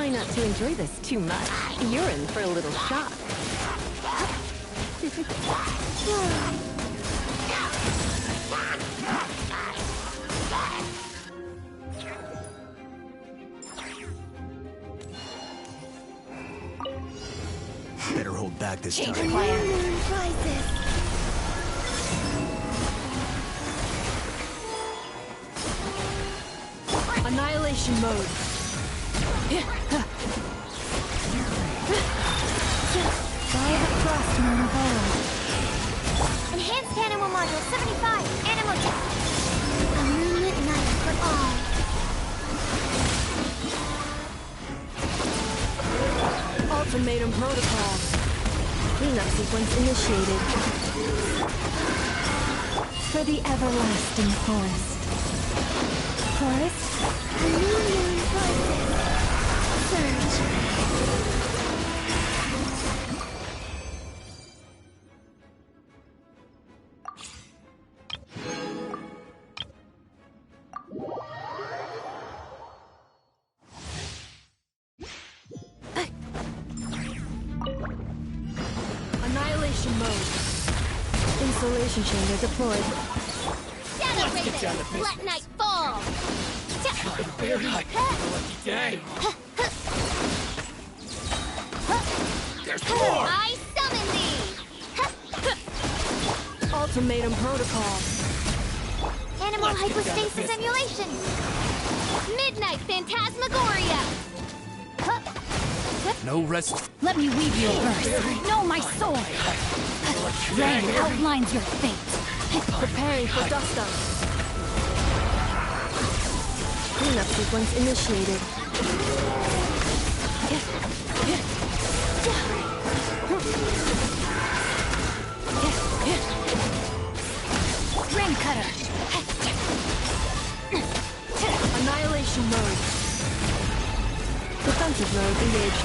Try not to enjoy this too much. You're in for a little shock. Better hold back this time. Change plan. Annihilation mode. Fire the frost moon forward. Enhanced animal module 75. Animal check. A moonlit night for all. Ultimatum protocol. Cleanup sequence initiated. For the everlasting forest. Forest? A new moon rises. Surge. Annihilation mode. Insulation chamber deployed. Shadow Raven! Let night fall! Very lucky day. There's more! I summon thee! Ultimatum protocol. Animal hypostasis emulation! Midnight Phantasmagoria! No rest. Let me weave your verse. Know my sword. Rain outlines your fate. Preparing for dust up. Cleanup sequence initiated. Rain cutter. Annihilation mode. Defensive mode engaged.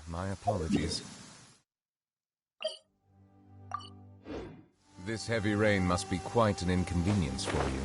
My apologies. This heavy rain must be quite an inconvenience for you.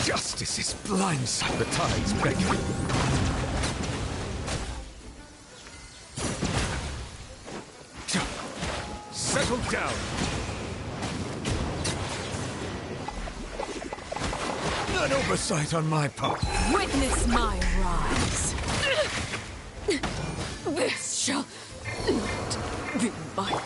Justice is blindside. The tide's beckoning. Settle down. An oversight on my part. Witness my rise. This shall not be my...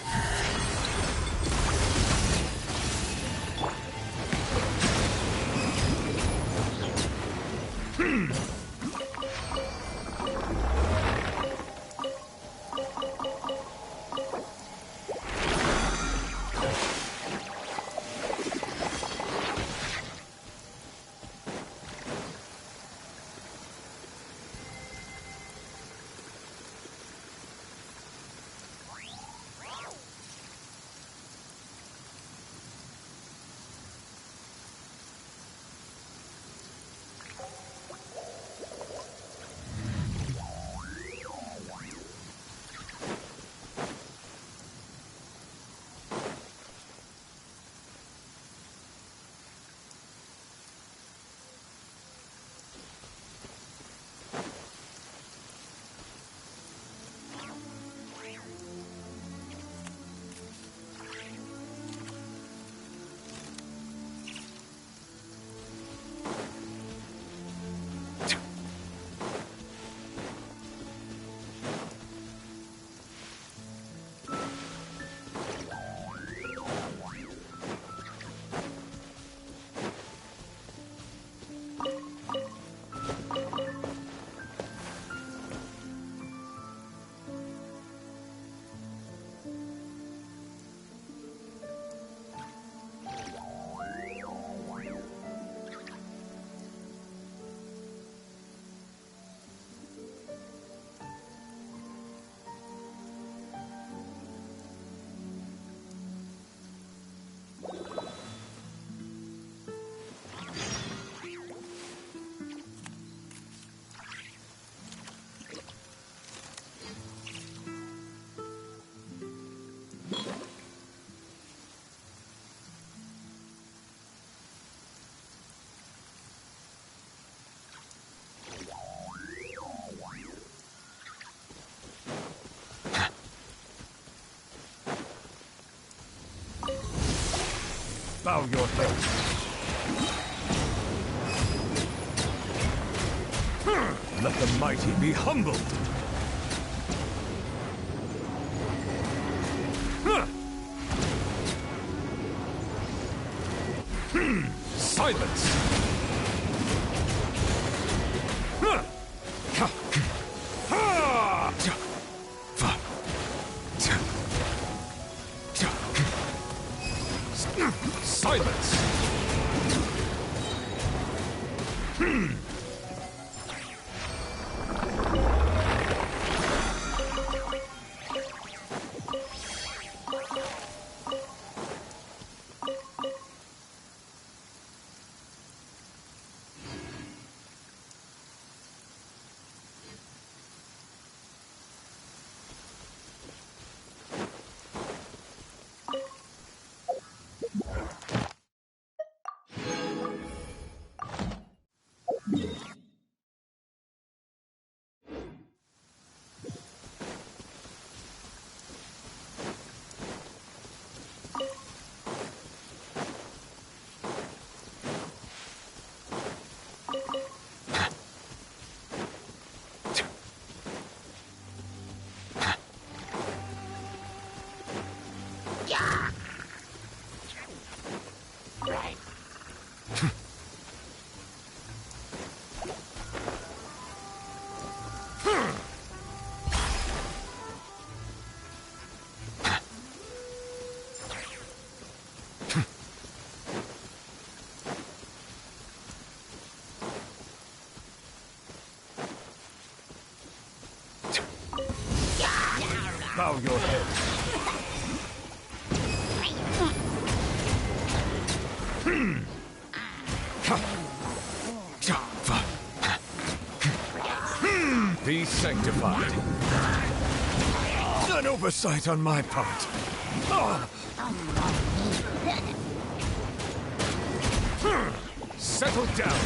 Bow your head. Let the mighty be humbled. Huh. Silence. Huh. Ha. Ha. Ja. Va. Ja. Ja. Silence. Bow your head. Be sanctified. An oversight on my part. Settle down.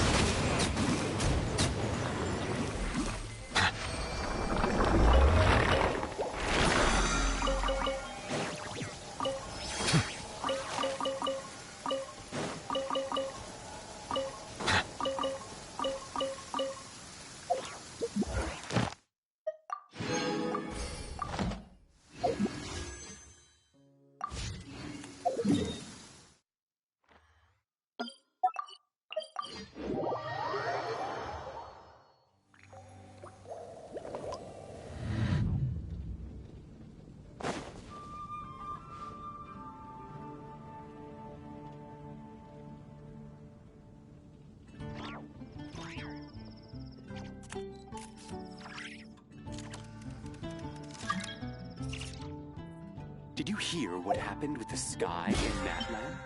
Did you hear what happened with the sky in Natland?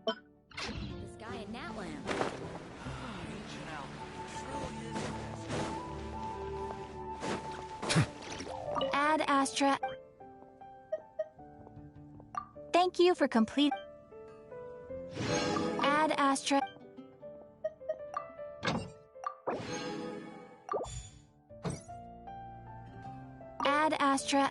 The sky in Natland. Ad Astra. Thank you for complete. Ad Astra. Ad Astra.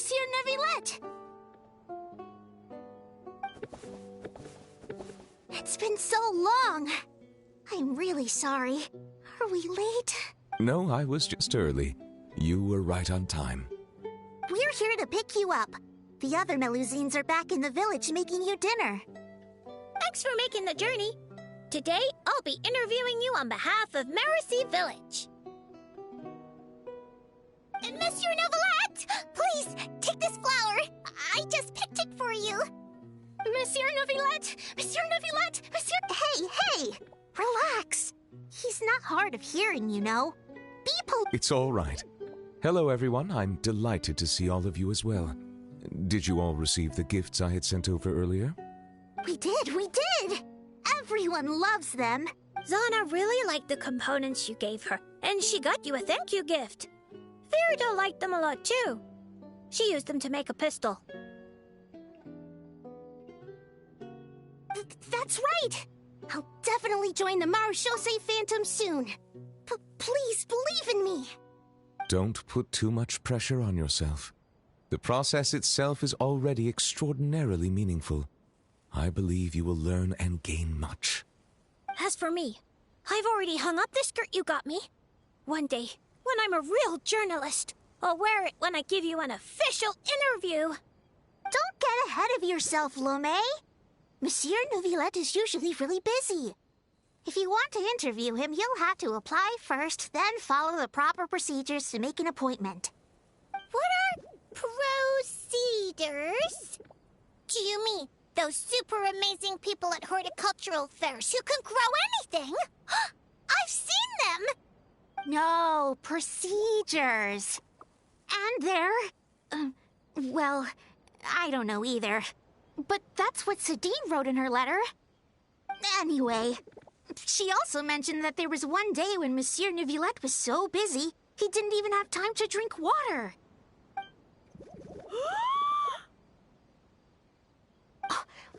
Monsieur Neuvillette! It's been so long. I'm really sorry. Are we late? No, I was just early. You were right on time. We're here to pick you up. The other Melusines are back in the village making you dinner. Thanks for making the journey. Today, I'll be interviewing you on behalf of Mercy Village. Monsieur Neuvillette, please, take this flower. I just picked it for you. Monsieur Neuvillette! Monsieur Neuvillette! Monsieur... Hey! Relax. He's not hard of hearing, you know. It's all right. Hello, everyone. I'm delighted to see all of you as well. Did you all receive the gifts I had sent over earlier? We did! Everyone loves them. Zana really liked the components you gave her, and she got you a thank you gift. Ferida liked them a lot too. She used them to make a pistol. That's right! I'll definitely join the Marechaussee Phantom soon. Please believe in me. Don't put too much pressure on yourself. The process itself is already extraordinarily meaningful. I believe you will learn and gain much. As for me, I've already hung up the skirt you got me. One day, when I'm a real journalist, I'll wear it when I give you an official interview. Don't get ahead of yourself, Lomé. Monsieur Neuvillette is usually really busy. If you want to interview him, you'll have to apply first, then follow the proper procedures to make an appointment. What are procedures? Do you mean those super amazing people at horticultural fairs who can grow anything? I've seen them! No, procedures. And they're... well, I don't know either. But that's what Sadine wrote in her letter. Anyway, she also mentioned that there was one day when Monsieur Neuvillette was so busy, he didn't even have time to drink water.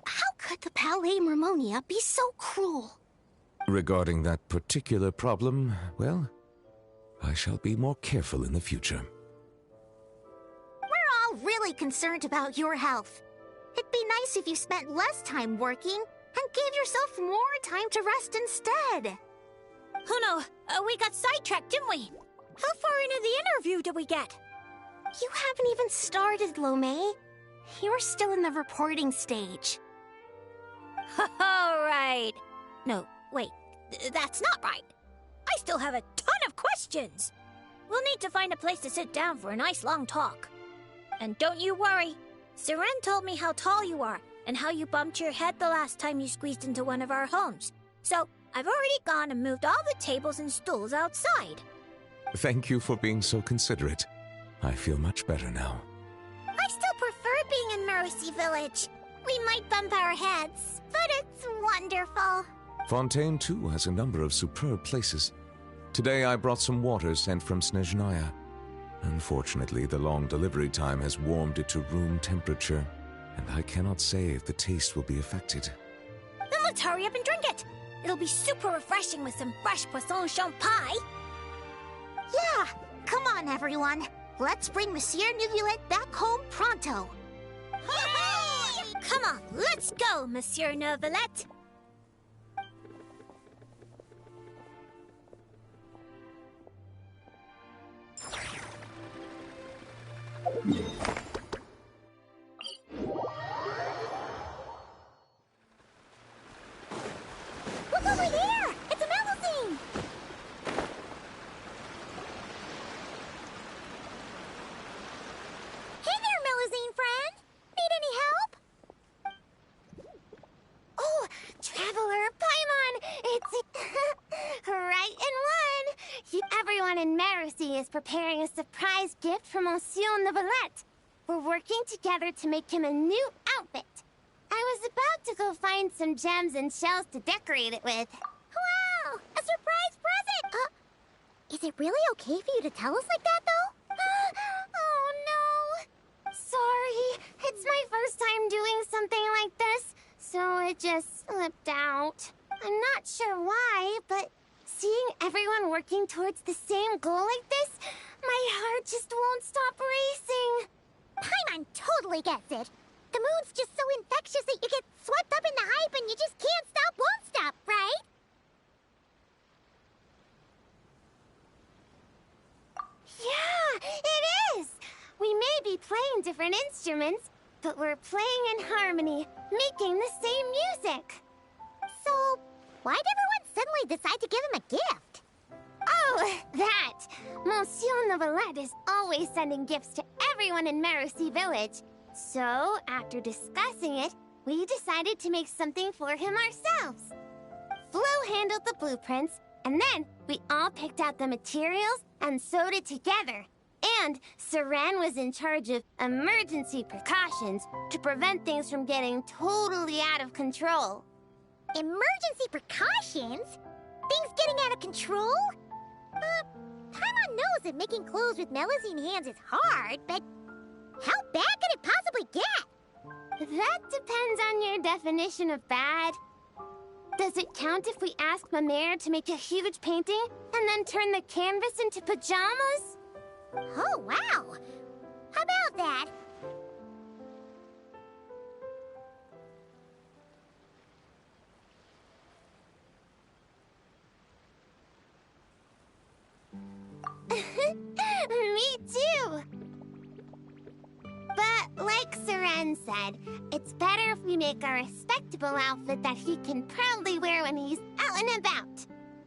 How could the Palais Mermonia be so cruel? Regarding that particular problem, well, I shall be more careful in the future. We're all really concerned about your health. It'd be nice if you spent less time working and gave yourself more time to rest instead. Oh no, we got sidetracked, didn't we? How far into the interview did we get? You haven't even started, Lomé. You're still in the reporting stage. All right. No, wait, that's not right. I still have a ton of questions. We'll need to find a place to sit down for a nice long talk. And don't you worry. Seren told me how tall you are and how you bumped your head the last time you squeezed into one of our homes. So I've already gone and moved all the tables and stools outside. Thank you for being so considerate. I feel much better now. I still prefer being in Mercy Village. We might bump our heads, but it's wonderful. Fontaine, too, has a number of superb places. Today I brought some water sent from Snezhnaya. Unfortunately, the long delivery time has warmed it to room temperature, and I cannot say if the taste will be affected. Then let's hurry up and drink it. It'll be super refreshing with some fresh poisson champ pie. Yeah, come on, everyone. Let's bring Monsieur Neuvillette back home pronto. Hooray! Come on, let's go, Monsieur Neuvillette. Look over there! It's a Melusine! Hey there, Melusine friend! Need any help? Oh, Traveler Paimon! It's right in one! Everyone in Mercy is preparing a surprise gift for Monsieur Neuvillette. We're working together to make him a new outfit. I was about to go find some gems and shells to decorate it with. Wow! A surprise present! Is it really okay for you to tell us like that, though? Oh, no. Sorry. It's my first time doing something like this, so it just slipped out. I'm not sure why, but seeing everyone working towards the same goal like this, my heart just won't stop racing. Paimon totally gets it. The moon's just so infectious that you get swept up in the hype and you just can't stop, won't stop, right? Yeah, it is! We may be playing different instruments, but we're playing in harmony, making the same music. So, why'd everyone suddenly decide to give him a gift? Oh, that! Monsieur Novelette is always sending gifts to everyone in Merosi Village. So, after discussing it, we decided to make something for him ourselves. Flo handled the blueprints, and then we all picked out the materials and sewed it together. And Saran was in charge of emergency precautions to prevent things from getting totally out of control. Emergency precautions? Things getting out of control? Paimon knows that making clothes with Melusine hands is hard, but how bad could it possibly get? That depends on your definition of bad. Does it count if we ask Mamere to make a huge painting and then turn the canvas into pajamas? Oh, wow! How about that? Me too! But like Seren said, it's better if we make a respectable outfit that he can proudly wear when he's out and about.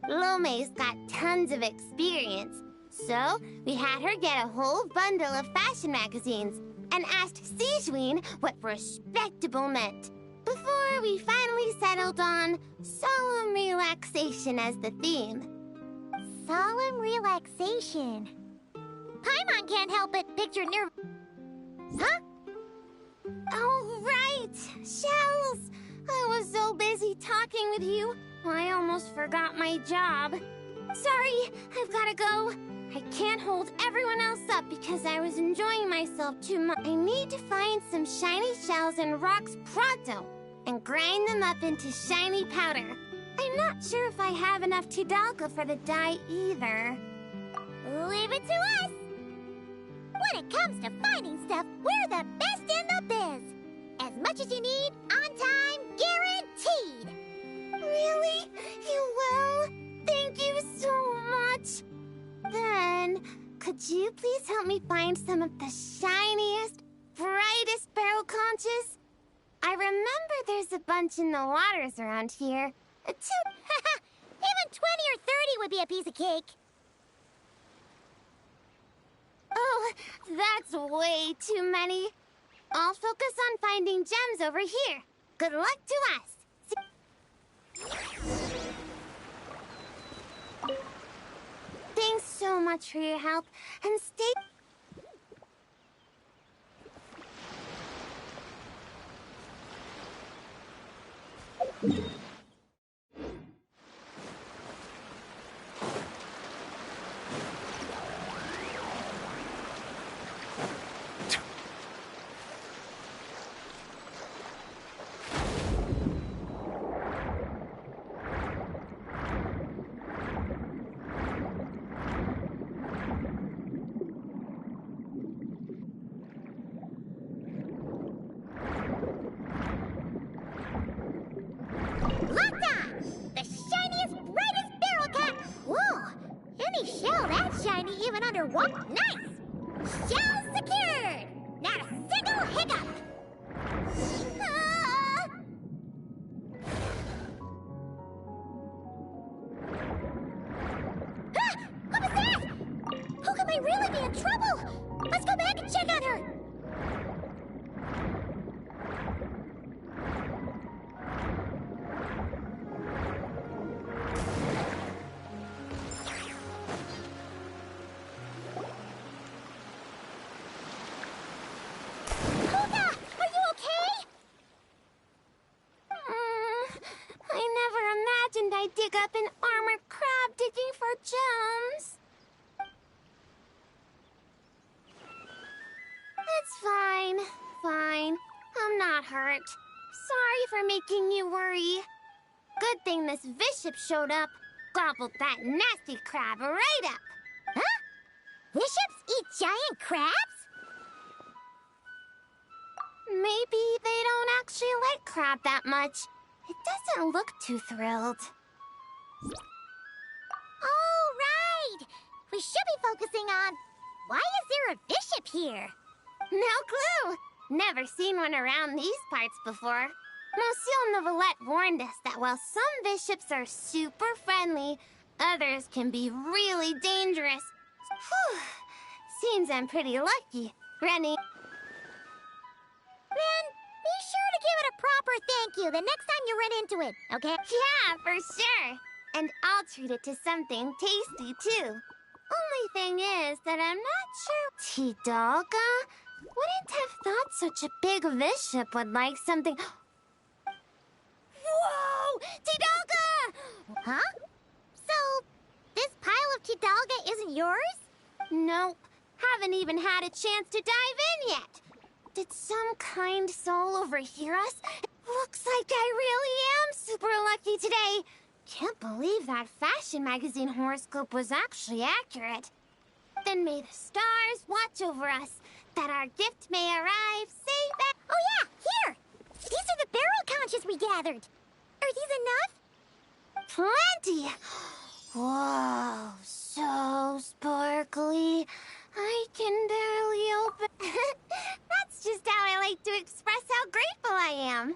Lome's got tons of experience, so we had her get a whole bundle of fashion magazines and asked Sijuin what respectable meant, before we finally settled on solemn relaxation as the theme. Solemn relaxation. Paimon can't help but picture Huh? Oh, right! Shells! I was so busy talking with you, I almost forgot my job. Sorry, I've gotta go. I can't hold everyone else up because I was enjoying myself too much. I need to find some shiny shells and rocks pronto and grind them up into shiny powder. I'm not sure if I have enough Tidalco for the dye either. Leave it to us! When it comes to finding stuff, we're the best in the biz! As much as you need, on time, guaranteed! Really? You will? Thank you so much! Then, could you please help me find some of the shiniest, brightest barrel conches? I remember there's a bunch in the waters around here. Even 20 or 30 would be a piece of cake. Oh, that's way too many. I'll focus on finding gems over here. Good luck to us. Thanks so much for your help, and stay... Even under one. Nice! Shell secured! Not a single hiccup! Ah! Ah! What was that? Who may really be in trouble? Let's go back and check on her! I dig up an armored crab digging for gems. It's fine. I'm not hurt. Sorry for making you worry. Good thing this bishop showed up. Gobbled that nasty crab right up. Huh? Bishops eat giant crabs? Maybe they don't actually like crab that much. It doesn't look too thrilled. All right! We should be focusing on... Why is there a bishop here? No clue! Never seen one around these parts before. Monsieur Novelette warned us that while some bishops are super friendly, others can be really dangerous. Whew. Seems I'm pretty lucky, Rennie. Then be sure to give it a proper thank you the next time you run into it, okay? Yeah, for sure. And I'll treat it to something tasty, too. Only thing is that I'm not sure Tidalga wouldn't have thought such a big bishop would like something... Whoa! Tidalga! Huh? So, this pile of Tidalga isn't yours? Nope. Haven't even had a chance to dive in yet. Did some kind soul overhear us? Looks like I really am super lucky today. Can't believe that fashion magazine horoscope was actually accurate. Then may the stars watch over us, that our gift may arrive safe at... Oh yeah, here! These are the barrel conches we gathered. Are these enough? Plenty! Whoa, so sparkly. I can barely open... That's just how I like to express how grateful I am.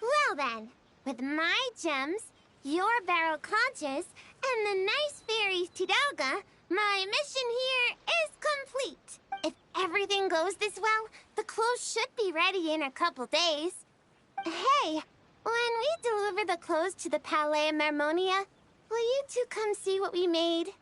Well then, with my gems, your barrel conches, and the nice fairy's Tidalga, my mission here is complete. If everything goes this well, the clothes should be ready in a couple days. Hey, when we deliver the clothes to the Palais Marmonia, will you two come see what we made?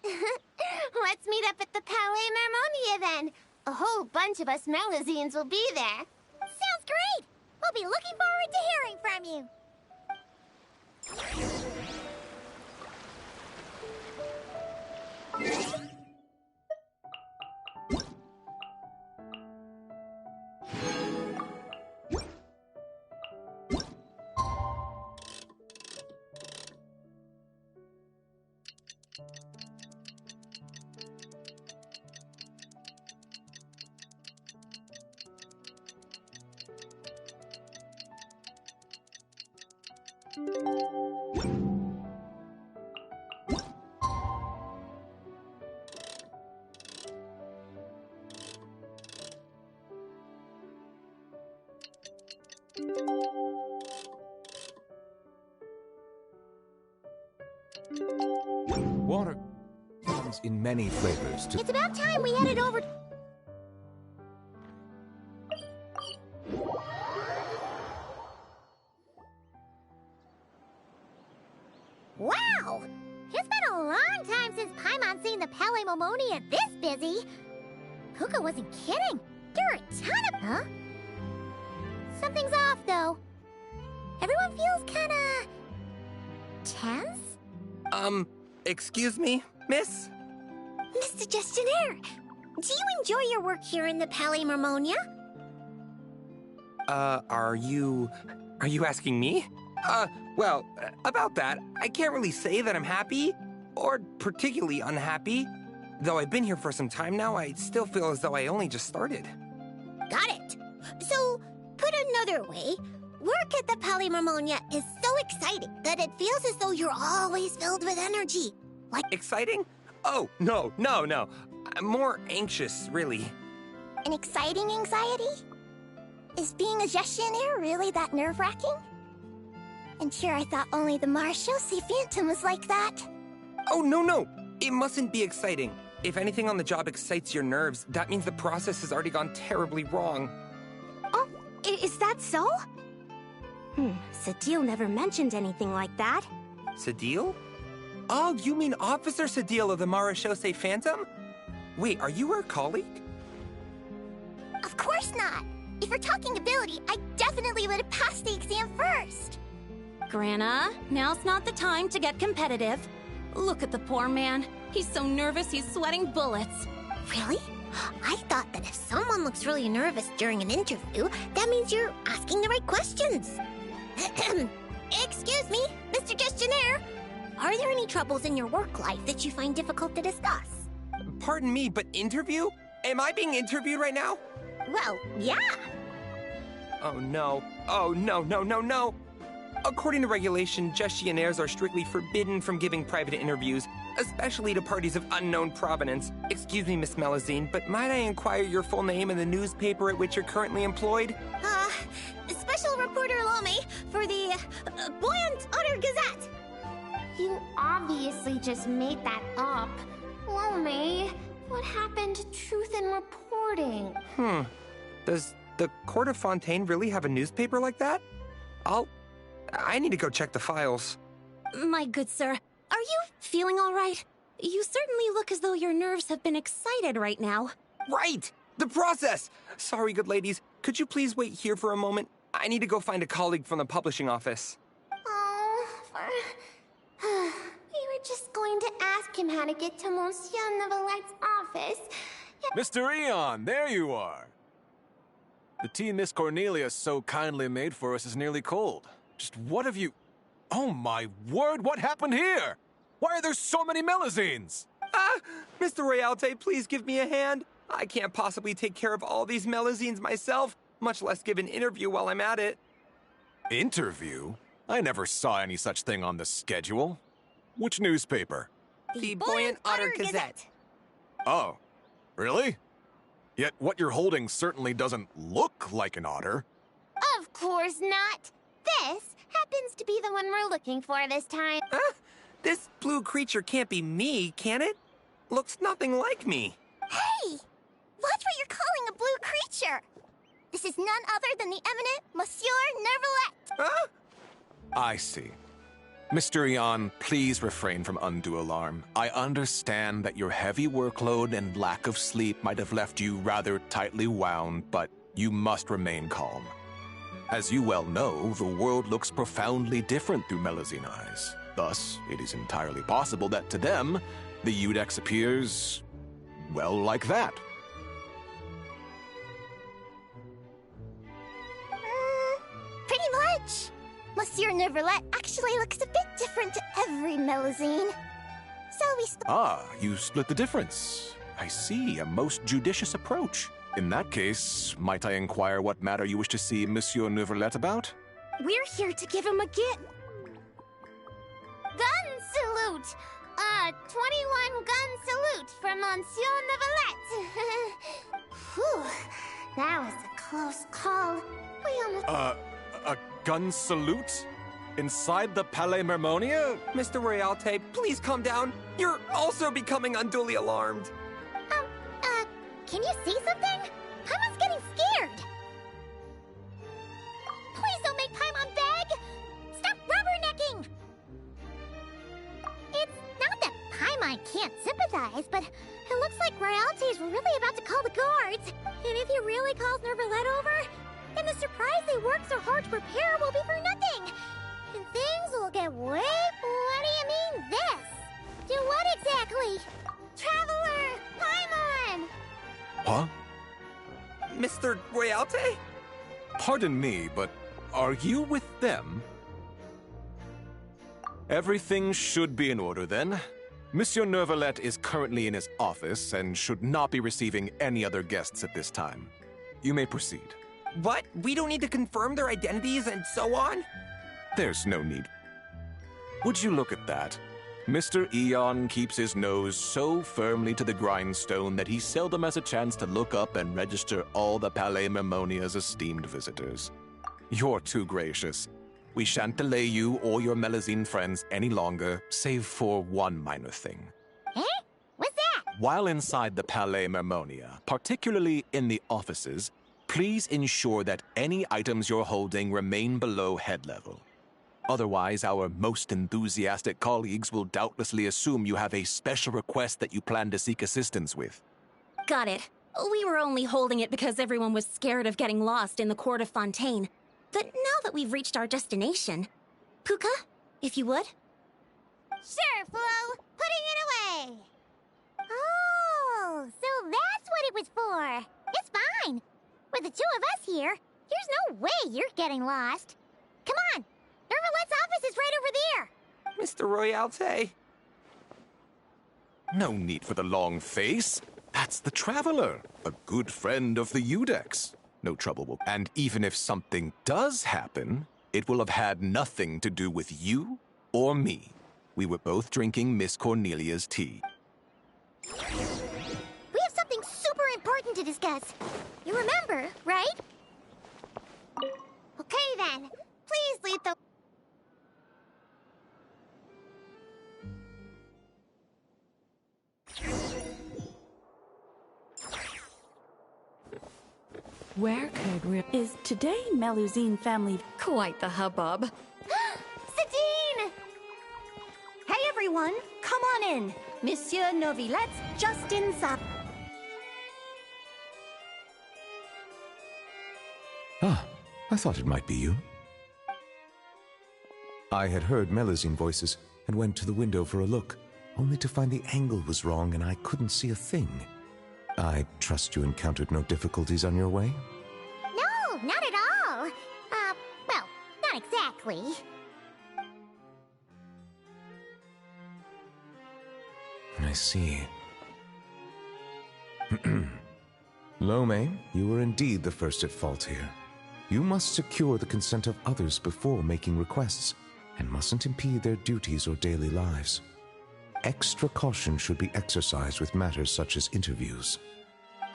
Let's meet up at the Palais Marmonia then. A whole bunch of us Melazines will be there. Sounds great! We'll be looking forward to hearing from you. Water comes in many flavors to... It's about time we headed over... Wow! It's been a long time since Paimon's seen the Palais Marmonia this busy. Puka wasn't kidding. There are a ton of... Huh? Something's off, though. Everyone feels kinda... tense? Excuse me, miss? Mr. Gestionnaire, do you enjoy your work here in the Palais Marmonia? Are you asking me? Well, about that, I can't really say that I'm happy, or particularly unhappy. Though I've been here for some time now, I still feel as though I only just started. Got it. So, put another way, work at the Palais Marmonia is so exciting that it feels as though you're always filled with energy. Like... Exciting? Oh, no. I'm more anxious, really. An exciting anxiety? Is being a gestionnaire really that nerve-wracking? And here I thought only the Marechaussee Phantom was like that. Oh, no. It mustn't be exciting. If anything on the job excites your nerves, that means the process has already gone terribly wrong. Oh, is that so? Sadil never mentioned anything like that. Sadil? Oh, you mean Officer Sadil of the Marechaussee Phantom? Wait, are you her colleague? Of course not. If we're talking ability, I definitely would have passed the exam first. Grana, now's not the time to get competitive. Look at the poor man. He's so nervous he's sweating bullets. Really? I thought that if someone looks really nervous during an interview, that means you're asking the right questions. Excuse me, Mr. Gestionnaire. Are there any troubles in your work life that you find difficult to discuss? Pardon me, but interview? Am I being interviewed right now? Well, yeah. Oh no. Oh no, no, no, no! According to regulation, gestionnaires are strictly forbidden from giving private interviews, especially to parties of unknown provenance. Excuse me, Miss Melusine, but might I inquire your full name and the newspaper at which you're currently employed? Special Reporter Lomi for the Buoyant Otter Gazette. You obviously just made that up. Lomi, what happened to truth in reporting? Does the Court of Fontaine really have a newspaper like that? I need to go check the files. My good sir, are you feeling all right? You certainly look as though your nerves have been excited right now. Right! The process! Sorry, good ladies. Could you please wait here for a moment? I need to go find a colleague from the publishing office. Oh, we were just going to ask him how to get to Monsieur Neuville's office. Mr. Eon, there you are. The tea Miss Cornelia so kindly made for us is nearly cold. Just what have you... Oh my word, what happened here? Why are there so many Melusines? Mr. Royalte, please give me a hand. I can't possibly take care of all these Melusines myself, much less give an interview while I'm at it. Interview? I never saw any such thing on the schedule. Which newspaper? The Buoyant Otter Gazette. Oh, really? Yet what you're holding certainly doesn't look like an otter. Of course not. This happens to be the one we're looking for this time. This blue creature can't be me, can it? Looks nothing like me. Hey! Watch what you're calling a blue creature. This is none other than the eminent Monsieur Neuvillette. I see. Mr. Eon, please refrain from undue alarm. I understand that your heavy workload and lack of sleep might have left you rather tightly wound, but you must remain calm. As you well know, the world looks profoundly different through Melusine eyes. Thus, it is entirely possible that to them, the Iudex appears, well, like that. Pretty much. Monsieur Neuvillette actually looks a bit different to every Melusine. So we You split the difference. I see, a most judicious approach. In that case, might I inquire what matter you wish to see Monsieur Neuvillette about? We're here to give him a gift. Gun salute! 21 gun salute from Monsieur Neuvillette. Whew, that was a close call. We almost... A gun salute? Inside the Palais Mermonia? Mr. Royalte, please calm down. You're also becoming unduly alarmed. Can you see something? Paimon's getting scared. Please don't make Paimon beg. Stop rubbernecking. It's not that Paimon can't sympathize, but it looks like Royalty's really about to call the guards. And if he really calls Neuvillette over, then the surprise they worked so hard to prepare will be for nothing. And things will get way... What do you mean this? Do what exactly? Traveler! Paimon! Huh? Mr. Royalte? Pardon me, but are you with them? Everything should be in order then. Monsieur Neuvillette is currently in his office and should not be receiving any other guests at this time. You may proceed. What? We don't need to confirm their identities and so on? There's no need. Would you look at that? Mr. Eon keeps his nose so firmly to the grindstone that he seldom has a chance to look up and register all the Palais Mermonia's esteemed visitors. You're too gracious. We shan't delay you or your Melusine friends any longer, save for one minor thing. Eh? What's that? While inside the Palais Mermonia, particularly in the offices, please ensure that any items you're holding remain below head level. Otherwise, our most enthusiastic colleagues will doubtlessly assume you have a special request that you plan to seek assistance with. Got it. We were only holding it because everyone was scared of getting lost in the Court of Fontaine. But now that we've reached our destination, Puka, if you would? Sure, Flo. Putting it away. Oh, so that's what it was for. It's fine. With the two of us here, there's no way you're getting lost. Come on. Neuvillettes' office is right over there. Mr. Royalte? No need for the long face. That's the Traveler, a good friend of the Udex. No trouble will... And even if something does happen, it will have had nothing to do with you or me. We were both drinking Miss Cornelia's tea. We have something super important to discuss. You remember, right? Okay then. Please leave the... Where could we... Is today Melusine family Quite the hubbub. Sadine! Hey everyone, come on in. Monsieur Novilette's just inside. Ah, I thought it might be you. I had heard Melusine voices and went to the window for a look, only to find the angle was wrong and I couldn't see a thing. I trust you encountered no difficulties on your way? No, not at all. Well, not exactly. I see. Lome, you were indeed the first at fault here. You must secure the consent of others before making requests, and mustn't impede their duties or daily lives. Extra caution should be exercised with matters such as interviews.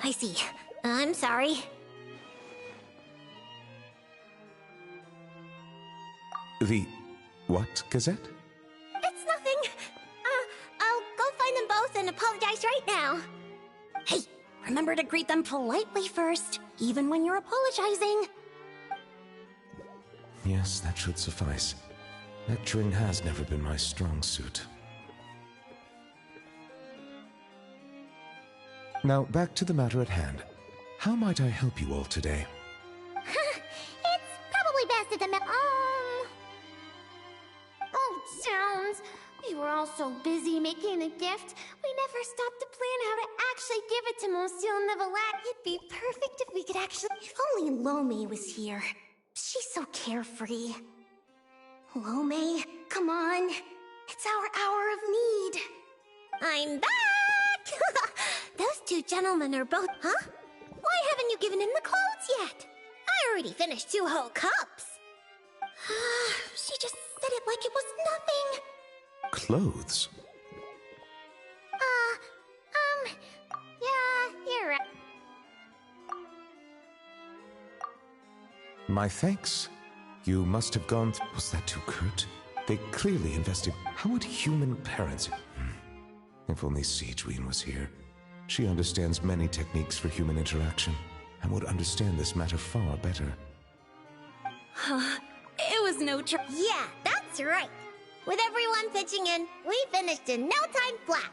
I see. I'm sorry. The... what, Gazette? It's nothing. I'll go find them both and apologize right now. Hey, remember to greet them politely first, even when you're apologizing. Yes, that should suffice. Lecturing has never been my strong suit. Now, back to the matter at hand. How might I help you all today? It's probably best at the Oh, zounds. We were all so busy making a gift, we never stopped to plan how to actually give it to Monsieur Neuvillette. It'd be perfect if we could actually... If only Lome was here. She's so carefree. Lome, come on. It's our hour of need. I'm back! Those two gentlemen are both... Huh? Why haven't you given him the clothes yet? I already finished 2 whole cups. She just said it like it was nothing. Clothes? Yeah, you're right. My thanks. You must have gone Was that too curt? They clearly invested... How would human parents... If only Siegeween was here. She understands many techniques for human interaction, and would understand this matter far better. It was no trouble. Yeah, that's right. With everyone pitching in, we finished in no time flat.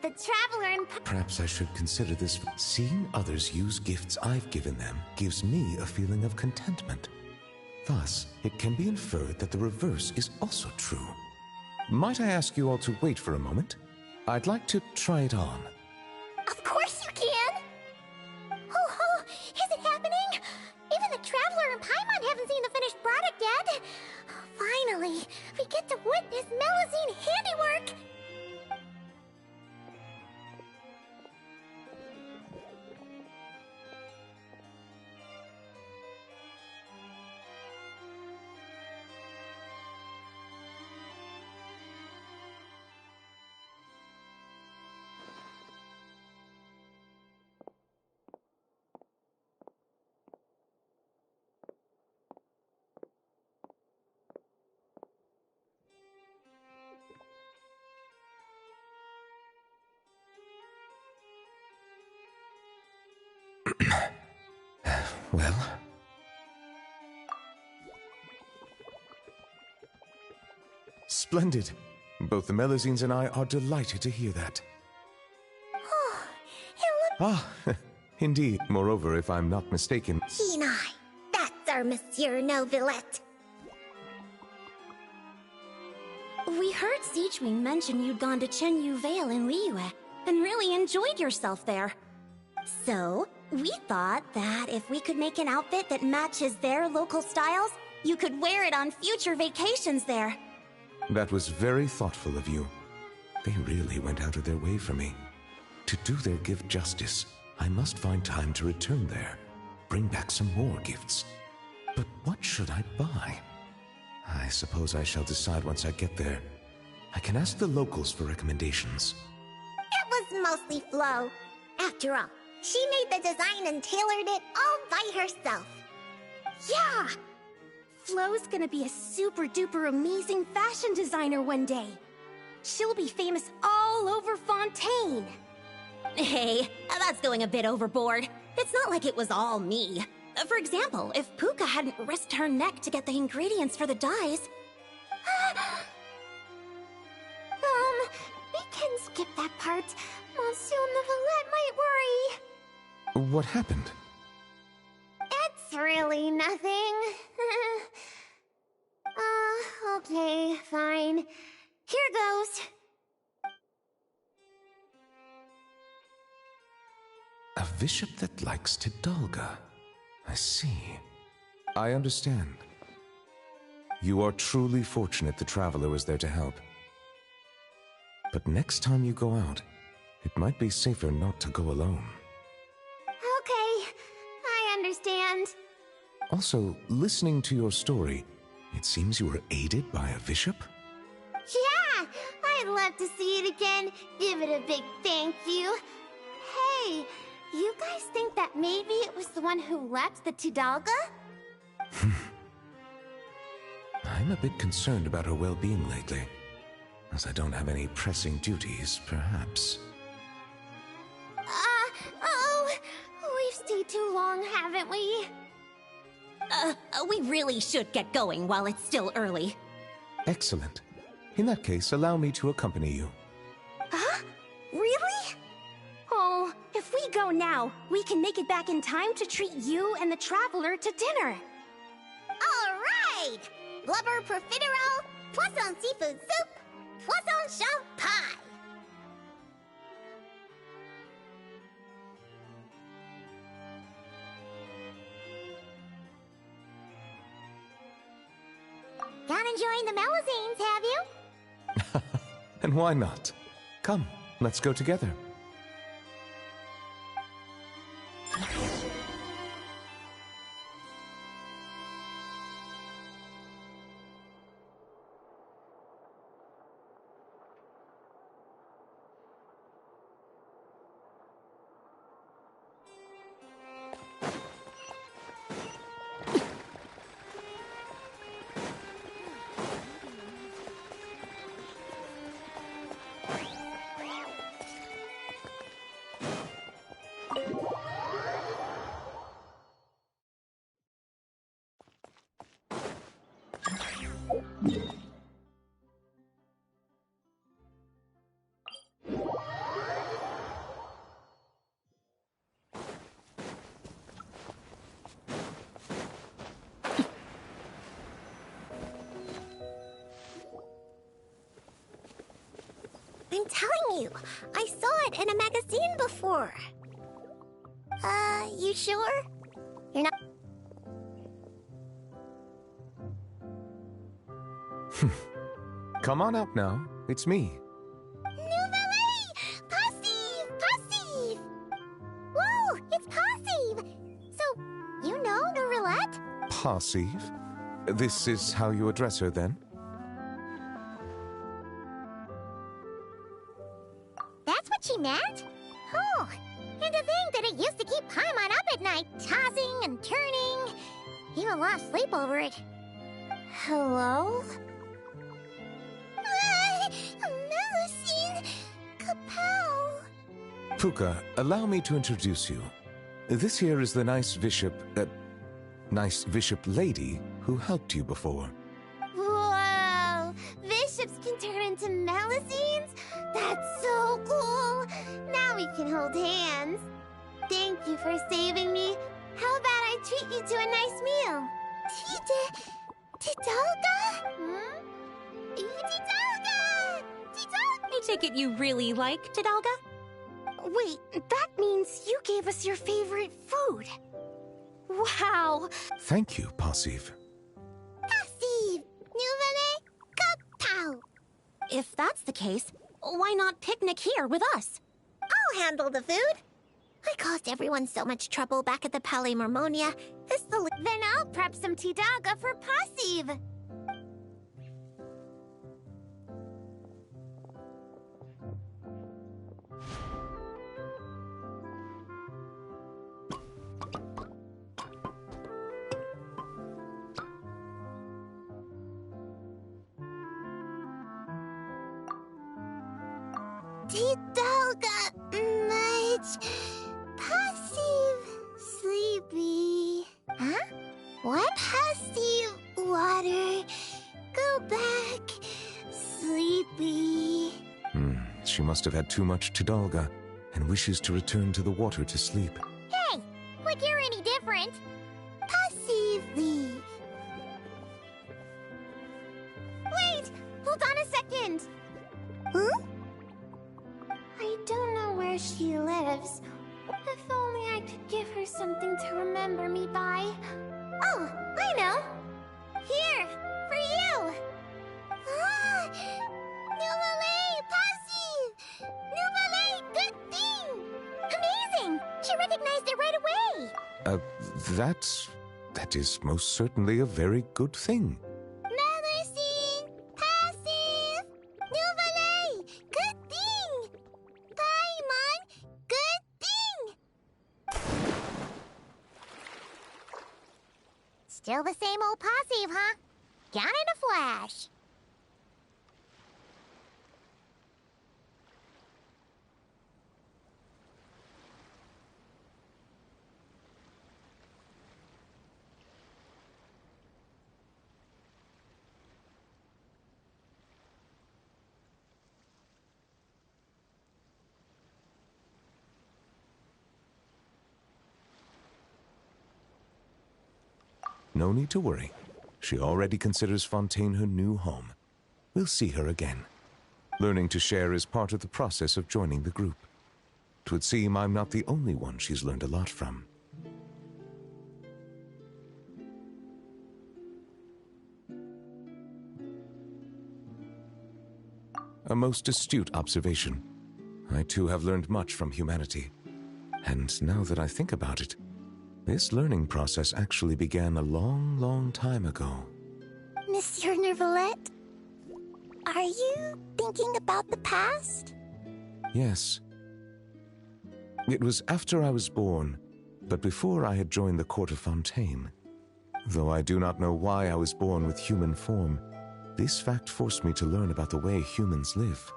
The Traveler and... Perhaps I should consider this. Seeing others use gifts I've given them gives me a feeling of contentment. Thus, it can be inferred that the reverse is also true. Might I ask you all to wait for a moment? I'd like to try it on. Of course you can! Oh, is it happening? Even the Traveler and Paimon haven't seen the finished product yet. Finally, we get to witness Melusine handiwork! Well? Splendid. Both the Melusines and I are delighted to hear that. Indeed. Moreover, if I'm not mistaken... He and I. That's our Monsieur Neuvillette. We heard Siegeween mention you'd gone to Chenyu Vale in Liyue, and really enjoyed yourself there. So, we thought that if we could make an outfit that matches their local styles, you could wear it on future vacations there. That was very thoughtful of you. They really went out of their way for me. To do their gift justice, I must find time to return there, bring back some more gifts. But what should I buy? I suppose I shall decide once I get there. I can ask the locals for recommendations. It was mostly Flo. After all, she made the design and tailored it all by herself. Yeah! Flo's gonna be a super duper amazing fashion designer one day. She'll be famous all over Fontaine. Hey, that's going a bit overboard. It's not like it was all me. For example, if Puka hadn't risked her neck to get the ingredients for the dyes... We can skip that part. Monsieur Neuvillette might worry. What happened? It's really nothing. Okay, fine. Here goes. A bishop that likes Tidalga. I see. I understand. You are truly fortunate the traveler was there to help. But next time you go out, it might be safer not to go alone. Okay, I understand. Also, listening to your story, it seems you were aided by a bishop? Yeah, I'd love to see it again. Give it a big thank you. Hey, you guys think that maybe it was the one who left the Tidalga? I'm a bit concerned about her well-being lately. As I don't have any pressing duties, perhaps. We've stayed too long, haven't we? We really should get going while it's still early. Excellent. In that case, allow me to accompany you. Huh? Really? Oh, if we go now, we can make it back in time to treat you and the traveler to dinner. All right! Blubber profiterole, poisson seafood soup, poisson champ pie. Not enjoying the Melusines, have you? And why not? Come, let's go together. I'm telling you, I saw it in a magazine before. You sure? You're not... Come on out now. It's me. Nouvelle! Passive! Passive! Whoa, it's Passive! So, you know Nouvellette? Passive? This is how you address her, then? That's what she meant? Oh, and to think that it used to keep Paimon up at night, tossing and turning. Even lost sleep over it. Hello? Melusine! Kapow! Puka, allow me to introduce you. This here is the nice bishop lady who helped you before. Whoa! Bishops can turn into Melusines? That's so cool! Now we can hold hands. Thank you for saving me. How about I treat you to a nice meal? Tidalga? Tidalga! Tidalga! I take it you really like Tidalga? Wait, that means you gave us your favorite food. Wow! Thank you, Passive. Passive! Nouvelle kapow! If that's the case, why not picnic here with us? I'll handle the food. I caused everyone so much trouble back at the Palais Marmonia. Then I'll prep some Tidaga for Passive. Tidaga, much Passive, sleepy. Huh? What? Passive, water, go back, sleepy. She must have had too much Tidalga and wishes to return to the water to sleep. Hey, like you're any different. Passive, leave. Wait, hold on a second. Huh? I don't know where she lives. If only I could give her something to remember me by. Oh, I know. Here, for you. Ah, Nouvelle Passive! Nouvelle, good thing! Amazing! She recognized it right away. That is most certainly a very good thing. Medicine! Passive! Nouvelle! Good thing! Paimon! Good thing! Still the same old Passive, huh? Gone in a flash. No need to worry. She already considers Fontaine her new home. We'll see her again. Learning to share is part of the process of joining the group. 'Twould seem I'm not the only one she's learned a lot from. A most astute observation. I too have learned much from humanity. And now that I think about it, this learning process actually began a long, long time ago. Monsieur Nervalette, are you thinking about the past? Yes. It was after I was born, but before I had joined the court of Fontaine. Though I do not know why I was born with human form, this fact forced me to learn about the way humans live.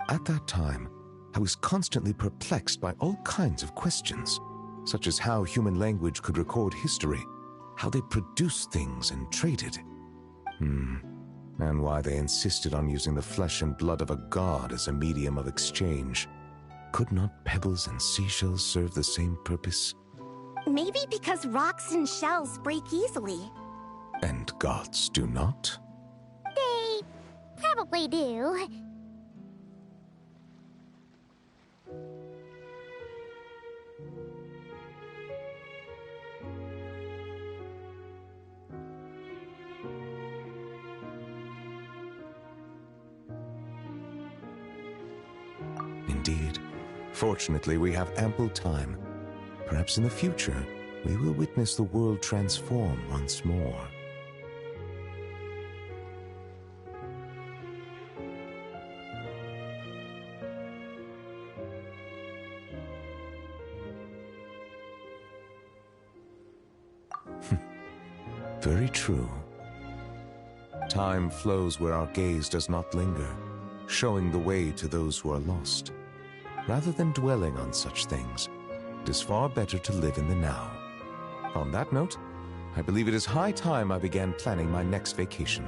At that time, I was constantly perplexed by all kinds of questions, such as how human language could record history, how they produced things and traded. And why they insisted on using the flesh and blood of a god as a medium of exchange. Could not pebbles and seashells serve the same purpose? Maybe because rocks and shells break easily. And gods do not? They probably do. Indeed. Fortunately, we have ample time. Perhaps in the future, we will witness the world transform once more. Very true. Time flows where our gaze does not linger, showing the way to those who are lost. Rather than dwelling on such things, it is far better to live in the now. On that note, I believe it is high time I began planning my next vacation.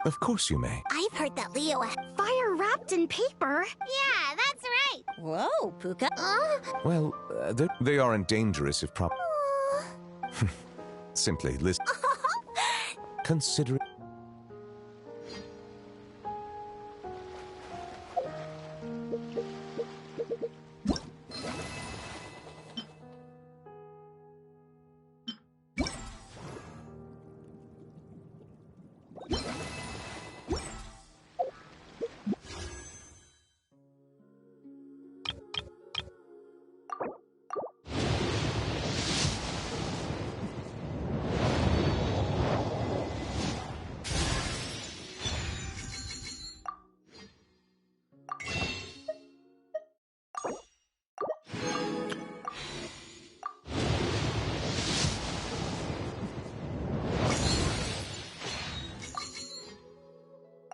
Of course you may. I've heard that Leo... Fire wrapped in paper? Yeah, that's right. Whoa, Puka. Well, they aren't dangerous if Simply listen. Consider it.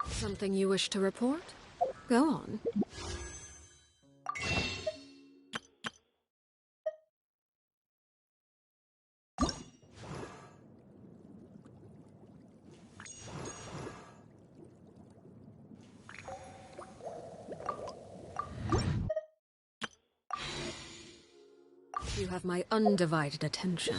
Something you wish to report? Go on. You have my undivided attention.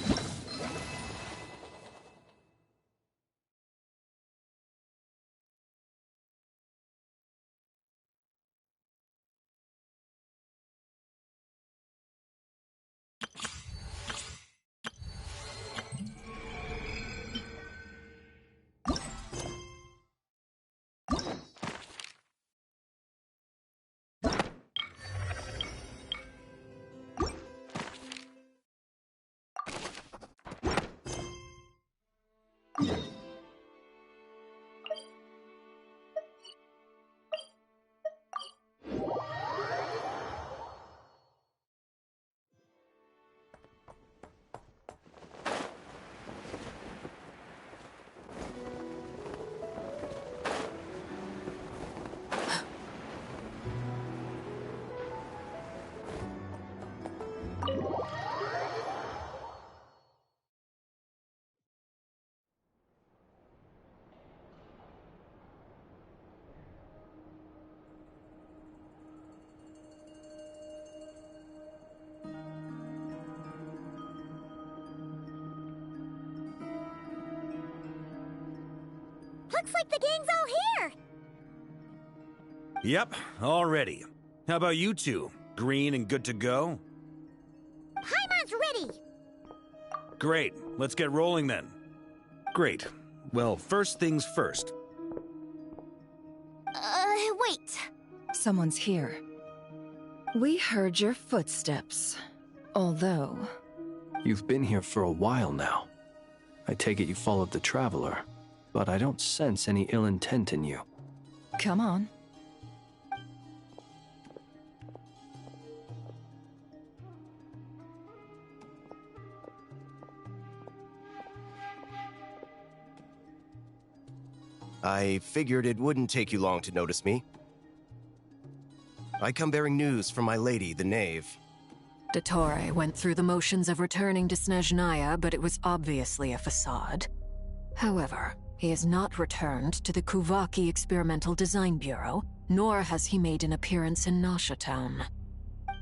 Looks like the gang's all here! Yep, all ready. How about you two? Green and good to go? Paimon's ready! Great, let's get rolling then. Great. Well, first things first. Wait. Someone's here. We heard your footsteps. Although... You've been here for a while now. I take it you followed the Traveler, but I don't sense any ill intent in you. Come on. I figured it wouldn't take you long to notice me. I come bearing news from my lady, the Knave. Dottore went through the motions of returning to Snezhnaya, but it was obviously a facade. However, he has not returned to the Kuvaki Experimental Design Bureau, nor has he made an appearance in Nasha Town.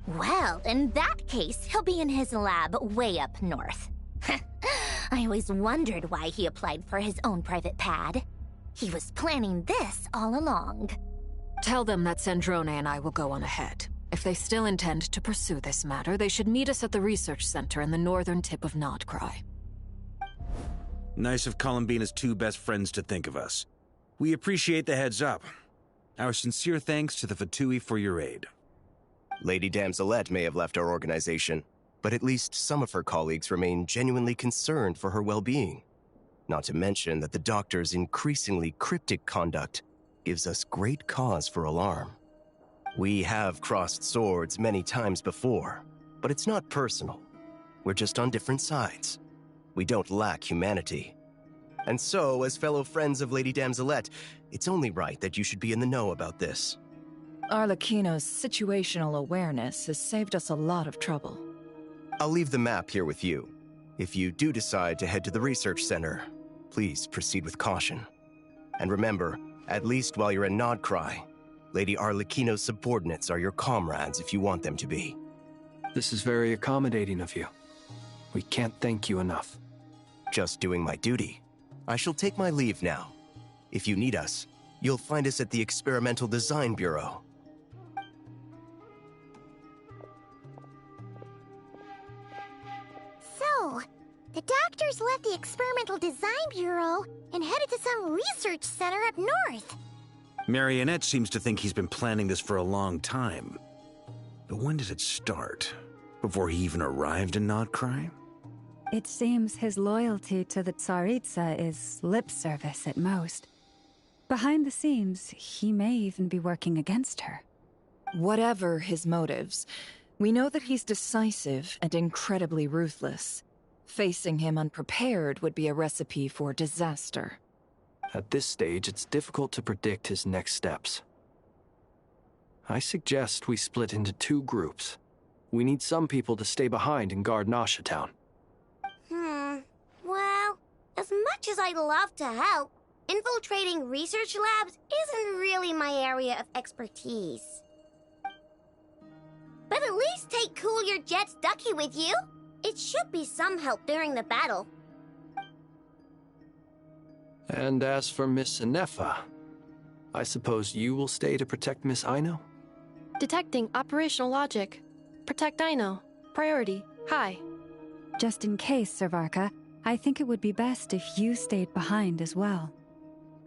Well, in that case, he'll be in his lab way up north. I always wondered why he applied for his own private pad. He was planning this all along. Tell them that Sandrone and I will go on ahead. If they still intend to pursue this matter, they should meet us at the research center in the northern tip of Notcry. Nice of Colombina's two best friends to think of us. We appreciate the heads up. Our sincere thanks to the Fatui for your aid. Lady Damselette may have left our organization, but at least some of her colleagues remain genuinely concerned for her well-being. Not to mention that the Doctor's increasingly cryptic conduct gives us great cause for alarm. We have crossed swords many times before, but it's not personal. We're just on different sides. We don't lack humanity. And so, as fellow friends of Lady Damselette, it's only right that you should be in the know about this. Arlecchino's situational awareness has saved us a lot of trouble. I'll leave the map here with you. If you do decide to head to the research center, please proceed with caution. And remember, at least while you're in Nodcry, Lady Arlecchino's subordinates are your comrades if you want them to be. This is very accommodating of you. We can't thank you enough. Just doing my duty. I shall take my leave now. If you need us, you'll find us at the Experimental Design Bureau. So, the doctors left the Experimental Design Bureau and headed to some research center up north. Marionette seems to think he's been planning this for a long time. But when did it start? Before he even arrived in Nodcry? It seems his loyalty to the Tsaritsa is lip service at most. Behind the scenes, he may even be working against her. Whatever his motives, we know that he's decisive and incredibly ruthless. Facing him unprepared would be a recipe for disaster. At this stage, it's difficult to predict his next steps. I suggest we split into 2 groups. We need some people to stay behind and guard Nasha Town. Well, as much as I'd love to help, infiltrating research labs isn't really my area of expertise. But at least take Cool Your Jet's Ducky with you. It should be some help during the battle. And as for Miss Inefa, I suppose you will stay to protect Miss Aino? Detecting operational logic. Protect Aino. Priority. High. Just in case, Servarka, I think it would be best if you stayed behind as well.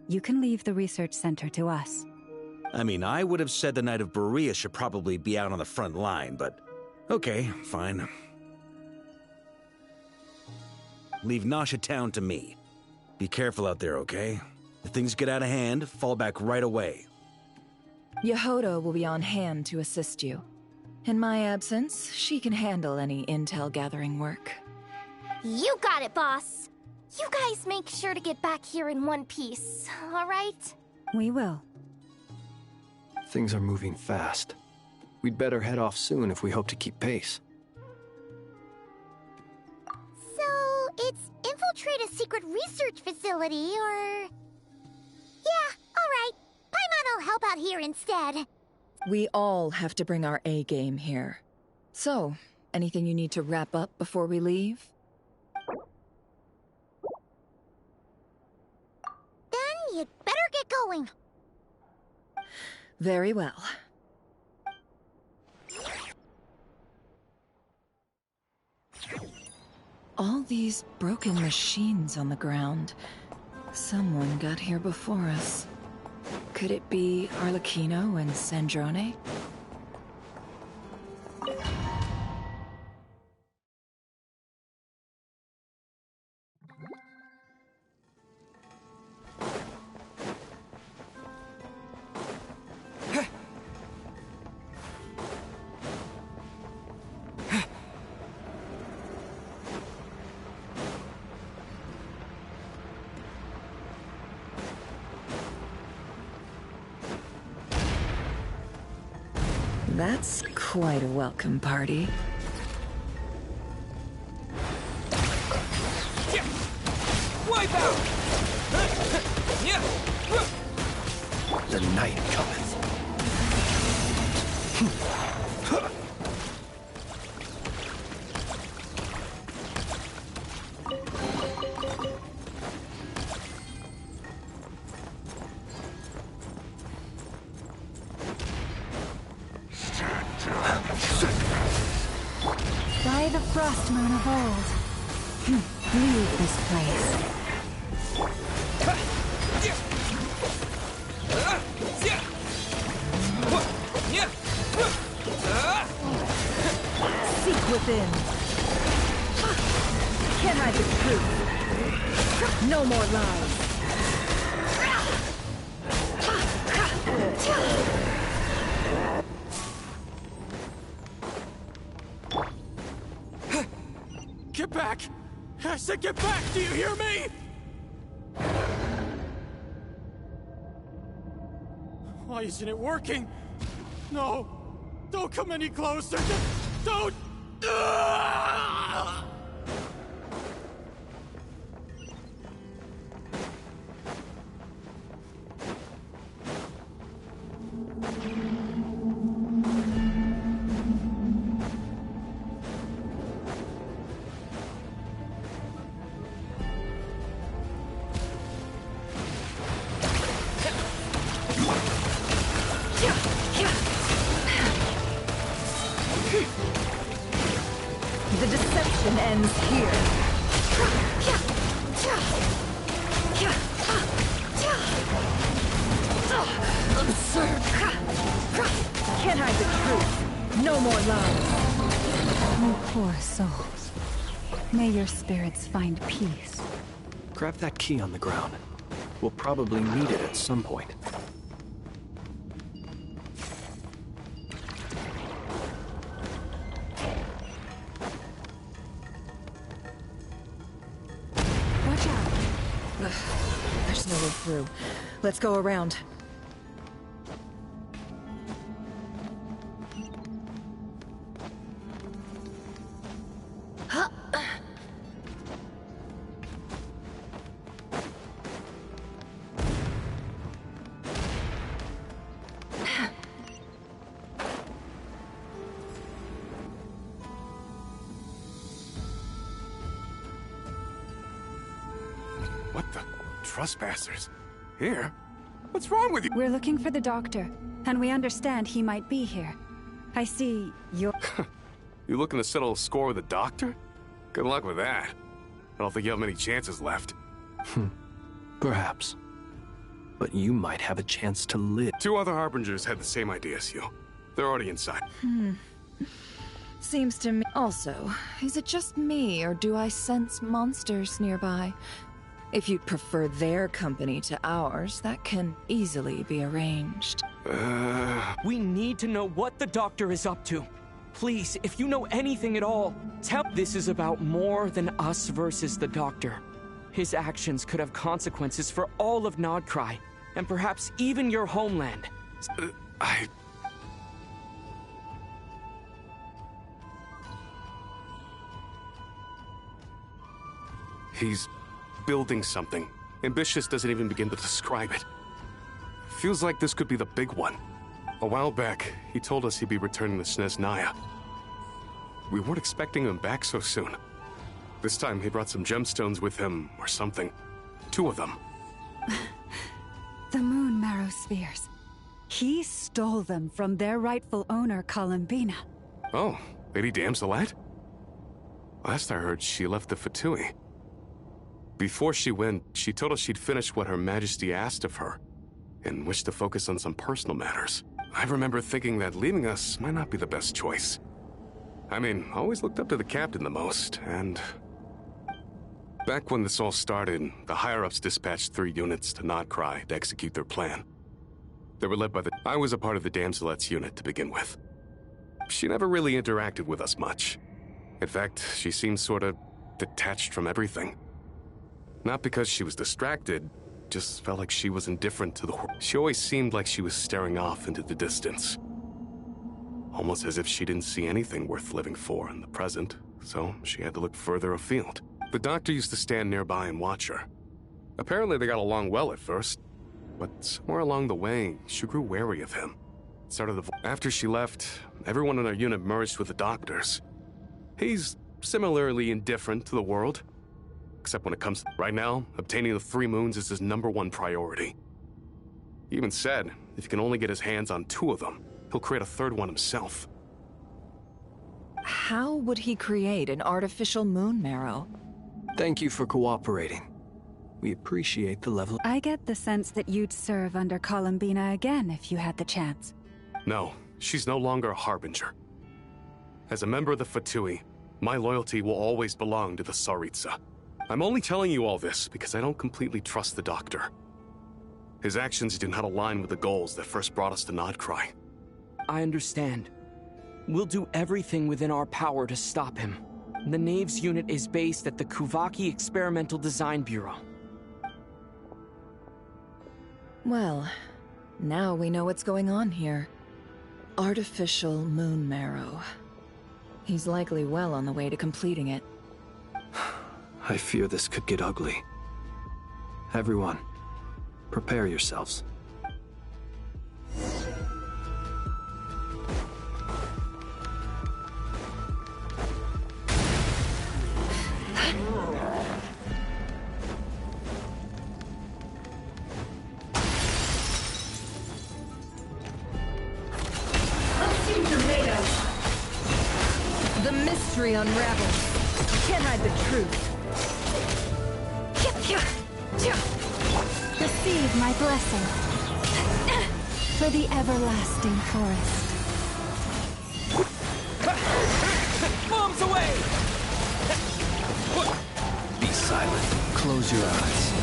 You can leave the research center to us. I mean, I would have said the Knight of Berea should probably be out on the front line, but okay, fine. Leave Nasha Town to me. Be careful out there, okay? If things get out of hand, fall back right away. Yehoda will be on hand to assist you. In my absence, she can handle any intel gathering work. You got it, boss. You guys make sure to get back here in one piece, all right? We will. Things are moving fast. We'd better head off soon if we hope to keep pace. So, it's infiltrate a secret research facility, or... Yeah, alright. Paimon will help out here instead. We all have to bring our A game here. So, anything you need to wrap up before we leave? Then you'd better get going. Very well. All these broken machines on the ground. Someone got here before us. Could it be Arlecchino and Sandrone? That's quite a welcome party. Wipe out! The night cometh. By the frost moon of old. Leave this place. Seek within. Can't hide the truth. No more lies. Get back! I said get back! Do you hear me? Why isn't it working? No! Don't come any closer! Don't! The deception ends here. Absurd! Can't hide the truth. No more lies. Oh, poor souls. May your spirits find peace. Grab that key on the ground. We'll probably need it at some point. Watch out. There's no way through. Let's go around. What the? Trespassers? Here? What's wrong with you? We're looking for the doctor, and we understand he might be here. I see you're... You looking to settle a score with the doctor? Good luck with that. I don't think you have many chances left. Perhaps. But you might have a chance to live. 2 other Harbingers had the same idea as you. They're already inside. Seems to me... Also, is it just me, or do I sense monsters nearby? If you'd prefer their company to ours, that can easily be arranged. We need to know what the doctor is up to. Please, if you know anything at all, tell... This is about more than us versus the doctor. His actions could have consequences for all of Nodcry, and perhaps even your homeland. He's building something. Ambitious doesn't even begin to describe it. Feels like this could be the big one. A while back, he told us he'd be returning to Snezhnaya. We weren't expecting him back so soon. This time he brought some gemstones with him, or something. 2 of them. The moon marrow spheres. He stole them from their rightful owner, Colombina. Oh, Lady Damselette? Last I heard, she left the Fatui. Before she went, she told us she'd finished what Her Majesty asked of her, and wished to focus on some personal matters. I remember thinking that leaving us might not be the best choice. I mean, I always looked up to the captain the most, and... Back when this all started, the higher-ups dispatched 3 units to Nodcry to execute their plan. They were led by the... I was a part of the Damselette's unit to begin with. She never really interacted with us much. In fact, she seemed sort of detached from everything. Not because she was distracted, just felt like she was indifferent to the world. She always seemed like she was staring off into the distance. Almost as if she didn't see anything worth living for in the present, so she had to look further afield. The doctor used to stand nearby and watch her. Apparently they got along well at first, but somewhere along the way, she grew wary of him. After she left, everyone in our unit merged with the doctor's. He's similarly indifferent to the world. Except when it comes to... Right now, obtaining the 3 moons is his #1 priority. He even said, if he can only get his hands on 2 of them, he'll create a 3rd one himself. How would he create an artificial moon marrow? Thank you for cooperating. We appreciate the level... I get the sense that you'd serve under Colombina again if you had the chance. No, she's no longer a Harbinger. As a member of the Fatui, my loyalty will always belong to the Tsaritsa. I'm only telling you all this because I don't completely trust the doctor. His actions do not align with the goals that first brought us to Nodcry. I understand. We'll do everything within our power to stop him. The Knaves unit is based at the Kuvaki Experimental Design Bureau. Well, now we know what's going on here. Artificial moon marrow. He's likely well on the way to completing it. I fear this could get ugly. Everyone, prepare yourselves. Let's see what you're made of. The mystery unravels. Can't hide the truth. Receive my blessing. For the everlasting forest. Bombs away! Be silent. Close your eyes.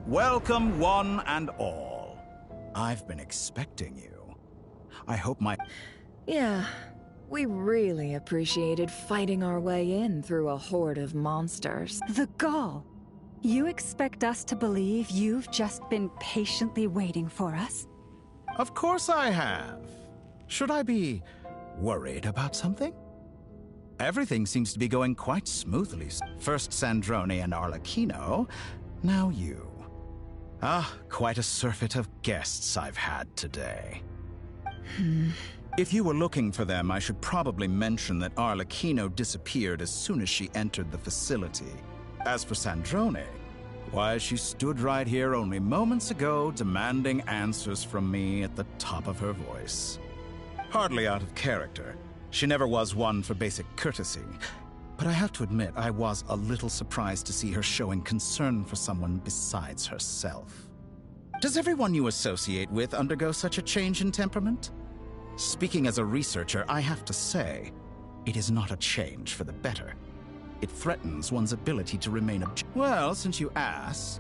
Welcome, one and all. I've been expecting you. I hope my... Yeah, we really appreciated fighting our way in through a horde of monsters. The gall. You expect us to believe you've just been patiently waiting for us? Of course I have. Should I be worried about something? Everything seems to be going quite smoothly. First Sandrone and Arlecchino, now you. Ah, quite a surfeit of guests I've had today. If you were looking for them, I should probably mention that Arlecchino disappeared as soon as she entered the facility. As for Sandrone, why, she stood right here only moments ago demanding answers from me at the top of her voice. Hardly out of character. She never was one for basic courtesy. But I have to admit, I was a little surprised to see her showing concern for someone besides herself. Does everyone you associate with undergo such a change in temperament? Speaking as a researcher, I have to say, it is not a change for the better. It threatens one's ability to remain objective. Well, since you ask...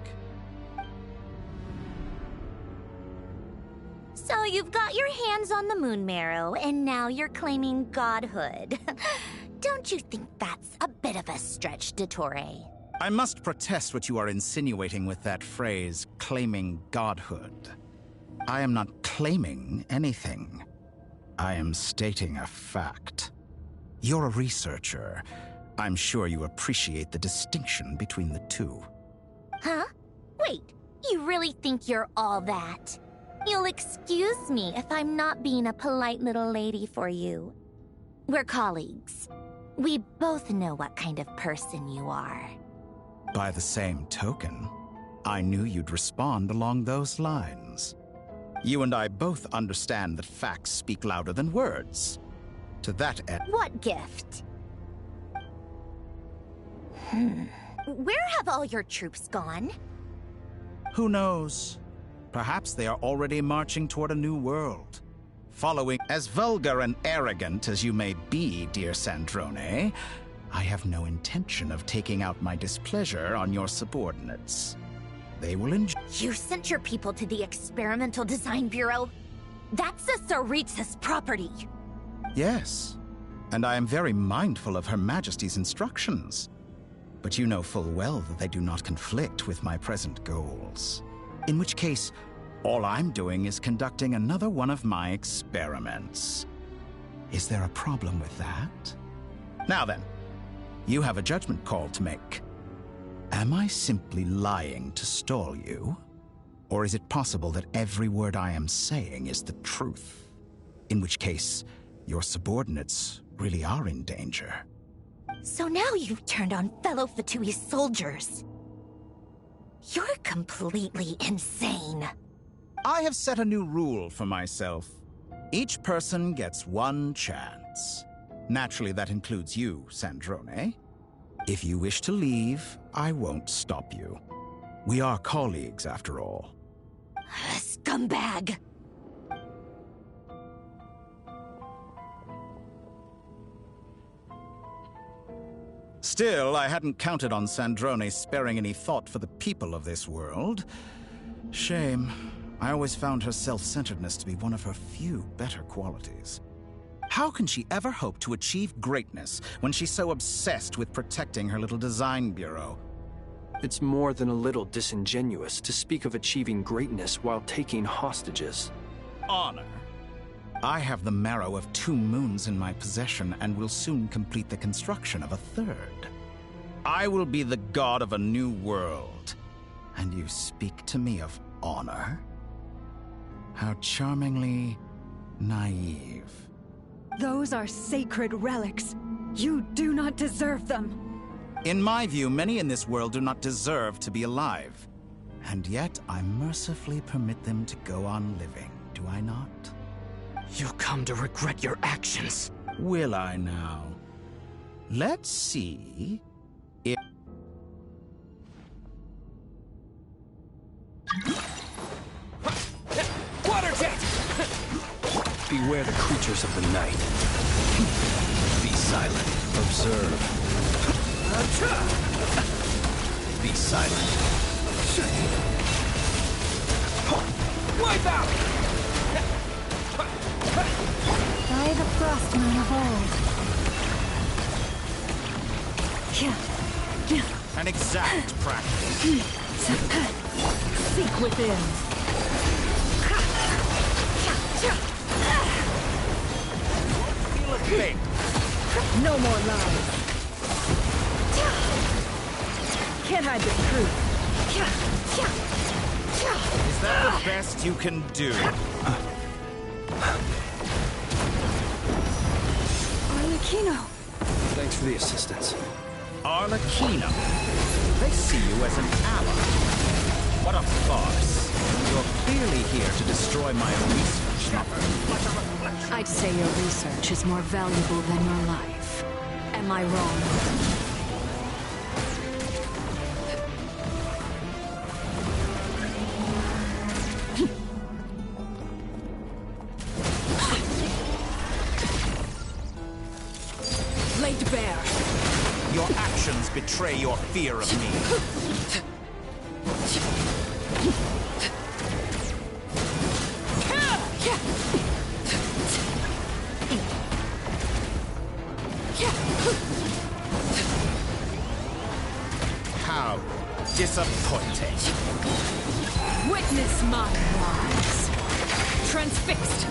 So you've got your hands on the moon marrow, and now you're claiming godhood. Don't you think that's a bit of a stretch, Dottore? I must protest what you are insinuating with that phrase, claiming godhood. I am not claiming anything. I am stating a fact. You're a researcher. I'm sure you appreciate the distinction between the two. Huh? Wait, you really think you're all that? You'll excuse me if I'm not being a polite little lady for you. We're colleagues. We both know what kind of person you are. By the same token, I knew you'd respond along those lines. You and I both understand that facts speak louder than words. To that end... What gift? Where have all your troops gone? Who knows? Perhaps they are already marching toward a new world. Following as vulgar and arrogant as you may be, dear Sandrone, I have no intention of taking out my displeasure on your subordinates. They will enjoy... You sent your people to the Experimental Design Bureau? That's the Tsaritsa's property. Yes, and I am very mindful of Her Majesty's instructions. But you know full well that they do not conflict with my present goals. In which case, all I'm doing is conducting another one of my experiments. Is there a problem with that? Now then, you have a judgment call to make. Am I simply lying to stall you? Or is it possible that every word I am saying is the truth? In which case, your subordinates really are in danger. So now you've turned on fellow Fatui soldiers. You're completely insane. I have set a new rule for myself. Each person gets one chance. Naturally, that includes you, Sandrone. If you wish to leave, I won't stop you. We are colleagues, after all. Scumbag! Still, I hadn't counted on Sandrone sparing any thought for the people of this world. Shame. I always found her self-centeredness to be one of her few better qualities. How can she ever hope to achieve greatness when she's so obsessed with protecting her little design bureau? It's more than a little disingenuous to speak of achieving greatness while taking hostages. Honor? I have the marrow of 2 moons in my possession and will soon complete the construction of a 3rd. I will be the god of a new world. And you speak to me of honor? How charmingly naive. Those are sacred relics. You do not deserve them. In my view, many in this world do not deserve to be alive. And yet, I mercifully permit them to go on living, do I not? You'll come to regret your actions. Will I now? Let's see if... Water jet! Beware the creatures of the night. Be silent. Observe. Be silent. Wipe out! By the frost moon of old. An exact practice. Seek within. Feel a thing. No more lies. Can't hide the truth. Is that the best you can do? Arlecchino. Thanks for the assistance. Arlecchino. They see you as an ally. What a farce. You're clearly here to destroy my research effort. I'd say your research is more valuable than your life. Am I wrong? Laid bare. Your actions betray your fear of me. How disappointing. Witness my rise. Transfixed.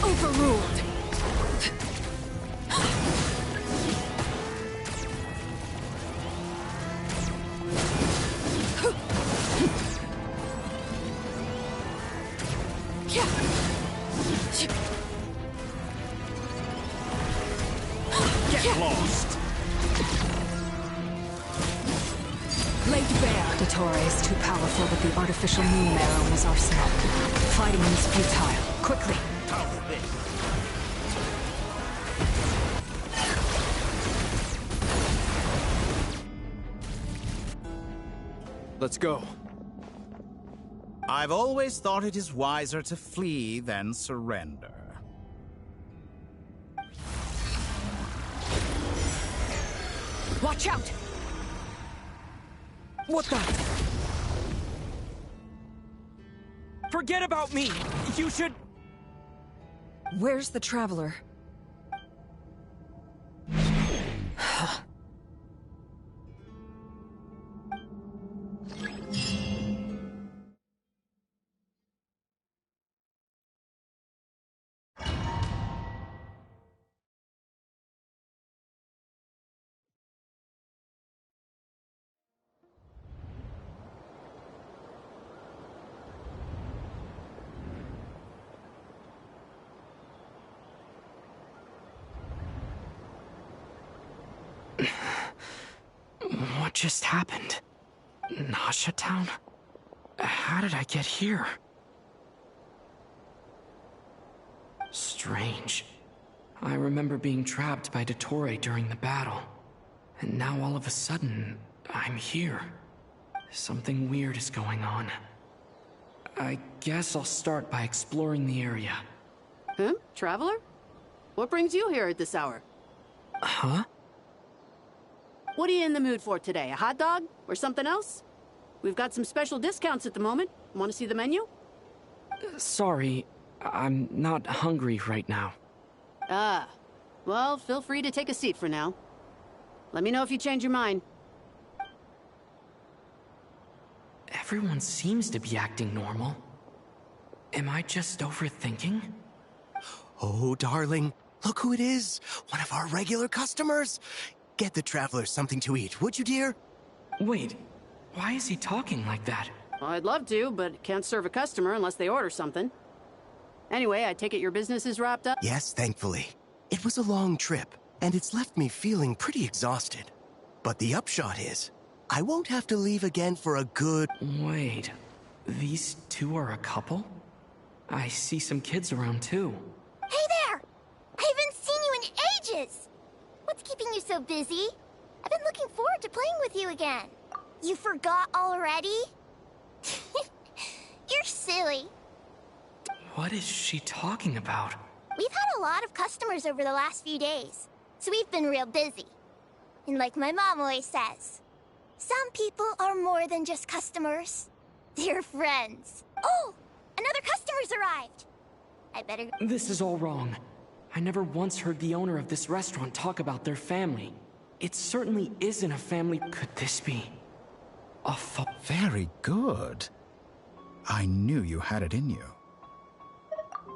Overruled. Get lost. Laid bare. Dottore is too powerful with the artificial moon marrow in his arsenal. Fighting him is futile. Quickly. Let's go. I've always thought it is wiser to flee than surrender. Watch out! What the? Forget about me! You should... Where's the Traveler? What just happened? Nasha Town? How did I get here? Strange. I remember being trapped by Dottore during the battle. And now all of a sudden, I'm here. Something weird is going on. I guess I'll start by exploring the area. Huh? Traveler? What brings you here at this hour? Huh? What are you in the mood for today? A hot dog? Or something else? We've got some special discounts at the moment. Want to see the menu? Sorry, I'm not hungry right now. Ah. Well, feel free to take a seat for now. Let me know if you change your mind. Everyone seems to be acting normal. Am I just overthinking? Oh, darling, look who it is. One of our regular customers. Get the traveler something to eat, would you, dear? Wait, why is he talking like that? Well, I'd love to, but can't serve a customer unless they order something. Anyway, I take it your business is wrapped up? Yes, thankfully. It was a long trip, and it's left me feeling pretty exhausted. But the upshot is, I won't have to leave again for a good... Wait, these two are a couple? I see some kids around too. Hey there! I haven't seen you in ages! What's keeping you so busy? I've been looking forward to playing with you again. You forgot already? You're silly. What is she talking about? We've had a lot of customers over the last few days, so we've been real busy. And like my mom always says, some people are more than just customers. They're friends. Oh! Another customer's arrived! I better... This is all wrong. I never once heard the owner of this restaurant talk about their family. It certainly isn't a family. Could this be a Very good. I knew you had it in you.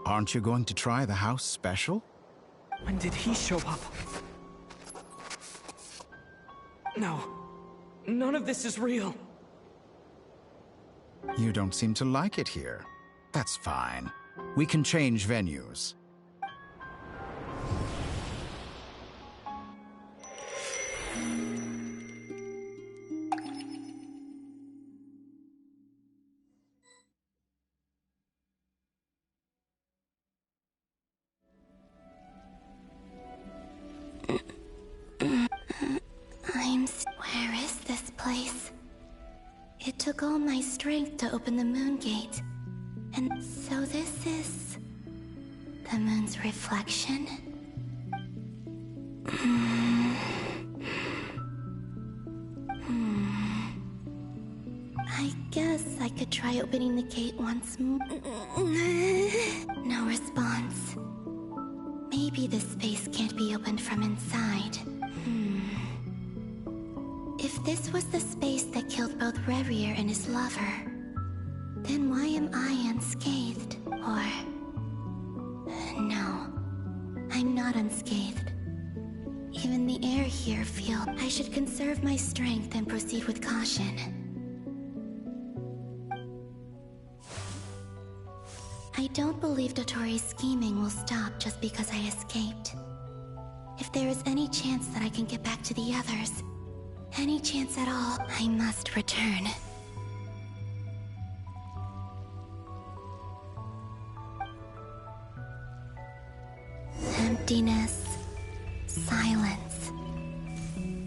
Aren't you going to try the house special? When did he show up? No. None of this is real. You don't seem to like it here. That's fine. We can change venues. Where is this place? It took all my strength to open the moon gate. And so this is... the moon's reflection? I guess I could try opening the gate once more. No response. Maybe this space can't be opened from inside. If this was the space that killed both Revier and his lover, then why am I unscathed? Or... no, I'm not unscathed. Even the air here feels... I should conserve my strength and proceed with caution. I don't believe Dotori's scheming will stop just because I escaped. If there is any chance that I can get back to the others, any chance at all, I must return. Emptiness. Silence.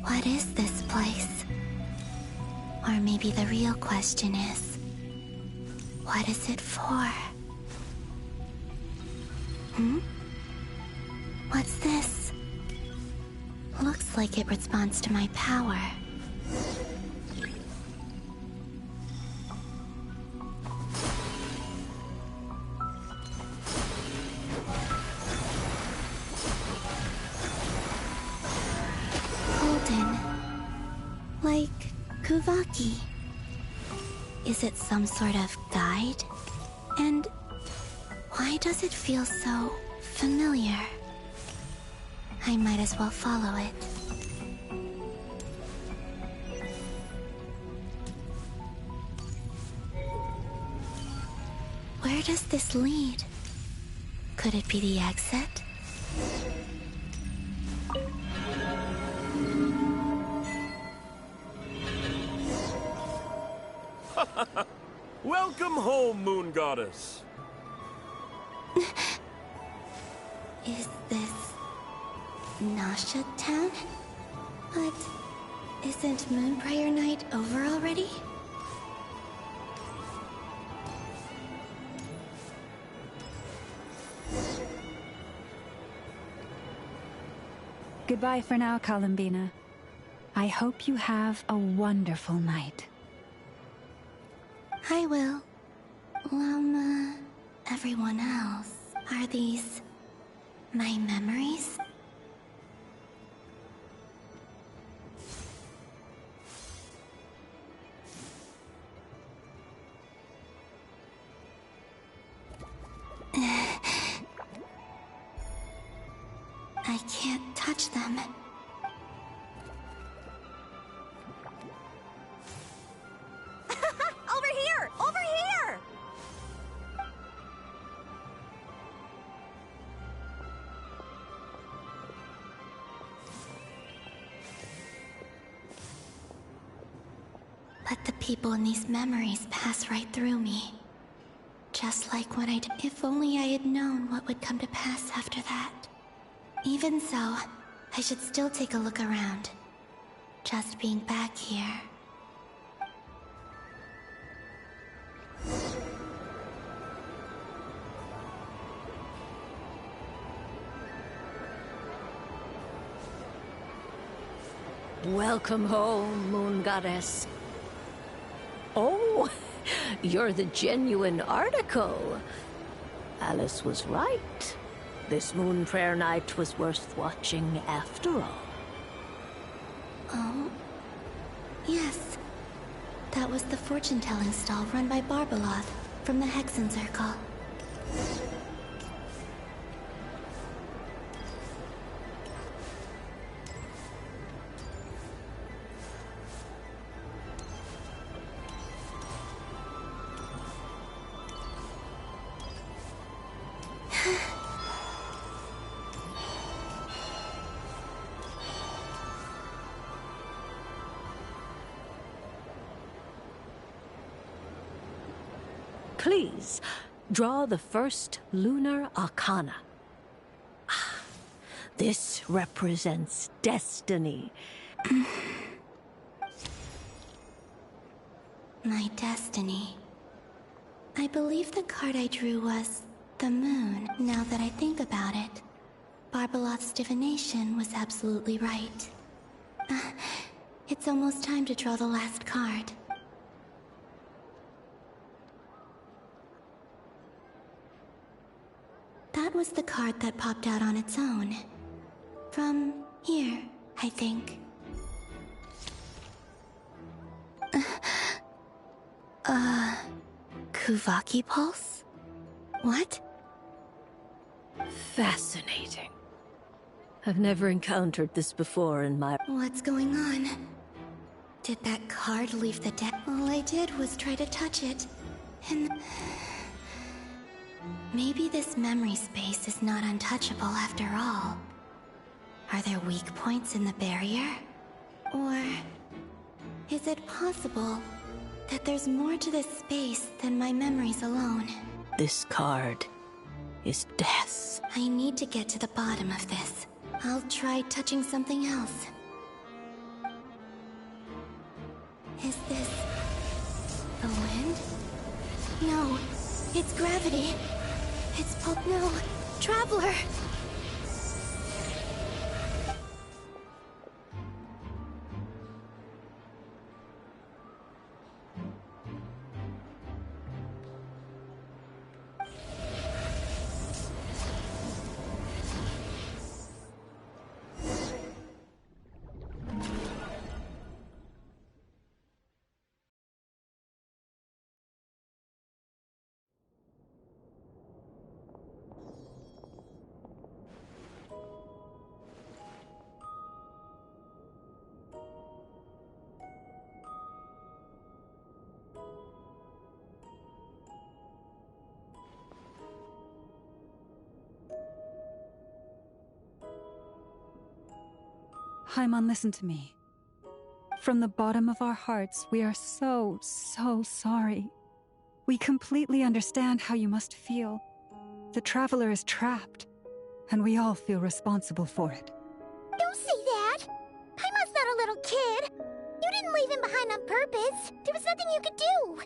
What is this place? Or maybe the real question is, what is it for? What's this? Looks like it responds to my power. Golden. Like Kuvaki. Is it some sort of guide? And why does it feel so familiar? I might as well follow it. Where does this lead? Could it be the exit? Welcome home, Moon Goddess. Is this Nasha Town? But isn't Moonbriar Night over already? Goodbye for now, Colombina. I hope you have a wonderful night. I will. Everyone else. Are these my memories? I can't touch them. Over here! Over here! But the people in these memories pass right through me. Just like what I did. If only I had known what would come to pass after that. Even so, I should still take a look around. Just being back here. Welcome home, Moon Goddess. Oh, you're the genuine article. Alice was right. This Moon Prayer Night was worth watching after all. Oh? Yes. That was the fortune-telling stall run by Barbeloth from the Hexen Circle. Please, draw the first lunar arcana. This represents destiny. My destiny. I believe the card I drew was the moon, now that I think about it. Barbeloth's divination was absolutely right. It's almost time to draw the last card. That was the card that popped out on its own. From here, I think. Kuvaki Pulse? What? Fascinating. I've never encountered this before in my... What's going on? Did that card leave the deck? All I did was try to touch it, and... Maybe this memory space is not untouchable after all. Are there weak points in the barrier? Or... is it possible that there's more to this space than my memories alone? This card is death. I need to get to the bottom of this. I'll try touching something else. Is this... the wind? No, it's gravity. It's no, Traveler! Paimon, listen to me. From the bottom of our hearts, we are so sorry. We completely understand how you must feel. The Traveler is trapped, and we all feel responsible for it. Don't say that! Paimon's not a little kid! You didn't leave him behind on purpose! There was nothing you could do!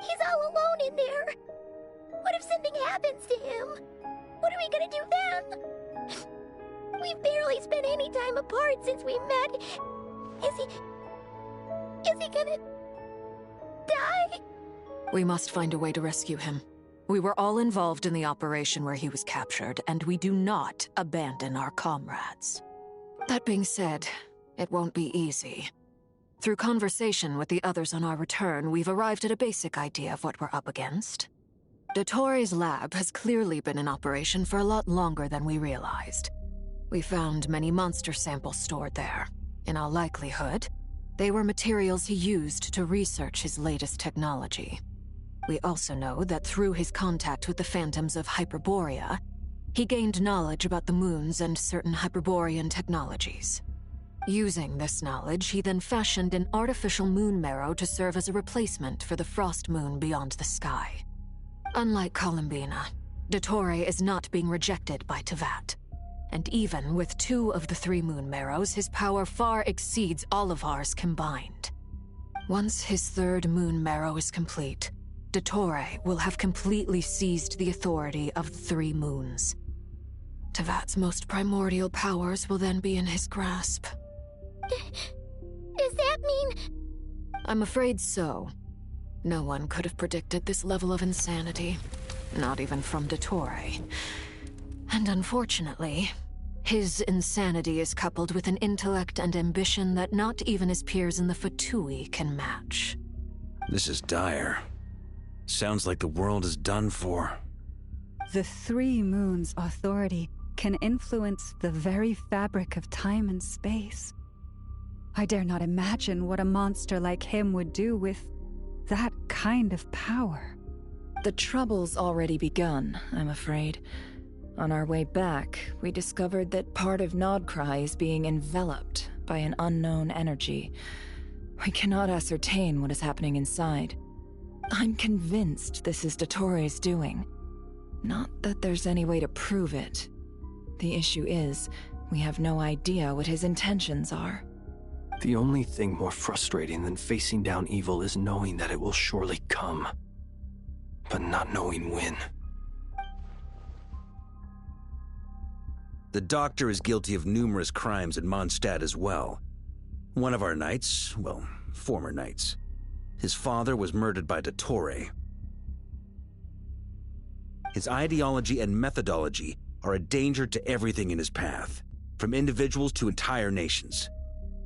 He's all alone in there! What if something happens to him? What are we gonna do then? We've barely spent any time apart since we met. Is he gonna die? We must find a way to rescue him. We were all involved in the operation where he was captured, and we do not abandon our comrades. That being said, it won't be easy. Through conversation with the others on our return, we've arrived at a basic idea of what we're up against. Dottore's lab has clearly been in operation for a lot longer than we realized. We found many monster samples stored there. In all likelihood, they were materials he used to research his latest technology. We also know that through his contact with the phantoms of Hyperborea, he gained knowledge about the moons and certain Hyperborean technologies. Using this knowledge, he then fashioned an artificial moon marrow to serve as a replacement for the frost moon beyond the sky. Unlike Colombina, Dottore is not being rejected by Teyvat. And even with 2 of the 3 moon marrows, his power far exceeds all of ours combined. Once his 3rd moon marrow is complete, Dottore will have completely seized the authority of the 3 moons. Teyvat's most primordial powers will then be in his grasp. Does that mean... I'm afraid so. No one could have predicted this level of insanity. Not even from Dottore. And unfortunately, his insanity is coupled with an intellect and ambition that not even his peers in the Fatui can match. This is dire. Sounds like the world is done for. The 3 moons' authority can influence the very fabric of time and space. I dare not imagine what a monster like him would do with that kind of power. The trouble's already begun, I'm afraid. On our way back, we discovered that part of Nodcry is being enveloped by an unknown energy. We cannot ascertain what is happening inside. I'm convinced this is Dottore's doing. Not that there's any way to prove it. The issue is, we have no idea what his intentions are. The only thing more frustrating than facing down evil is knowing that it will surely come, but not knowing when. The Doctor is guilty of numerous crimes in Mondstadt as well. One of our knights, well, former knights, his father was murdered by Dottore. His ideology and methodology are a danger to everything in his path, from individuals to entire nations.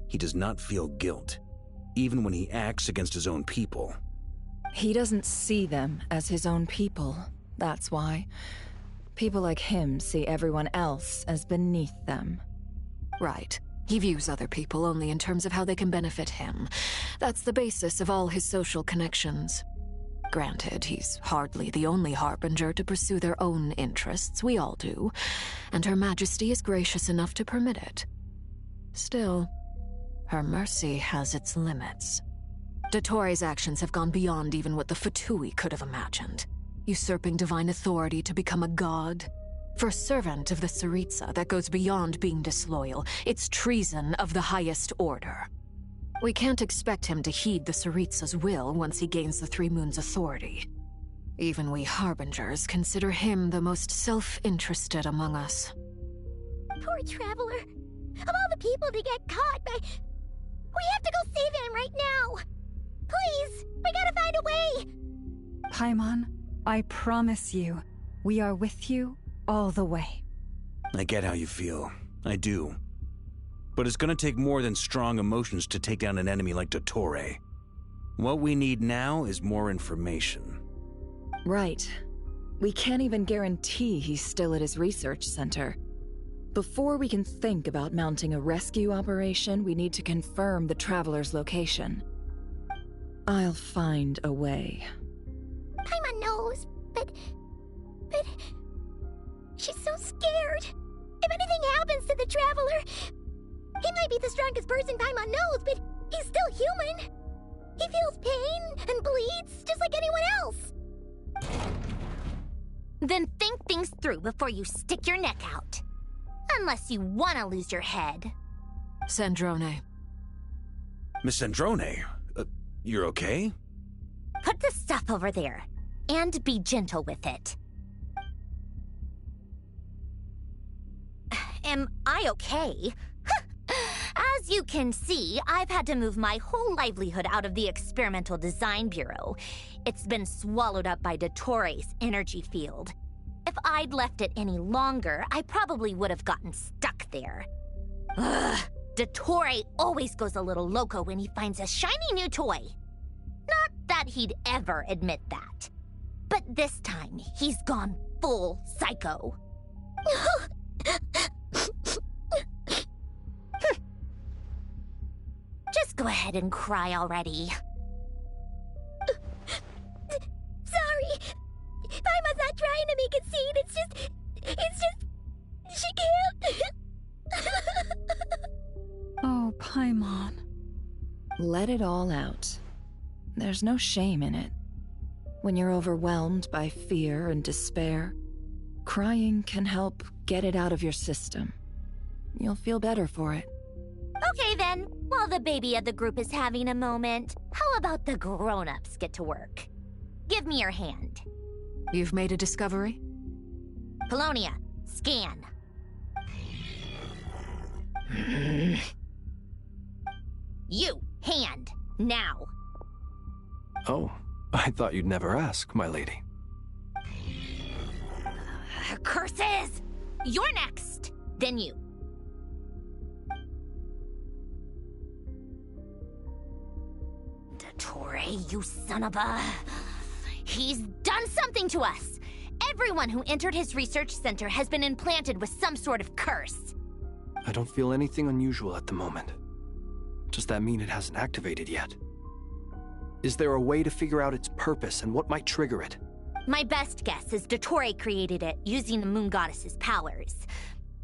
He does not feel guilt, even when he acts against his own people. He doesn't see them as his own people, that's why. People like him see everyone else as beneath them. Right. He views other people only in terms of how they can benefit him. That's the basis of all his social connections. Granted, he's hardly the only harbinger to pursue their own interests. We all do. And Her Majesty is gracious enough to permit it. Still, her mercy has its limits. Dottore's actions have gone beyond even what the Fatui could have imagined. Usurping divine authority to become a god. For a servant of the Tsaritsa, that goes beyond being disloyal. It's treason of the highest order. We can't expect him to heed the Tsaritsa's will once he gains the 3 moons' authority. Even we harbingers consider him the most self-interested among us. Poor Traveler. Of all the people to get caught by... We have to go save him right now! Please! We gotta find a way! Paimon, I promise you, we are with you all the way. I get how you feel. I do. But it's gonna take more than strong emotions to take down an enemy like Dottore. What we need now is more information. Right. We can't even guarantee he's still at his research center. Before we can think about mounting a rescue operation, we need to confirm the Traveler's location. I'll find a way. Paimon knows, but... She's so scared. If anything happens to the Traveler... He might be the strongest person Paimon knows, but he's still human. He feels pain and bleeds just like anyone else. Then think things through before you stick your neck out. Unless you want to lose your head. Sandrone. Miss Sandrone, you're okay? Put the stuff over there, and be gentle with it. Am I okay? As you can see, I've had to move my whole livelihood out of the Experimental Design Bureau. It's been swallowed up by Dottores' energy field. If I'd left it any longer, I probably would have gotten stuck there. Ugh, Dottore always goes a little loco when he finds a shiny new toy. Not that he'd ever admit that. But this time, he's gone full psycho. Just go ahead and cry already. Sorry. Paimon's not trying to make a scene. It's just... She can't. Oh, Paimon. Let it all out. There's no shame in it. When you're overwhelmed by fear and despair, crying can help get it out of your system. You'll feel better for it. Okay then, while the baby of the group is having a moment, how about the grown-ups get to work? Give me your hand. You've made a discovery? Polonia, scan. You, hand, now. Oh, I thought you'd never ask, my lady. Curses! You're next, then you. Dottore, you son of a... He's done something to us! Everyone who entered his research center has been implanted with some sort of curse. I don't feel anything unusual at the moment. Does that mean it hasn't activated yet? Is there a way to figure out its purpose and what might trigger it? My best guess is Dottore created it using the Moon Goddess's powers.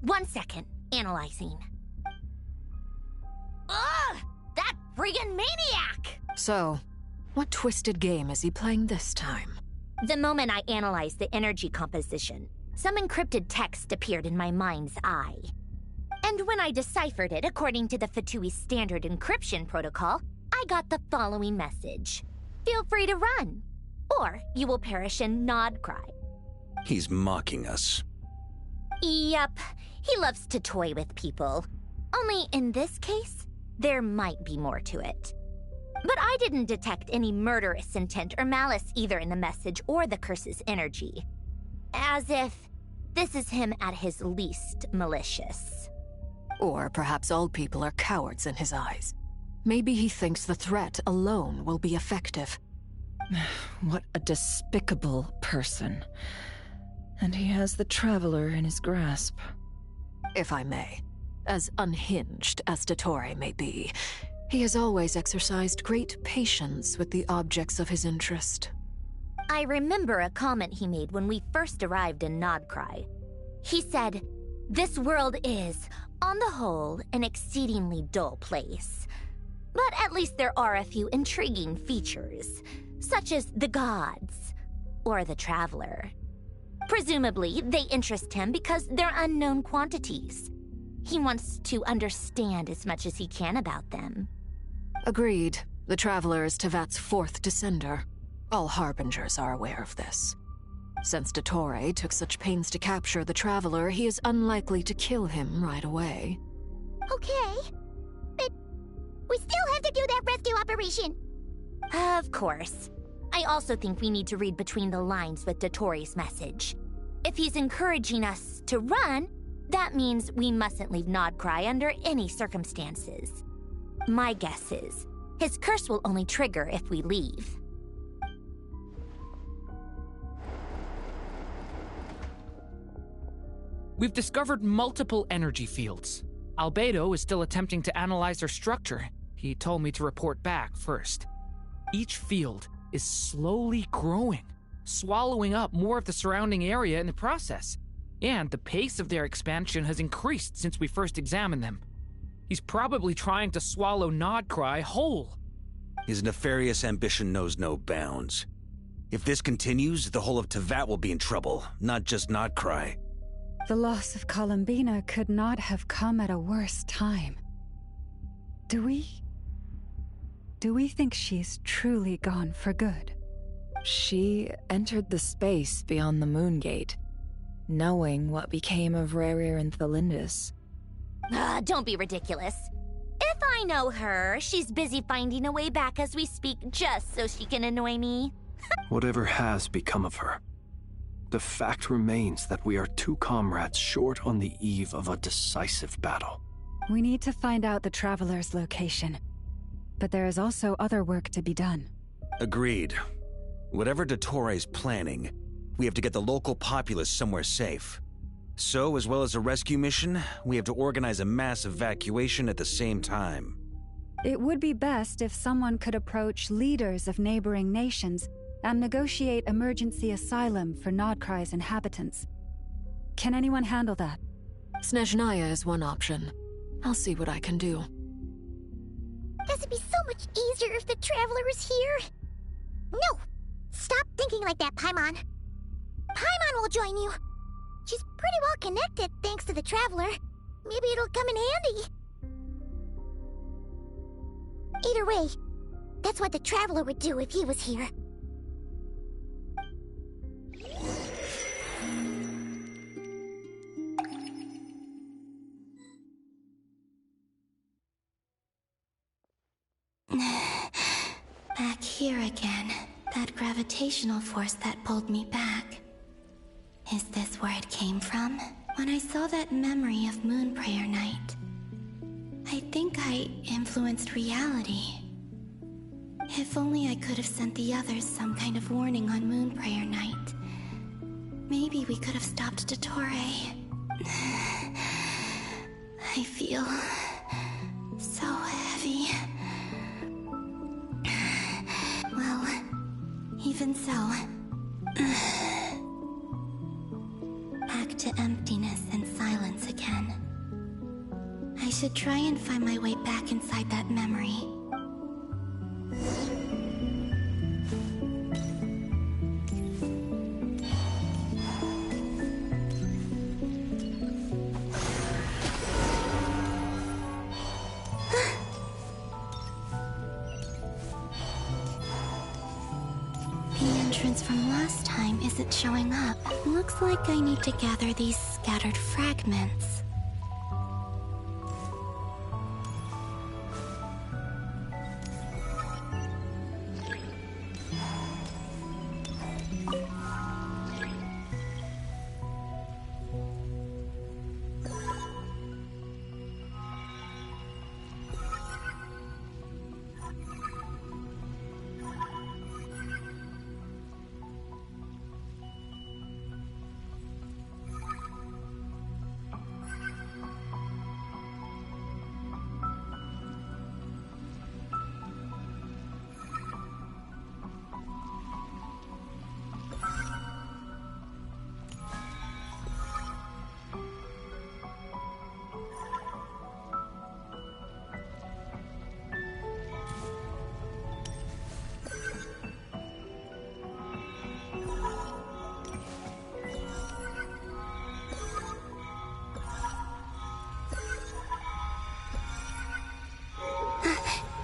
1 second, analyzing. Ugh! That friggin' maniac! So, what twisted game is he playing this time? The moment I analyzed the energy composition, some encrypted text appeared in my mind's eye. And when I deciphered it according to the Fatui standard encryption protocol, I got the following message. Feel free to run, or you will perish in Nod Cry. He's mocking us. Yep, he loves to toy with people. Only in this case, there might be more to it. But I didn't detect any murderous intent or malice either in the message or the curse's energy. As if this is him at his least malicious. Or perhaps all people are cowards in his eyes. Maybe he thinks the threat alone will be effective. What a despicable person. And he has the Traveler in his grasp. If I may, as unhinged as Dottore may be, he has always exercised great patience with the objects of his interest. I remember a comment he made when we first arrived in Nod Cry. He said, "This world is, on the whole, an exceedingly dull place. But at least there are a few intriguing features, such as the gods, or the Traveler. Presumably, they interest him because they're unknown quantities. He wants to understand as much as he can about them." Agreed. The Traveler is Tevat's fourth descender. All Harbingers are aware of this. Since Dottore took such pains to capture the Traveler, he is unlikely to kill him right away. Okay, but we still have to do that rescue operation. Of course. I also think we need to read between the lines with Dottore's message. If he's encouraging us to run, that means we mustn't leave Nod Cry under any circumstances. My guess is, his curse will only trigger if we leave. We've discovered multiple energy fields. Albedo is still attempting to analyze their structure. He told me to report back first. Each field is slowly growing, swallowing up more of the surrounding area in the process. And the pace of their expansion has increased since we first examined them. He's probably trying to swallow Nod Cry whole. His nefarious ambition knows no bounds. If this continues, the whole of Tevat will be in trouble, not just Nod Cry. The loss of Colombina could not have come at a worse time. Do we think she's truly gone for good? She entered the space beyond the Moon Gate, knowing what became of Rerir and Thalindus. Don't be ridiculous. If I know her, she's busy finding a way back as we speak just so she can annoy me. Whatever has become of her, the fact remains that we are two comrades short on the eve of a decisive battle. We need to find out the Traveler's location. But there is also other work to be done. Agreed. Whatever Dottore planning, we have to get the local populace somewhere safe. So, as well as a rescue mission, we have to organize a mass evacuation at the same time. It would be best if someone could approach leaders of neighboring nations and negotiate emergency asylum for Nodcry's inhabitants. Can anyone handle that? Snezhnaya is one option. I'll see what I can do. This would be so much easier if the Traveler was here. No! Stop thinking like that, Paimon. Paimon will join you. She's pretty well connected thanks to the Traveler. Maybe it'll come in handy. Either way, that's what the Traveler would do if he was here. Back here again. That gravitational force that pulled me back. Is this where it came from? When I saw that memory of Moon Prayer Night, I think I influenced reality. If only I could have sent the others some kind of warning on Moon Prayer Night. Maybe we could have stopped Dottore. I feel so heavy. Well, even so, back to emptiness and silence again. I should try and find my way back inside that memory. From last time isn't showing up. Looks like I need to gather these scattered fragments.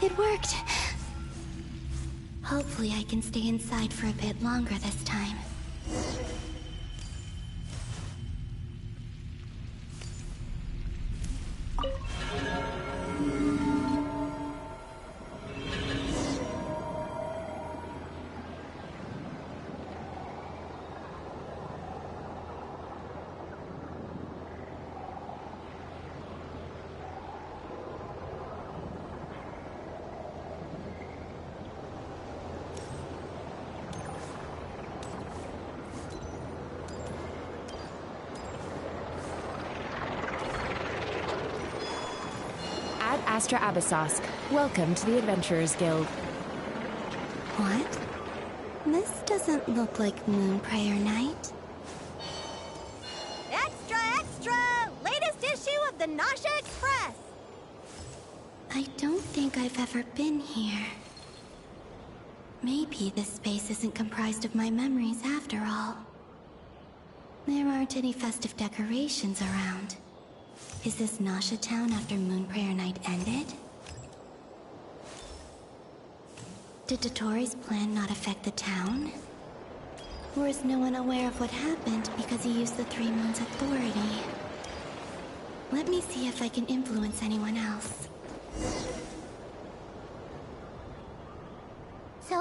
It worked! Hopefully I can stay inside for a bit longer this time. Astra Abyssosk. Welcome to the Adventurers Guild. What? This doesn't look like Moon Prayer Night. Extra, extra! Latest issue of the Nausea Express! I don't think I've ever been here. Maybe this space isn't comprised of my memories after all. There aren't any festive decorations around. Is this Nausea Town after Moon Prayer Night ended? Did Dottore's plan not affect the town? Or is no one aware of what happened because he used the Three Moons' authority? Let me see if I can influence anyone else. So,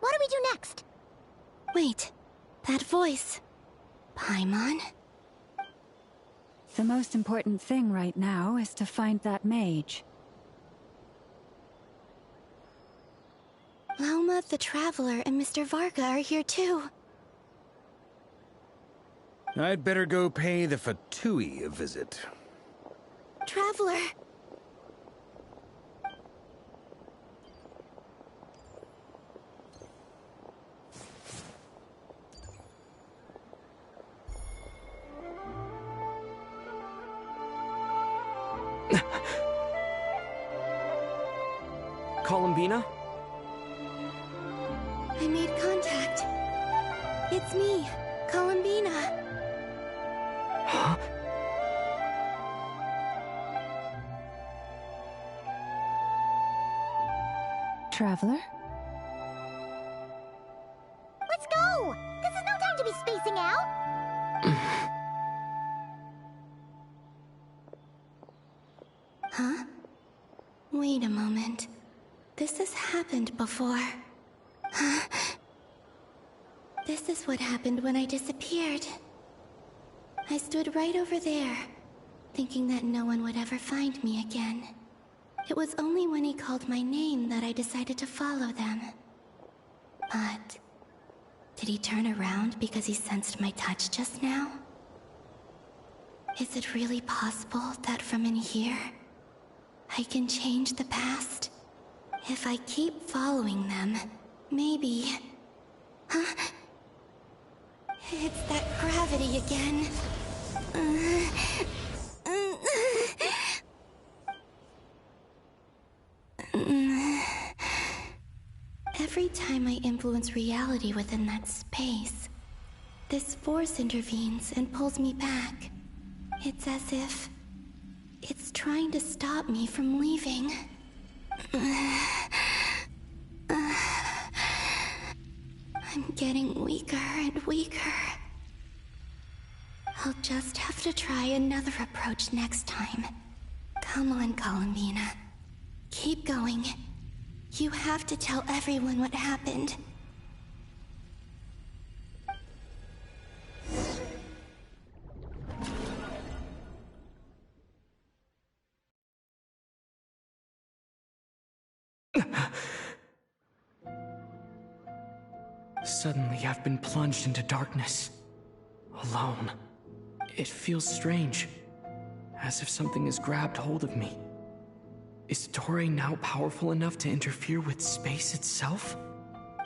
what do we do next? Wait, that voice. Paimon? The most important thing right now is to find that mage. Lauma the Traveler and Mr. Varga are here too. I'd better go pay the Fatui a visit. Traveler! Colomбина? I made contact. It's me, Colomбina. Huh? Traveler? Let's go! This is no time to be spacing out! Huh? Wait a moment. This has happened before. Huh? This is what happened when I disappeared. I stood right over there, thinking that no one would ever find me again. It was only when he called my name that I decided to follow them. But did he turn around because he sensed my touch just now? Is it really possible that from in here, I can change the past? If I keep following them, maybe... Huh? It's that gravity again. Every time I influence reality within that space, this force intervenes and pulls me back. It's as if it's trying to stop me from leaving. I'm getting weaker and weaker. I'll just have to try another approach next time. Come on, Colomбина. Keep going. You have to tell everyone what happened. Suddenly, I've been plunged into darkness. Alone. It feels strange. As if something has grabbed hold of me. Is Toray now powerful enough to interfere with space itself?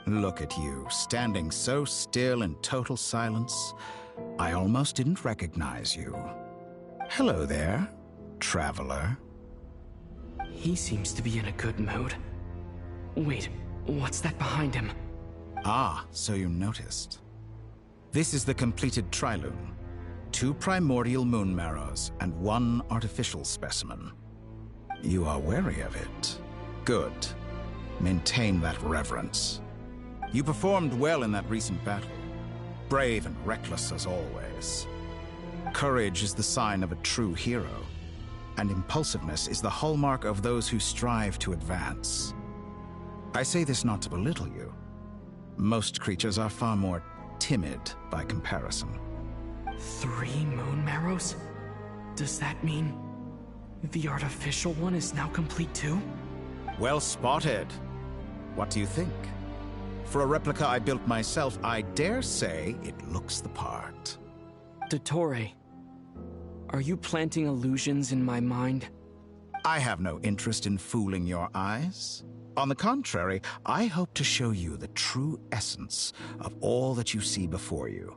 Look at you, standing so still in total silence. I almost didn't recognize you. Hello there, traveler. He seems to be in a good mood. Wait, what's that behind him? Ah, so you noticed. This is the completed Trilune. 2 primordial moon marrows and 1 artificial specimen. You are wary of it. Good. Maintain that reverence. You performed well in that recent battle. Brave and reckless as always. Courage is the sign of a true hero, and impulsiveness is the hallmark of those who strive to advance. I say this not to belittle you. Most creatures are far more timid by comparison. 3 moon marrows? Does that mean the artificial one is now complete too? Well spotted. What do you think? For a replica I built myself, I dare say it looks the part. Dottore, are you planting illusions in my mind? I have no interest in fooling your eyes. On the contrary, I hope to show you the true essence of all that you see before you.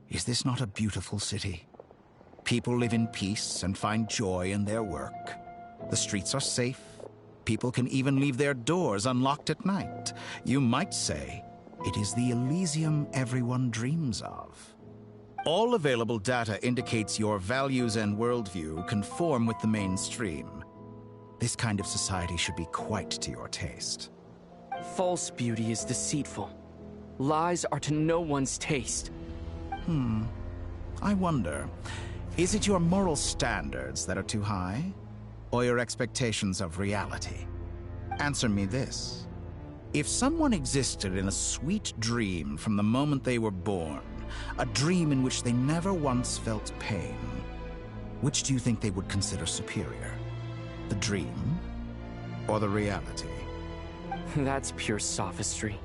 Is this not a beautiful city? People live in peace and find joy in their work. The streets are safe. People can even leave their doors unlocked at night. You might say it is the Elysium everyone dreams of. All available data indicates your values and worldview conform with the mainstream. This kind of society should be quite to your taste. False beauty is deceitful. Lies are to no one's taste. I wonder, is it your moral standards that are too high? Or your expectations of reality? Answer me this. If someone existed in a sweet dream from the moment they were born, a dream in which they never once felt pain, which do you think they would consider superior? The dream or the reality? That's pure sophistry.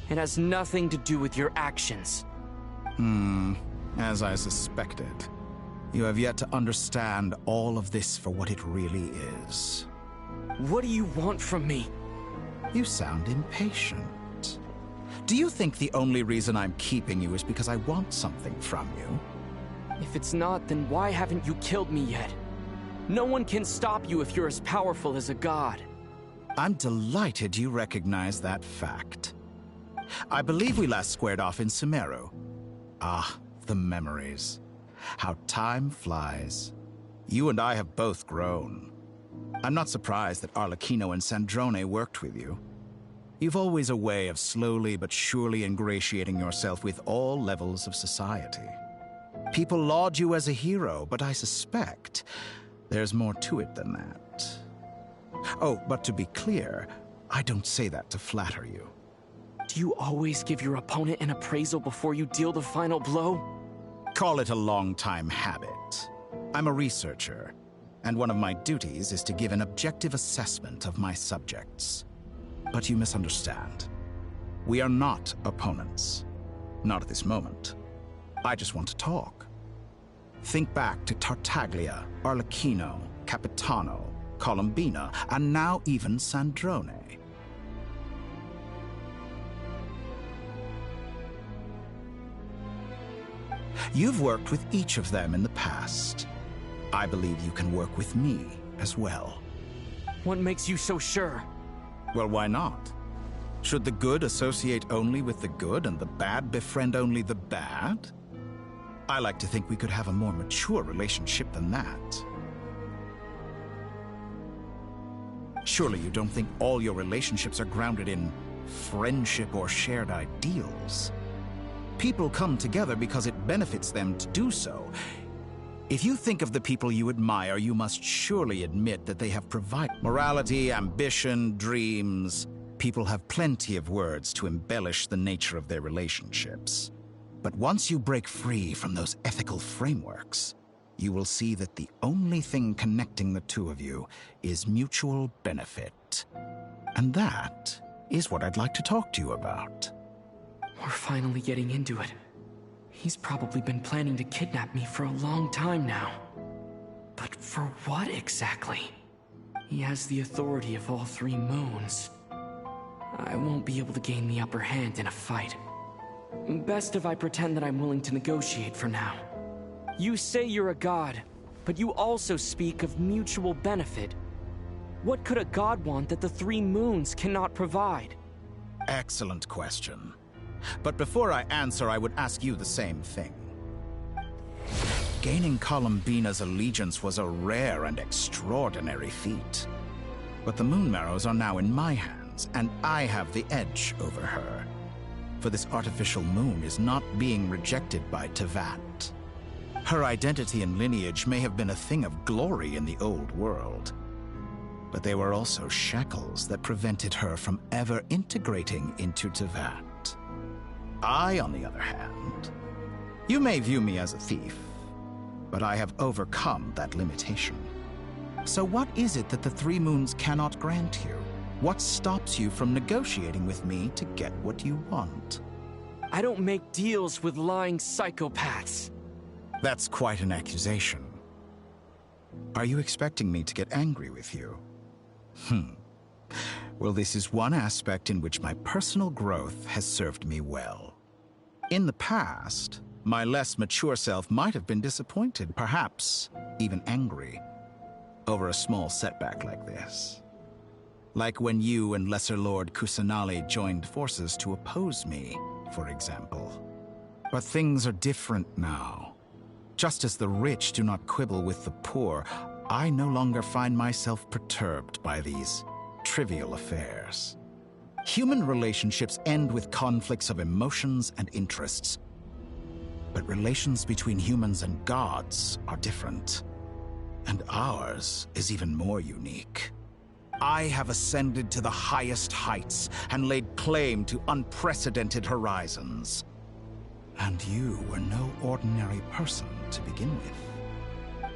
It has nothing to do with your actions. As I suspected. You have yet to understand all of this for what it really is. What do you want from me? You sound impatient. Do you think the only reason I'm keeping you is because I want something from you? If it's not, then why haven't you killed me yet? No one can stop you if you're as powerful as a god. I'm delighted you recognize that fact. I believe we last squared off in Sumeru. Ah, the memories. How time flies. You and I have both grown. I'm not surprised that Arlecchino and Sandrone worked with you. You've always a way of slowly but surely ingratiating yourself with all levels of society. People laud you as a hero, but I suspect there's more to it than that. Oh, but to be clear, I don't say that to flatter you. Do you always give your opponent an appraisal before you deal the final blow? Call it a long-time habit. I'm a researcher, and one of my duties is to give an objective assessment of my subjects. But you misunderstand. We are not opponents. Not at this moment. I just want to talk. Think back to Tartaglia, Arlecchino, Capitano, Colombina, and now even Sandrone. You've worked with each of them in the past. I believe you can work with me as well. What makes you so sure? Well, why not? Should the good associate only with the good and the bad befriend only the bad? I like to think we could have a more mature relationship than that. Surely you don't think all your relationships are grounded in friendship or shared ideals? People come together because it benefits them to do so. If you think of the people you admire, you must surely admit that they have provided morality, ambition, dreams. People have plenty of words to embellish the nature of their relationships. But once you break free from those ethical frameworks, you will see that the only thing connecting the two of you is mutual benefit. And that is what I'd like to talk to you about. We're finally getting into it. He's probably been planning to kidnap me for a long time now. But for what exactly? He has the authority of all three moons. I won't be able to gain the upper hand in a fight. Best if I pretend that I'm willing to negotiate for now. You say you're a god, but you also speak of mutual benefit. What could a god want that the three moons cannot provide? Excellent question. But before I answer, I would ask you the same thing. Gaining Colombina's allegiance was a rare and extraordinary feat. But the Moon Marrows are now in my hands, and I have the edge over her. For this artificial moon is not being rejected by Tevat. Her identity and lineage may have been a thing of glory in the old world, but they were also shackles that prevented her from ever integrating into Tevat. I, on the other hand, you may view me as a thief, but I have overcome that limitation. So what is it that the Three Moons cannot grant you? What stops you from negotiating with me to get what you want? I don't make deals with lying psychopaths. That's quite an accusation. Are you expecting me to get angry with you? Well, this is one aspect in which my personal growth has served me well. In the past, my less mature self might have been disappointed, perhaps even angry, over a small setback like this. Like when you and Lesser Lord Kusanali joined forces to oppose me, for example. But things are different now. Just as the rich do not quibble with the poor, I no longer find myself perturbed by these trivial affairs. Human relationships end with conflicts of emotions and interests. But relations between humans and gods are different. And ours is even more unique. I have ascended to the highest heights and laid claim to unprecedented horizons. And you were no ordinary person to begin with.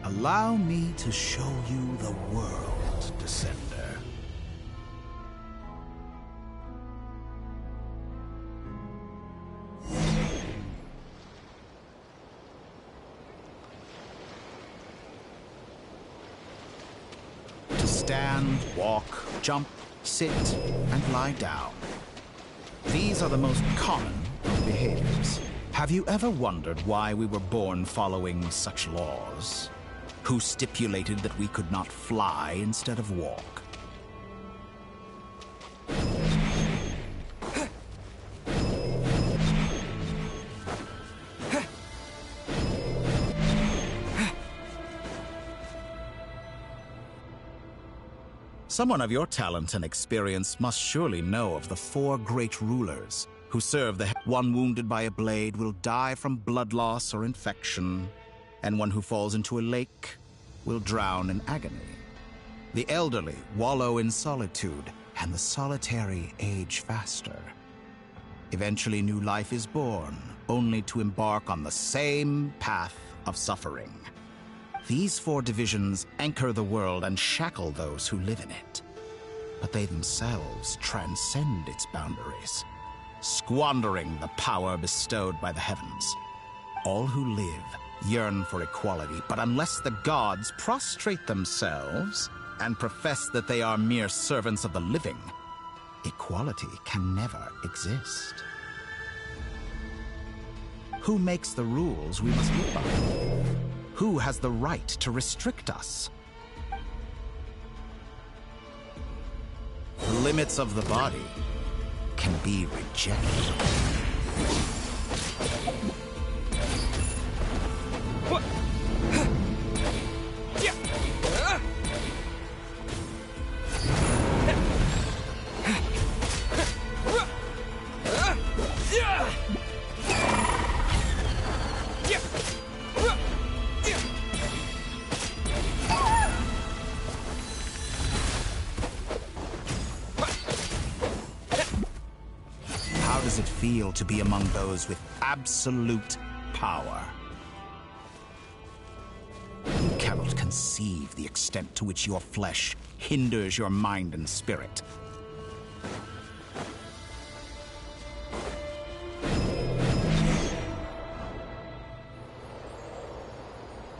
Allow me to show you the world, Descender. To stand, walk, jump, sit, and lie down. These are the most common of behaviors. Have you ever wondered why we were born following such laws? Who stipulated that we could not fly instead of walk? Someone of your talent and experience must surely know of the 4 great rulers who serve the one wounded by a blade will die from blood loss or infection, and one who falls into a lake will drown in agony. The elderly wallow in solitude, and the solitary age faster. Eventually new life is born, only to embark on the same path of suffering. These 4 divisions anchor the world and shackle those who live in it. But they themselves transcend its boundaries, squandering the power bestowed by the heavens. All who live yearn for equality, but unless the gods prostrate themselves and profess that they are mere servants of the living, equality can never exist. Who makes the rules we must live by? Who has the right to restrict us? The limits of the body can be rejected. How does it feel to be among those with absolute power? You cannot conceive the extent to which your flesh hinders your mind and spirit.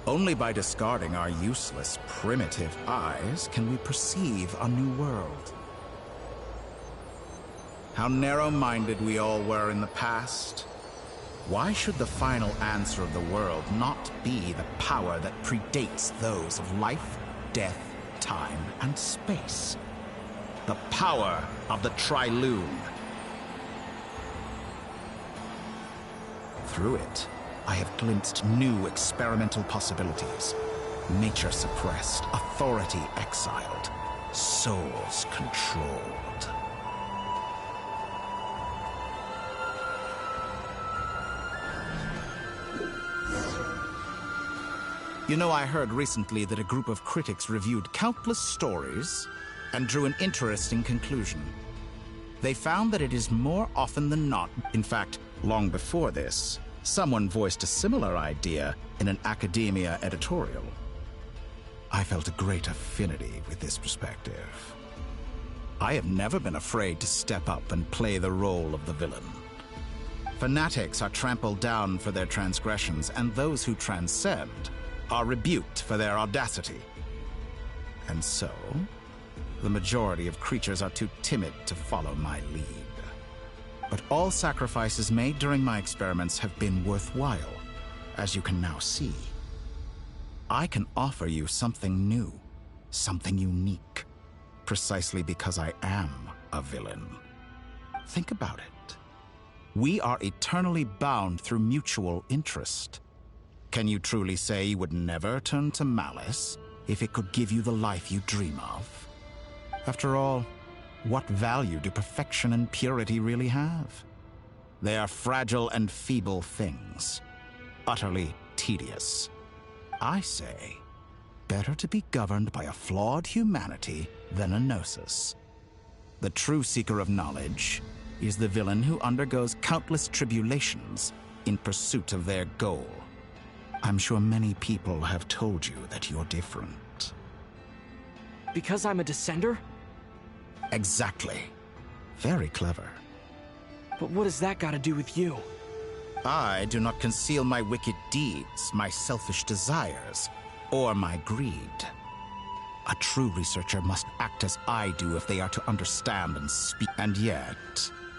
Only by discarding our useless, primitive eyes can we perceive a new world. How narrow-minded we all were in the past. Why should the final answer of the world not be the power that predates those of life, death, time, and space? The power of the Trilune. Through it, I have glimpsed new experimental possibilities. Nature suppressed, authority exiled, souls controlled. You know, I heard recently that a group of critics reviewed countless stories and drew an interesting conclusion. They found that it is more often than not, in fact, long before this, someone voiced a similar idea in an academia editorial. I felt a great affinity with this perspective. I have never been afraid to step up and play the role of the villain. Fanatics are trampled down for their transgressions, and those who transcend are rebuked for their audacity. And so, the majority of creatures are too timid to follow my lead. But all sacrifices made during my experiments have been worthwhile, as you can now see. I can offer you something new, something unique, precisely because I am a villain. Think about it. We are eternally bound through mutual interest. Can you truly say you would never turn to malice if it could give you the life you dream of? After all, What value do perfection and purity really have? They are fragile and feeble things, utterly tedious. I say, better to be governed by a flawed humanity than a gnosis. The true seeker of knowledge is the villain who undergoes countless tribulations in pursuit of their goal. I'm sure many people have told you that you're different. Because I'm a descender? Exactly. Very clever. But what has that got to do with you? I do not conceal my wicked deeds, my selfish desires, or my greed. A true researcher must act as I do if they are to understand and speak. And yet,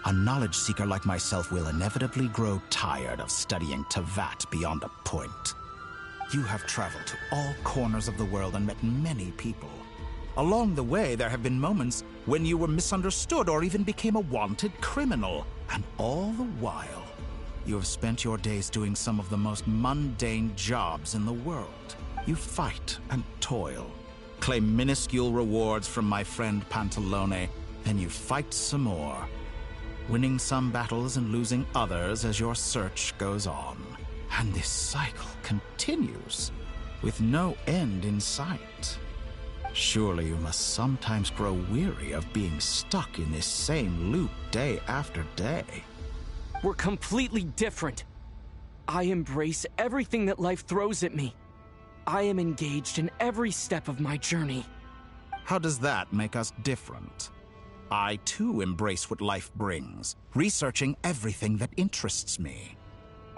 a knowledge seeker like myself will inevitably grow tired of studying Tavat beyond a point. You have traveled to all corners of the world and met many people. Along the way, there have been moments when you were misunderstood or even became a wanted criminal. And all the while, you have spent your days doing some of the most mundane jobs in the world. You fight and toil, claim minuscule rewards from my friend Pantalone, then you fight some more, winning some battles and losing others as your search goes on. And this cycle continues, with no end in sight. Surely you must sometimes grow weary of being stuck in this same loop day after day. We're completely different. I embrace everything that life throws at me. I am engaged in every step of my journey. How does that make us different? I too embrace what life brings, researching everything that interests me.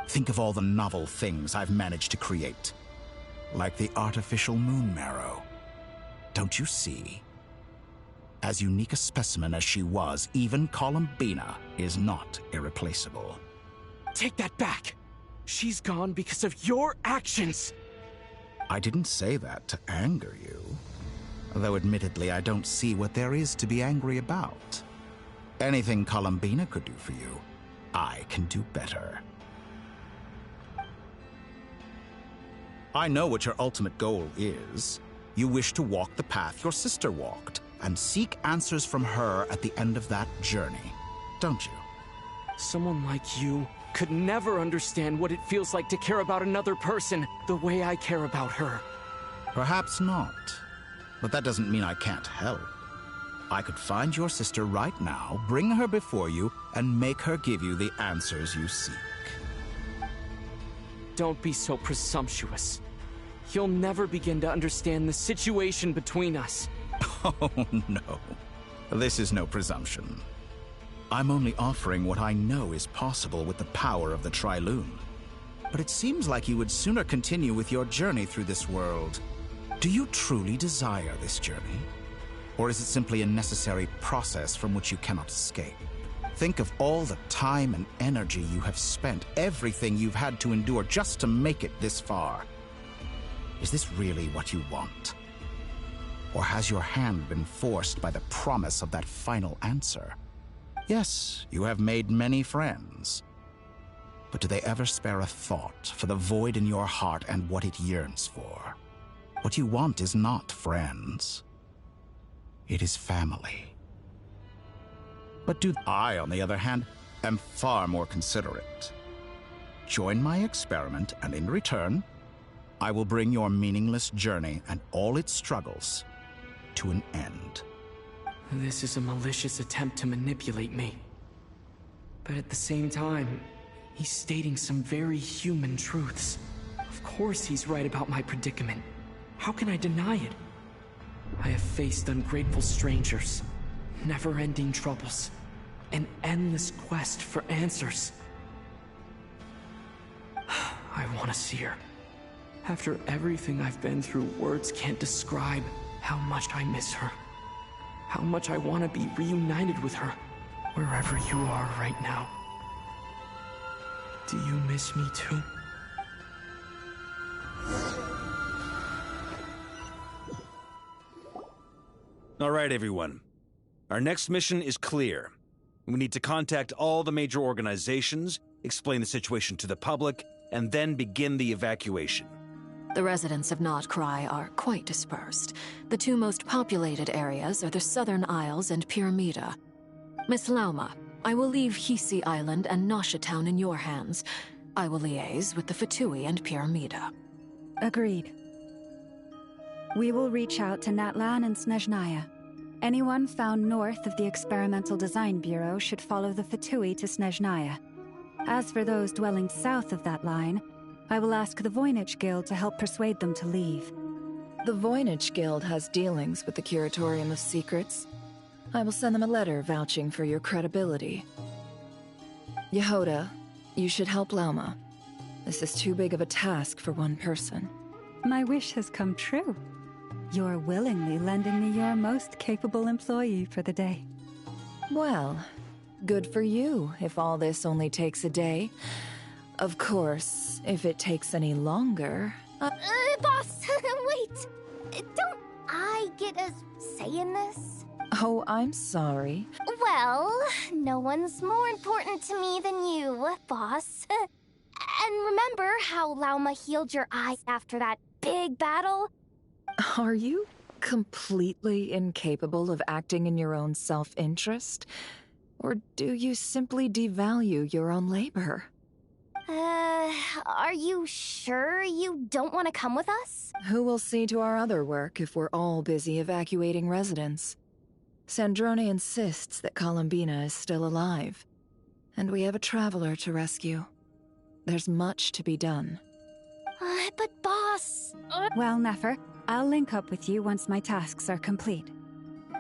Think of all the novel things I've managed to create, like the artificial moon marrow. Don't you see? As unique a specimen as she was, even Colomбина is not irreplaceable. Take that back! She's gone because of your actions! I didn't say that to anger you. Though admittedly, I don't see what there is to be angry about. Anything Colomбина could do for you, I can do better. I know what your ultimate goal is. You wish to walk the path your sister walked, and seek answers from her at the end of that journey, don't you? Someone like you could never understand what it feels like to care about another person the way I care about her. Perhaps not, but that doesn't mean I can't help. I could find your sister right now, bring her before you, and make her give you the answers you seek. Don't be so presumptuous. You'll never begin to understand the situation between us. Oh, no. This is no presumption. I'm only offering what I know is possible with the power of the Trilune. But it seems like you would sooner continue with your journey through this world. Do you truly desire this journey? Or is it simply a necessary process from which you cannot escape? Think of all the time and energy you have spent, everything you've had to endure just to make it this far. Is this really what you want? Or has your hand been forced by the promise of that final answer? Yes, you have made many friends. But do they ever spare a thought for the void in your heart and what it yearns for? What you want is not friends. It is family. But I, on the other hand, am far more considerate. Join my experiment, and in return, I will bring your meaningless journey and all its struggles to an end. This is a malicious attempt to manipulate me. But at the same time, he's stating some very human truths. Of course he's right about my predicament. How can I deny it? I have faced ungrateful strangers, never-ending troubles, an endless quest for answers. I want to see her. After everything I've been through, words can't describe how much I miss her. How much I want to be reunited with her, wherever you are right now. Do you miss me too? All right, everyone. Our next mission is clear. We need to contact all the major organizations, explain the situation to the public, and then begin the evacuation. The residents of Nodcry are quite dispersed. The two most populated areas are the Southern Isles and Pyramida. Miss Lauma, I will leave Hisi Island and Nasha Town in your hands. I will liaise with the Fatui and Pyramida. Agreed. We will reach out to Natlan and Snezhnaya. Anyone found north of the Experimental Design Bureau should follow the Fatui to Snezhnaya. As for those dwelling south of that line, I will ask the Voynich Guild to help persuade them to leave. The Voynich Guild has dealings with the Curatorium of Secrets. I will send them a letter vouching for your credibility. Yehoda, you should help Lauma. This is too big of a task for one person. My wish has come true. You're willingly lending me your most capable employee for the day. Well, good for you if all this only takes a day. Of course, if it takes any longer... Boss, wait! Don't I get a say in this? Oh, I'm sorry. Well, no one's more important to me than you, boss. And remember how Lauma healed your eyes after that big battle? Are you completely incapable of acting in your own self-interest? Or do you simply devalue your own labor? Are you sure you don't want to come with us? Who will see to our other work if we're all busy evacuating residents? Sandrone insists that Colombina is still alive, and we have a traveler to rescue. There's much to be done. But boss... Well, Nefer, I'll link up with you once my tasks are complete.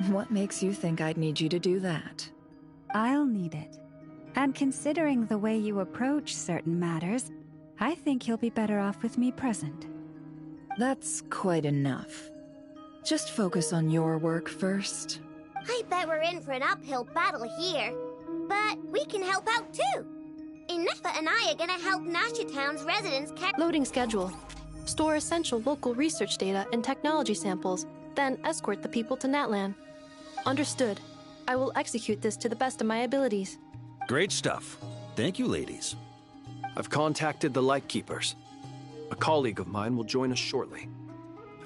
What makes you think I'd need you to do that? I'll need it. And considering the way you approach certain matters, I think you'll be better off with me present. That's quite enough. Just focus on your work first. I bet we're in for an uphill battle here. But we can help out too. Inefa and I are gonna help Nasha Town's residents Loading schedule. Store essential local research data and technology samples, then escort the people to Natlan. Understood. I will execute this to the best of my abilities. Great stuff. Thank you, ladies. I've contacted the Lightkeepers. A colleague of mine will join us shortly.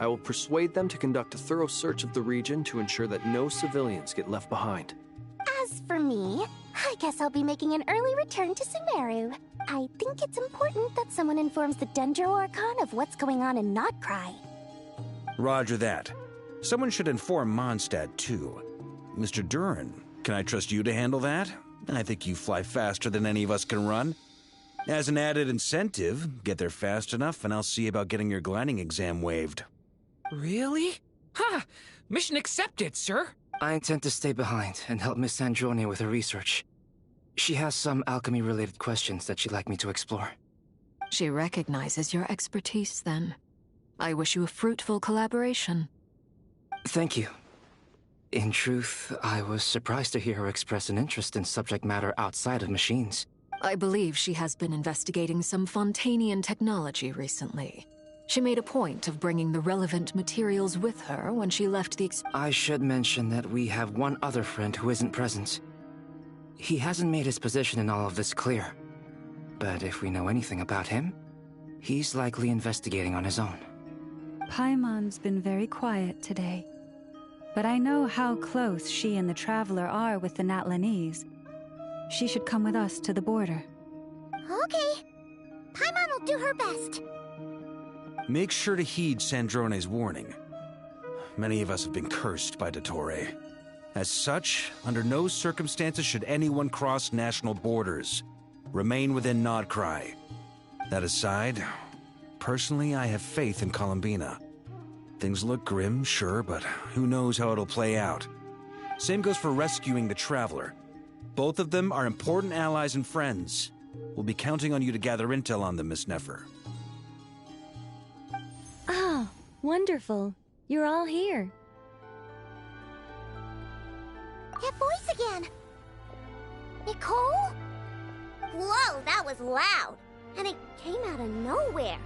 I will persuade them to conduct a thorough search of the region to ensure that no civilians get left behind. As for me, I guess I'll be making an early return to Sumeru. I think it's important that someone informs the Dendro Archon of what's going on in Nodcry. Roger that. Someone should inform Mondstadt, too. Mr. Duran, can I trust you to handle that? I think you fly faster than any of us can run. As an added incentive, get there fast enough and I'll see about getting your gliding exam waived. Really? Ha! Mission accepted, sir. I intend to stay behind and help Miss Sandrone with her research. She has some alchemy-related questions that she'd like me to explore. She recognizes your expertise, then. I wish you a fruitful collaboration. Thank you. In truth, I was surprised to hear her express an interest in subject matter outside of machines. I believe she has been investigating some Fontanian technology recently. She made a point of bringing the relevant materials with her when she left the I should mention that we have one other friend who isn't present. He hasn't made his position in all of this clear. But if we know anything about him, he's likely investigating on his own. Paimon's been very quiet today. But I know how close she and the Traveler are with the Natlanese. She should come with us to the border. Okay. Paimon will do her best. Make sure to heed Sandrone's warning. Many of us have been cursed by Dottore. As such, under no circumstances should anyone cross national borders. Remain within Nodcry. That aside, personally I have faith in Colombina. Things look grim, sure, but who knows how it'll play out. Same goes for rescuing the Traveler. Both of them are important allies and friends. We'll be counting on you to gather intel on them, Miss Nefer. Ah, wonderful. You're all here. That voice again! Nicole? Whoa, that was loud! And it came out of nowhere.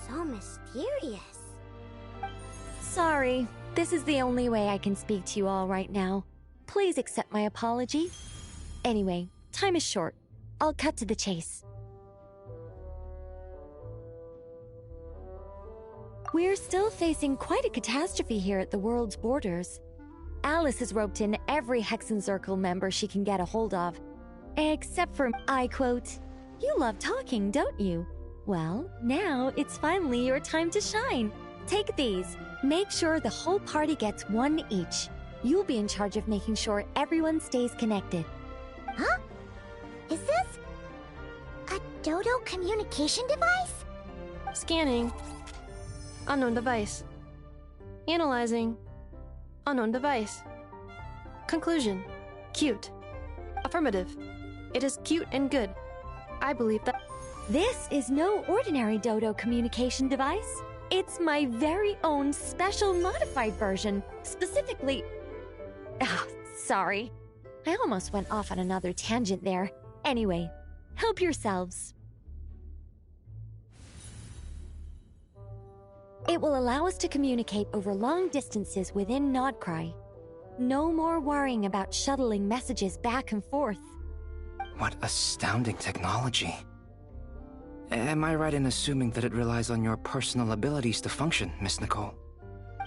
So mysterious. Sorry, this is the only way I can speak to you all right now. Please accept my apology. Anyway, time is short. I'll cut to the chase. We're still facing quite a catastrophe here at the world's borders. Alice has roped in every Hexenzirkel member she can get a hold of. Except for, I quote, "You love talking, don't you? Well, now it's finally your time to shine. Take these. Make sure the whole party gets one each. You'll be in charge of making sure everyone stays connected." Huh? Is this a Dodo communication device? Scanning. Unknown device. Analyzing. Unknown device. Conclusion. Cute. Affirmative. It is cute and good. I believe that. This is no ordinary Dodo communication device. It's my very own special modified version, specifically... Ah, sorry. I almost went off on another tangent there. Anyway, help yourselves. It will allow us to communicate over long distances within Nodcry. No more worrying about shuttling messages back and forth. What astounding technology. Am I right in assuming that it relies on your personal abilities to function, Miss Nicole?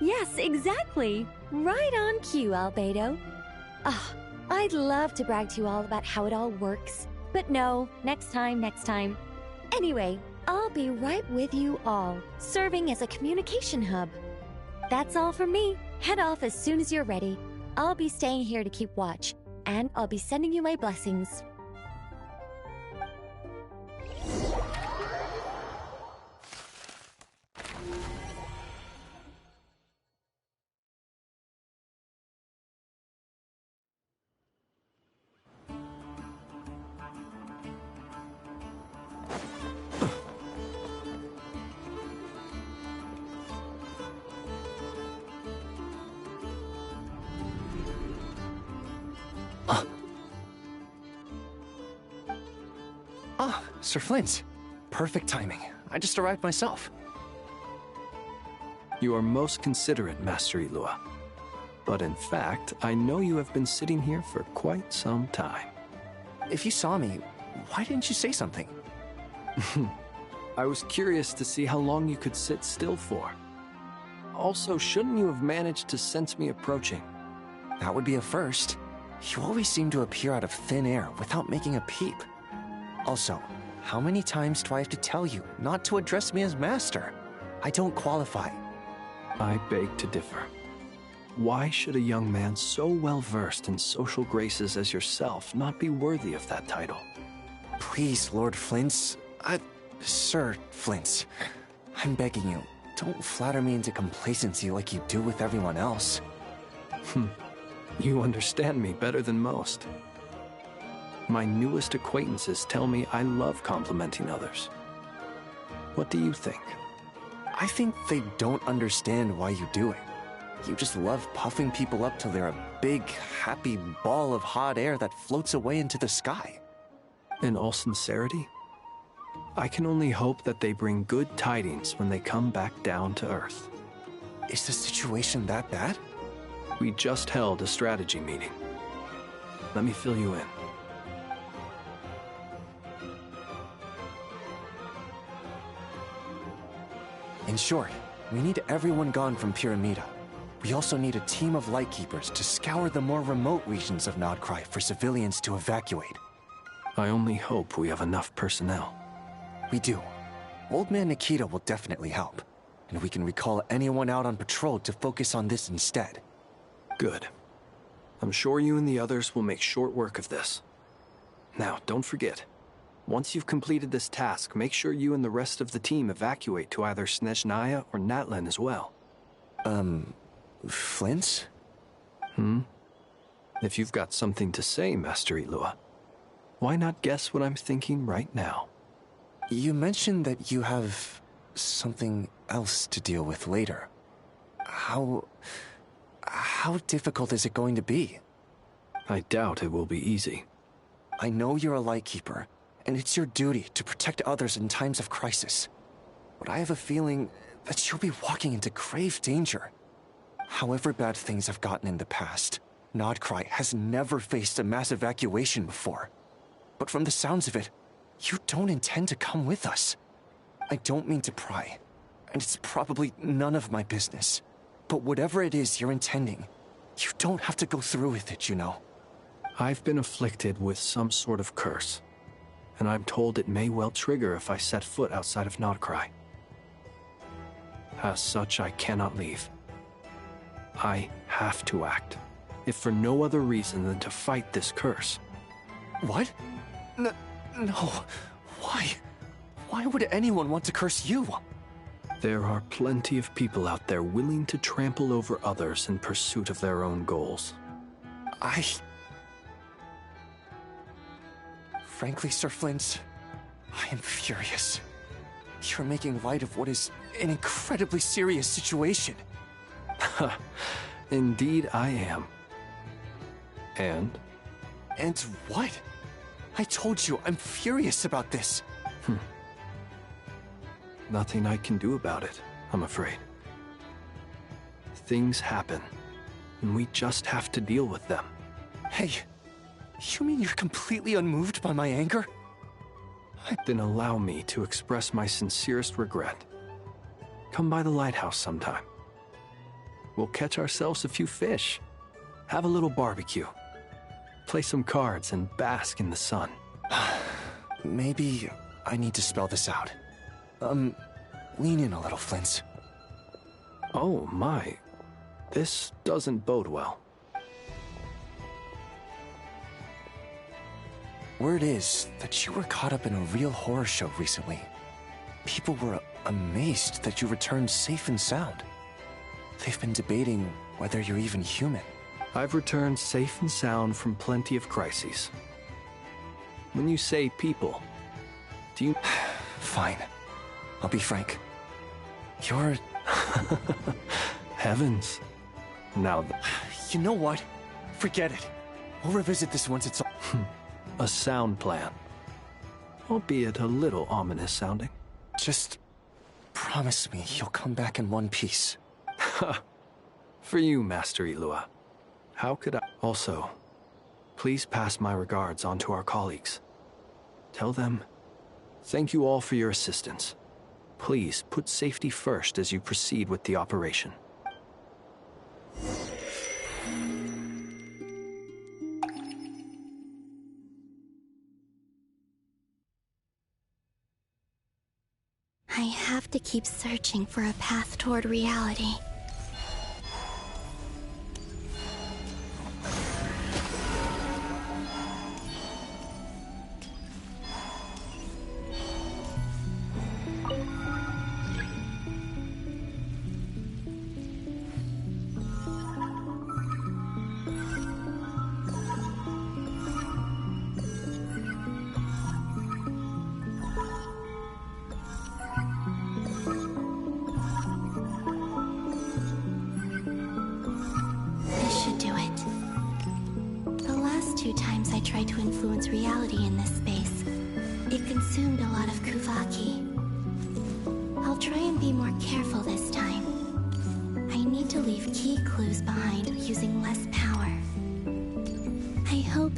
Yes, exactly. Right on cue, Albedo. Ah, I'd love to brag to you all about how it all works. But no, next time. Anyway, I'll be right with you all, serving as a communication hub. That's all from me. Head off as soon as you're ready. I'll be staying here to keep watch, and I'll be sending you my blessings. Sir Flint. Perfect timing. I just arrived myself. You are most considerate, Master Ilua. But in fact, I know you have been sitting here for quite some time. If you saw me, why didn't you say something? I was curious to see how long you could sit still for. Also, shouldn't you have managed to sense me approaching? That would be a first. You always seem to appear out of thin air without making a peep. Also, how many times do I have to tell you not to address me as master? I don't qualify. I beg to differ. Why should a young man so well versed in social graces as yourself not be worthy of that title? Please, Lord Flint's... Sir Flint's. I'm begging you, don't flatter me into complacency like you do with everyone else. You understand me better than most. My newest acquaintances tell me I love complimenting others. What do you think? I think they don't understand why you do it. You just love puffing people up till they're a big, happy ball of hot air that floats away into the sky. In all sincerity, I can only hope that they bring good tidings when they come back down to Earth. Is the situation that bad? We just held a strategy meeting. Let me fill you in. In short, we need everyone gone from Pyramida. We also need a team of Lightkeepers to scour the more remote regions of Nodcry for civilians to evacuate. I only hope we have enough personnel. We do. Old Man Nikita will definitely help, and we can recall anyone out on patrol to focus on this instead. Good. I'm sure you and the others will make short work of this. Now, don't forget, once you've completed this task, make sure you and the rest of the team evacuate to either Snezhnaya or Natlan as well. Flint? If you've got something to say, Master Ilua, why not guess what I'm thinking right now? You mentioned that you have something else to deal with later. How difficult is it going to be? I doubt it will be easy. I know you're a Lightkeeper, and it's your duty to protect others in times of crisis. But I have a feeling that you'll be walking into grave danger. However bad things have gotten in the past, Nodcry has never faced a mass evacuation before. But from the sounds of it, you don't intend to come with us. I don't mean to pry, and it's probably none of my business. But whatever it is you're intending, you don't have to go through with it, you know. I've been afflicted with some sort of curse, and I'm told it may well trigger if I set foot outside of Nodcry. As such, I cannot leave. I have to act, if for no other reason than to fight this curse. What? No. Why? Why would anyone want to curse you? There are plenty of people out there willing to trample over others in pursuit of their own goals. Frankly, Sir Flint, I am furious. You're making light of what is an incredibly serious situation. Indeed I am. And? And what? I told you, I'm furious about this. Nothing I can do about it, I'm afraid. Things happen, and we just have to deal with them. Hey, you mean you're completely unmoved by my anger? Then allow me to express my sincerest regret. Come by the lighthouse sometime. We'll catch ourselves a few fish, have a little barbecue, play some cards, and bask in the sun. Maybe I need to spell this out. Lean in a little, Flint. Oh my, this doesn't bode well. Word is that you were caught up in a real horror show recently. People were amazed that you returned safe and sound. They've been debating whether you're even human. I've returned safe and sound from plenty of crises. When you say people, do you... Fine. I'll be frank. You're... Heavens. Now You know what? Forget it. We'll revisit this once it's all... A sound plan. Albeit a little ominous sounding. Just promise me you'll come back in one piece. For you, Master Ilua. How could I... Also, please pass my regards on to our colleagues. Tell them, thank you all for your assistance. Please put safety first as you proceed with the operation. I have to keep searching for a path toward reality.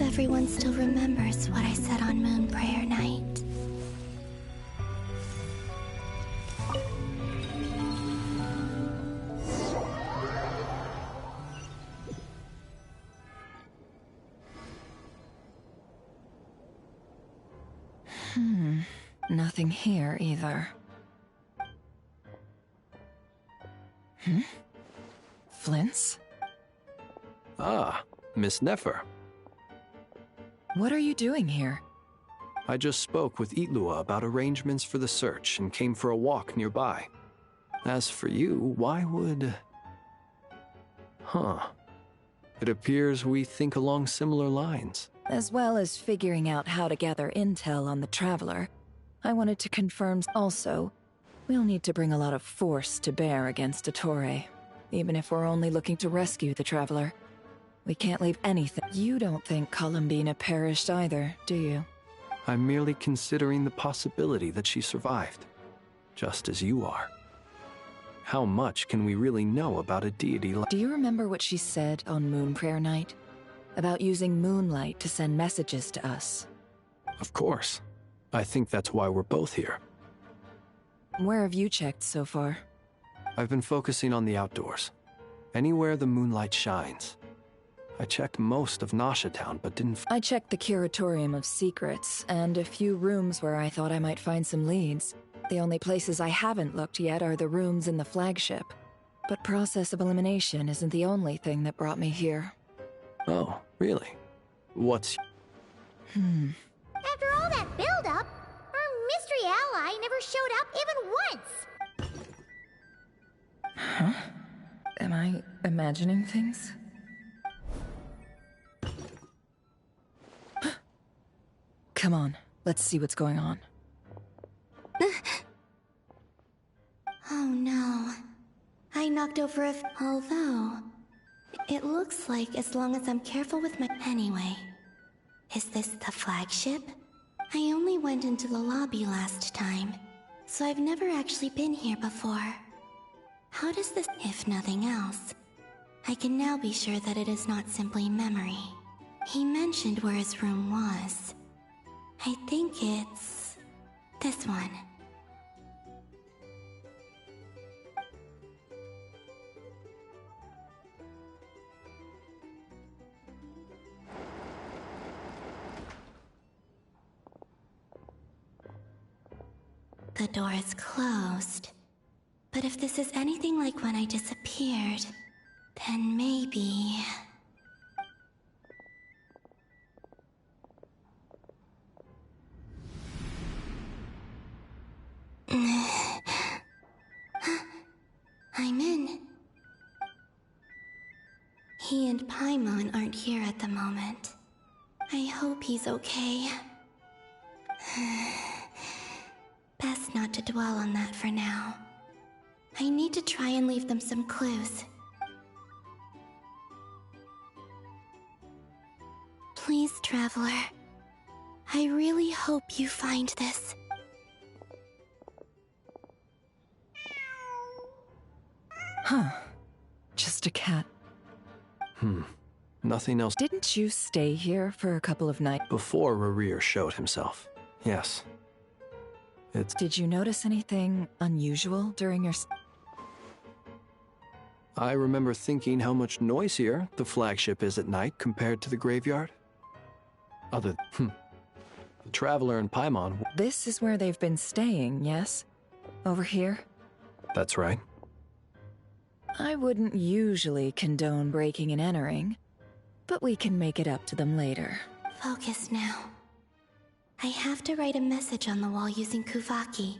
Everyone still remembers what I said on Moon Prayer Night. Nothing here either. Flint's? Ah, Miss Nefer. What are you doing here? I just spoke with Ilua about arrangements for the search and came for a walk nearby. As for you, why would... It appears we think along similar lines. As well as figuring out how to gather intel on the Traveler, I wanted to confirm also, we'll need to bring a lot of force to bear against Ettore, even if we're only looking to rescue the Traveler. We can't leave anything. You don't think Colombina perished either, do you? I'm merely considering the possibility that she survived, just as you are. How much can we really know about a deity like... Do you remember what she said on Moon Prayer Night? About using moonlight to send messages to us? Of course. I think that's why we're both here. Where have you checked so far? I've been focusing on the outdoors. Anywhere the moonlight shines. I checked most of Nasha Town, but didn't I checked the Curatorium of Secrets, and a few rooms where I thought I might find some leads. The only places I haven't looked yet are the rooms in the flagship. But process of elimination isn't the only thing that brought me here. Oh, really? What's... After all that build-up, our mystery ally never showed up even once! Huh? Am I imagining things? Come on, let's see what's going on. Oh no. I knocked over a... Although... It looks like as long as I'm careful with my... Anyway. Is this the flagship? I only went into the lobby last time, so I've never actually been here before. How does this... If nothing else, I can now be sure that it is not simply memory. He mentioned where his room was. I think it's... this one. The door is closed. But if this is anything like when I disappeared, then maybe... I'm in. He and Paimon aren't here at the moment. I hope he's okay. Best not to dwell on that for now. I need to try and leave them some clues. Please, Traveler. I really hope you find this. Huh. Just a cat. Nothing else. Didn't you stay here for a couple of nights? Before Rerir showed himself. Yes. It's... Did you notice anything unusual during your... I remember thinking how much noisier the flagship is at night compared to the graveyard. The Traveler and Paimon... This is where they've been staying, yes? Over here? That's right. I wouldn't usually condone breaking and entering, but we can make it up to them later. Focus now. I have to write a message on the wall using Kuvaki,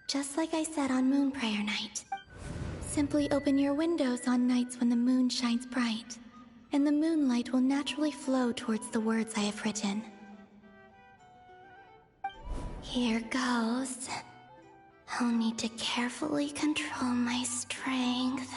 just like I said on Moon Prayer Night. Simply open your windows on nights when the moon shines bright, and the moonlight will naturally flow towards the words I have written. Here goes. I'll need to carefully control my strength.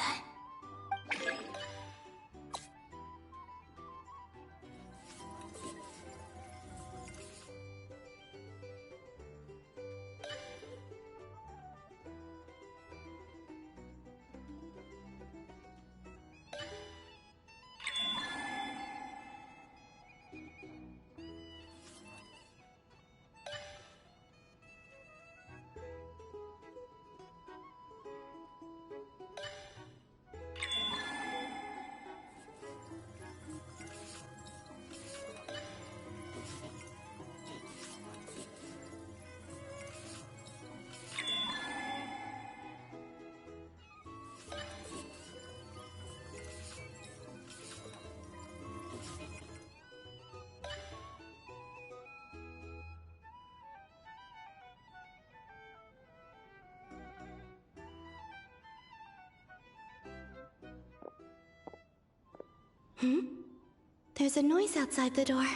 There's a noise outside the door.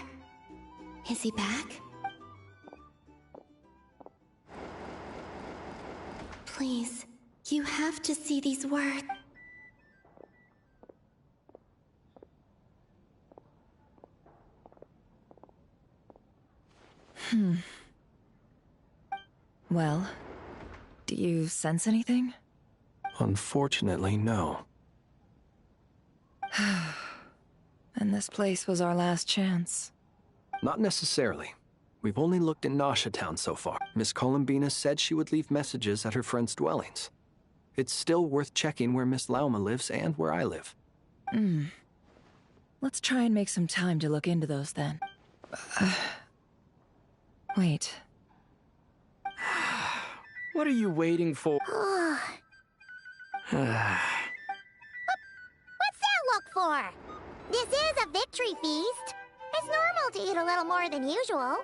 Is he back? Please, you have to see these words. Well, do you sense anything? Unfortunately, no. And this place was our last chance. Not necessarily. We've only looked in Nasha Town so far. Miss Colombina said she would leave messages at her friends' dwellings. It's still worth checking where Miss Lauma lives and where I live. Let's try and make some time to look into those then. Wait. What are you waiting for? What's that look for? This is a victory feast. It's normal to eat a little more than usual.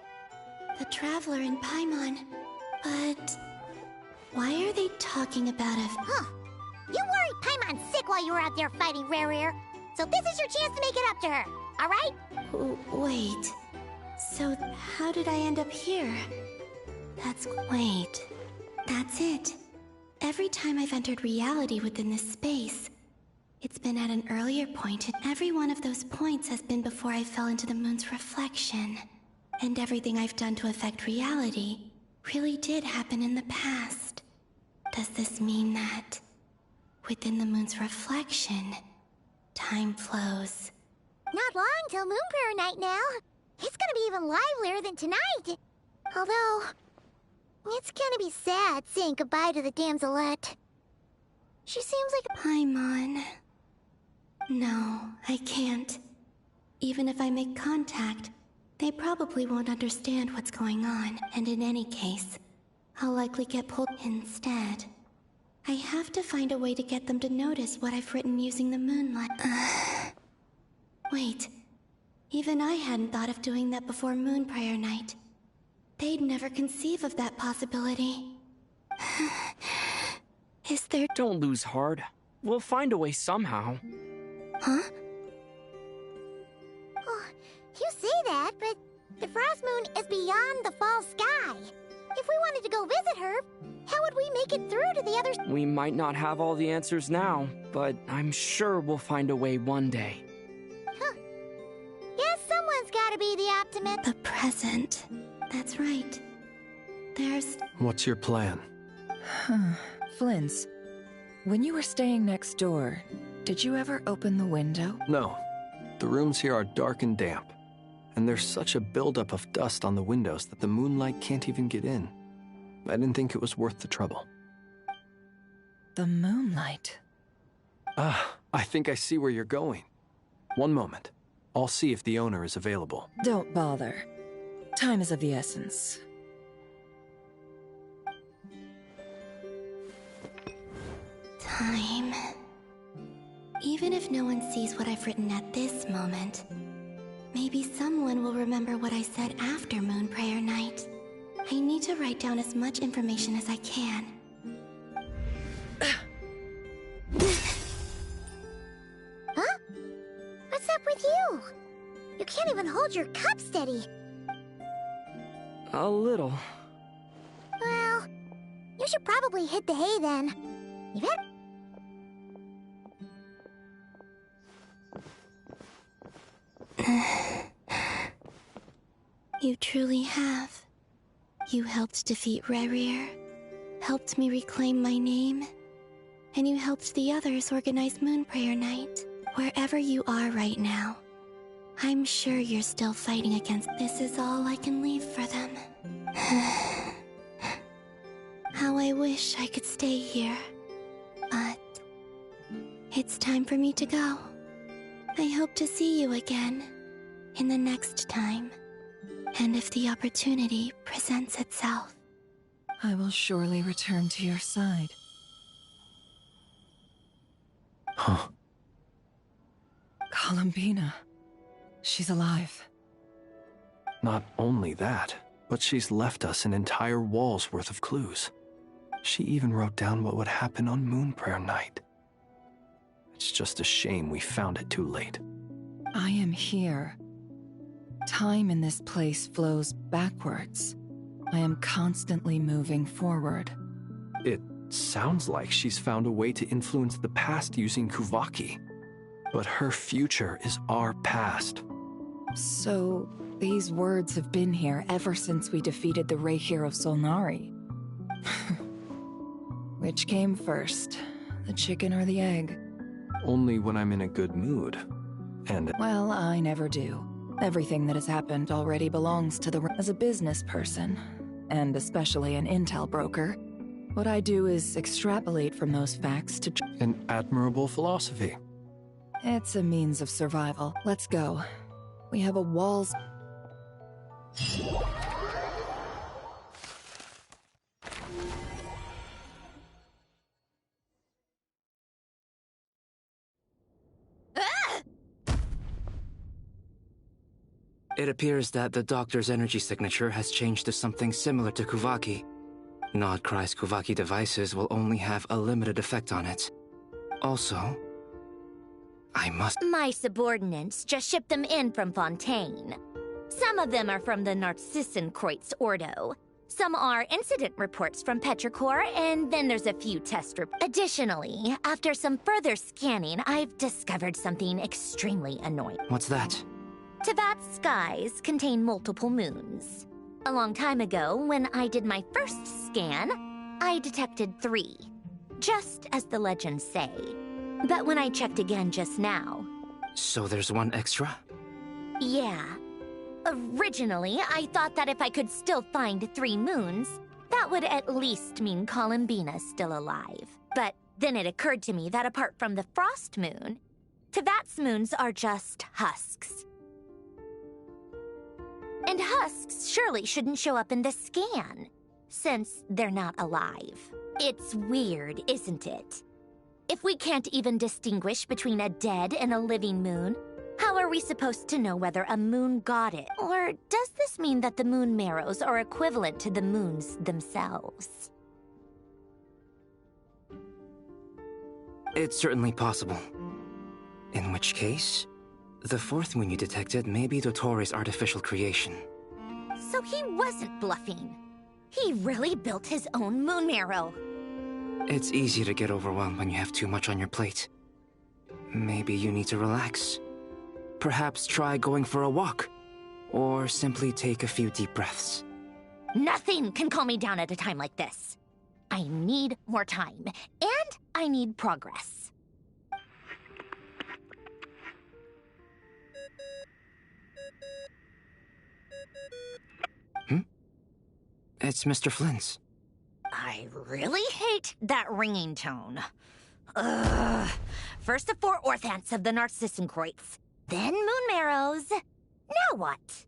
The Traveler in Paimon. But why are they talking about a... Huh. You worried Paimon sick while you were out there fighting Rare. So this is your chance to make it up to her, all right? Wait. So how did I end up here? Wait. That's it. Every time I've entered reality within this space, it's been at an earlier point, and every one of those points has been before I fell into the moon's reflection. And everything I've done to affect reality really did happen in the past. Does this mean that within the moon's reflection, time flows? Not long till Moon Prayer Night now. It's gonna be even livelier than tonight. Although, it's gonna be sad saying goodbye to the damselette. She seems like a... Paimon. No, I can't. Even if I make contact, they probably won't understand what's going on, and in any case, I'll likely get pulled instead. I have to find a way to get them to notice what I've written using the moonlight. Wait, even I hadn't thought of doing that before Moon Prayer Night. They'd never conceive of that possibility. Is there... Don't lose heart. We'll find a way somehow. Huh? Oh, you say that, but the Frost Moon is beyond the fall sky. If we wanted to go visit her, how would we make it through to the other... We might not have all the answers now, but I'm sure we'll find a way one day. Huh. Guess someone's gotta be the optimist. The present. That's right. There's... What's your plan? Flynn's, when you were staying next door, did you ever open the window? No. The rooms here are dark and damp, and there's such a buildup of dust on the windows that the moonlight can't even get in. I didn't think it was worth the trouble. The moonlight? I think I see where you're going. One moment. I'll see if the owner is available. Don't bother. Time is of the essence. Time. Even if no one sees what I've written at this moment, maybe someone will remember what I said after Moon Prayer Night. I need to write down as much information as I can. Huh? What's up with you? You can't even hold your cup steady. A little. Well, you should probably hit the hay then. You bet. You truly have. You helped defeat Rerir, helped me reclaim my name, and you helped the others organize Moon Prayer Night. Wherever you are right now, I'm sure you're still fighting against... This is all I can leave for them. How I wish I could stay here. But it's time for me to go. I hope to see you again in the next time. And if the opportunity presents itself, I will surely return to your side. Huh. Colombina. She's alive. Not only that, but she's left us an entire wall's worth of clues. She even wrote down what would happen on Moon Prayer Night. It's just a shame we found it too late. I am here. Time in this place flows backwards. I am constantly moving forward. It sounds like she's found a way to influence the past using Kuvaki. But her future is our past. So, these words have been here ever since we defeated the Reikir of Solnari. Which came first, the chicken or the egg? Only when I'm in a good mood. And... Well, I never do. Everything that has happened already belongs to the... As a business person, and especially an intel broker, what I do is extrapolate from those facts to... An admirable philosophy. It's a means of survival. Let's go. We have a walls... It appears that the Doctor's energy signature has changed to something similar to Kuvaki. Nodcry's Kuvaki devices will only have a limited effect on it. Also, I must... My subordinates just shipped them in from Fontaine. Some of them are from the Narcissenkreuz Ordo. Some are incident reports from Petrichor, and then there's a few test reports. Additionally, after some further scanning, I've discovered something extremely annoying. What's that? Teyvat's skies contain multiple moons. A long time ago, when I did my first scan, I detected 3, just as the legends say. But when I checked again just now... So there's one extra? Yeah. Originally, I thought that if I could still find 3 moons, that would at least mean Colombina's still alive. But then it occurred to me that apart from the Frost Moon, Teyvat's moons are just husks. And husks surely shouldn't show up in the scan, since they're not alive. It's weird, isn't it? If we can't even distinguish between a dead and a living moon, how are we supposed to know whether a moon goddess... Or does this mean that the moon marrows are equivalent to the moons themselves? It's certainly possible. In which case... the 4th moon you detected may be Dottore artificial creation. So he wasn't bluffing. He really built his own moon marrow. It's easy to get overwhelmed when you have too much on your plate. Maybe you need to relax. Perhaps try going for a walk. Or simply take a few deep breaths. Nothing can calm me down at a time like this. I need more time. And I need progress. It's Mr. Flynn's. I really hate that ringing tone. Ugh. First the 4 orthants of the Narcissenkreuz, then moon marrows. Now what?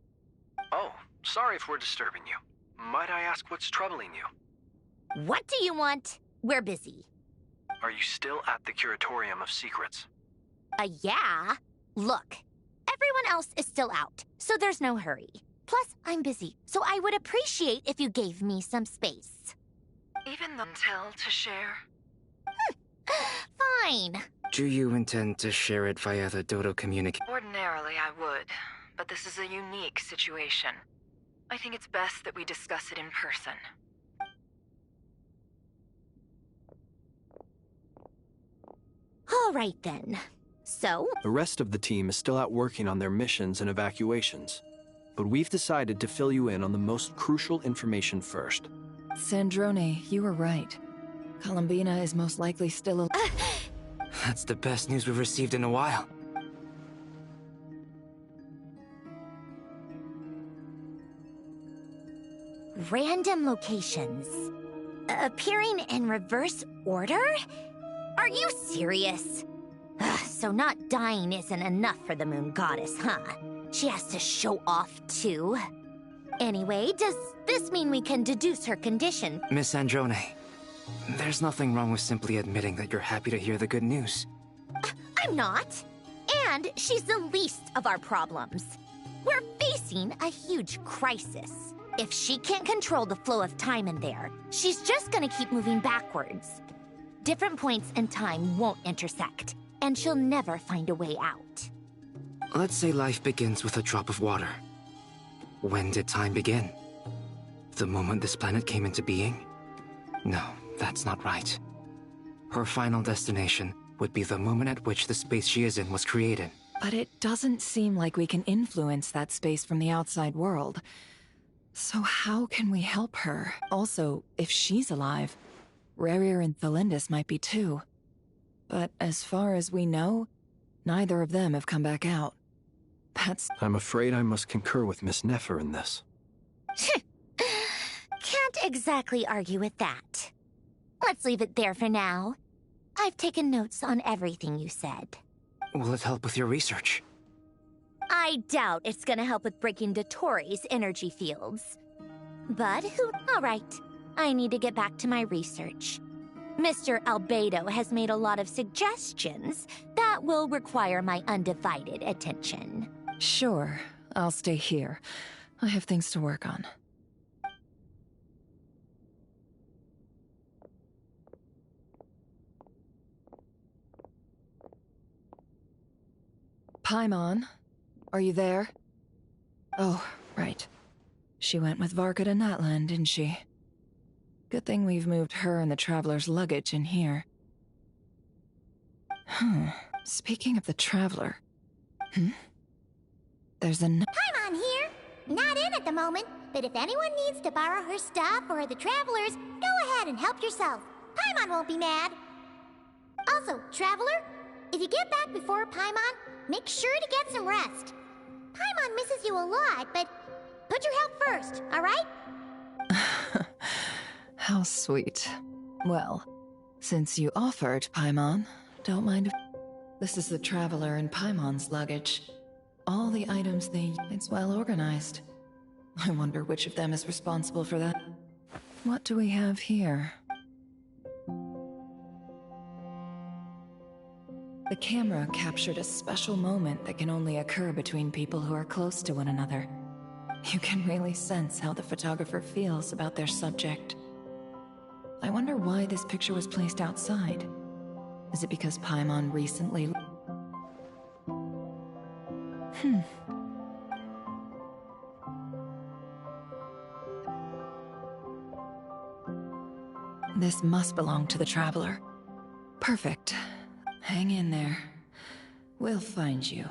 Oh, sorry if we're disturbing you. Might I ask what's troubling you? What do you want? We're busy. Are you still at the Curatorium of Secrets? Yeah. Look, everyone else is still out, so there's no hurry. Plus, I'm busy, so I would appreciate if you gave me some space. Even the intel to share? Fine. Do you intend to share it via the Dodo communication? Ordinarily, I would, but this is a unique situation. I think it's best that we discuss it in person. All right, then. So? The rest of the team is still out working on their missions and evacuations. But we've decided to fill you in on the most crucial information first. Sandrone, you were right. Colombina is most likely still alive. That's the best news we've received in a while. Random locations. Appearing in reverse order? Are you serious? So not dying isn't enough for the moon goddess, huh? She has to show off, too. Anyway, does this mean we can deduce her condition? Miss Androne, there's nothing wrong with simply admitting that you're happy to hear the good news. I'm not. And she's the least of our problems. We're facing a huge crisis. If she can't control the flow of time in there, she's just gonna keep moving backwards. Different points in time won't intersect, and she'll never find a way out. Let's say life begins with a drop of water. When did time begin? The moment this planet came into being? No, that's not right. Her final destination would be the moment at which the space she is in was created. But it doesn't seem like we can influence that space from the outside world. So how can we help her? Also, if she's alive, Rerir and Thelindis might be too. But as far as we know, neither of them have come back out. That's... I'm afraid I must concur with Miss Nefer in this. Can't exactly argue with that. Let's leave it there for now. I've taken notes on everything you said. Will it help with your research? I doubt it's gonna help with breaking Dottoro's energy fields. But all right. I need to get back to my research. Mr. Albedo has made a lot of suggestions that will require my undivided attention. Sure, I'll stay here. I have things to work on. Paimon, are you there? Oh, right. She went with Varka to Natlan, didn't she? Good thing we've moved her and the Traveler's luggage in here. Speaking of the Traveler... There's a... Paimon here! Not in at the moment, but if anyone needs to borrow her stuff or the Traveler's, go ahead and help yourself. Paimon won't be mad. Also, Traveler, if you get back before Paimon, make sure to get some rest. Paimon misses you a lot, but put your health first, alright? How sweet. Well, since you offered, Paimon, don't mind if... This is the Traveler and Paimon's luggage. All the items it's well organized. I wonder which of them is responsible for that. What do we have here? The camera captured a special moment that can only occur between people who are close to one another. You can really sense how the photographer feels about their subject. I wonder why this picture was placed outside. Is it because Paimon recently... This must belong to the Traveler. Perfect. Hang in there. We'll find you.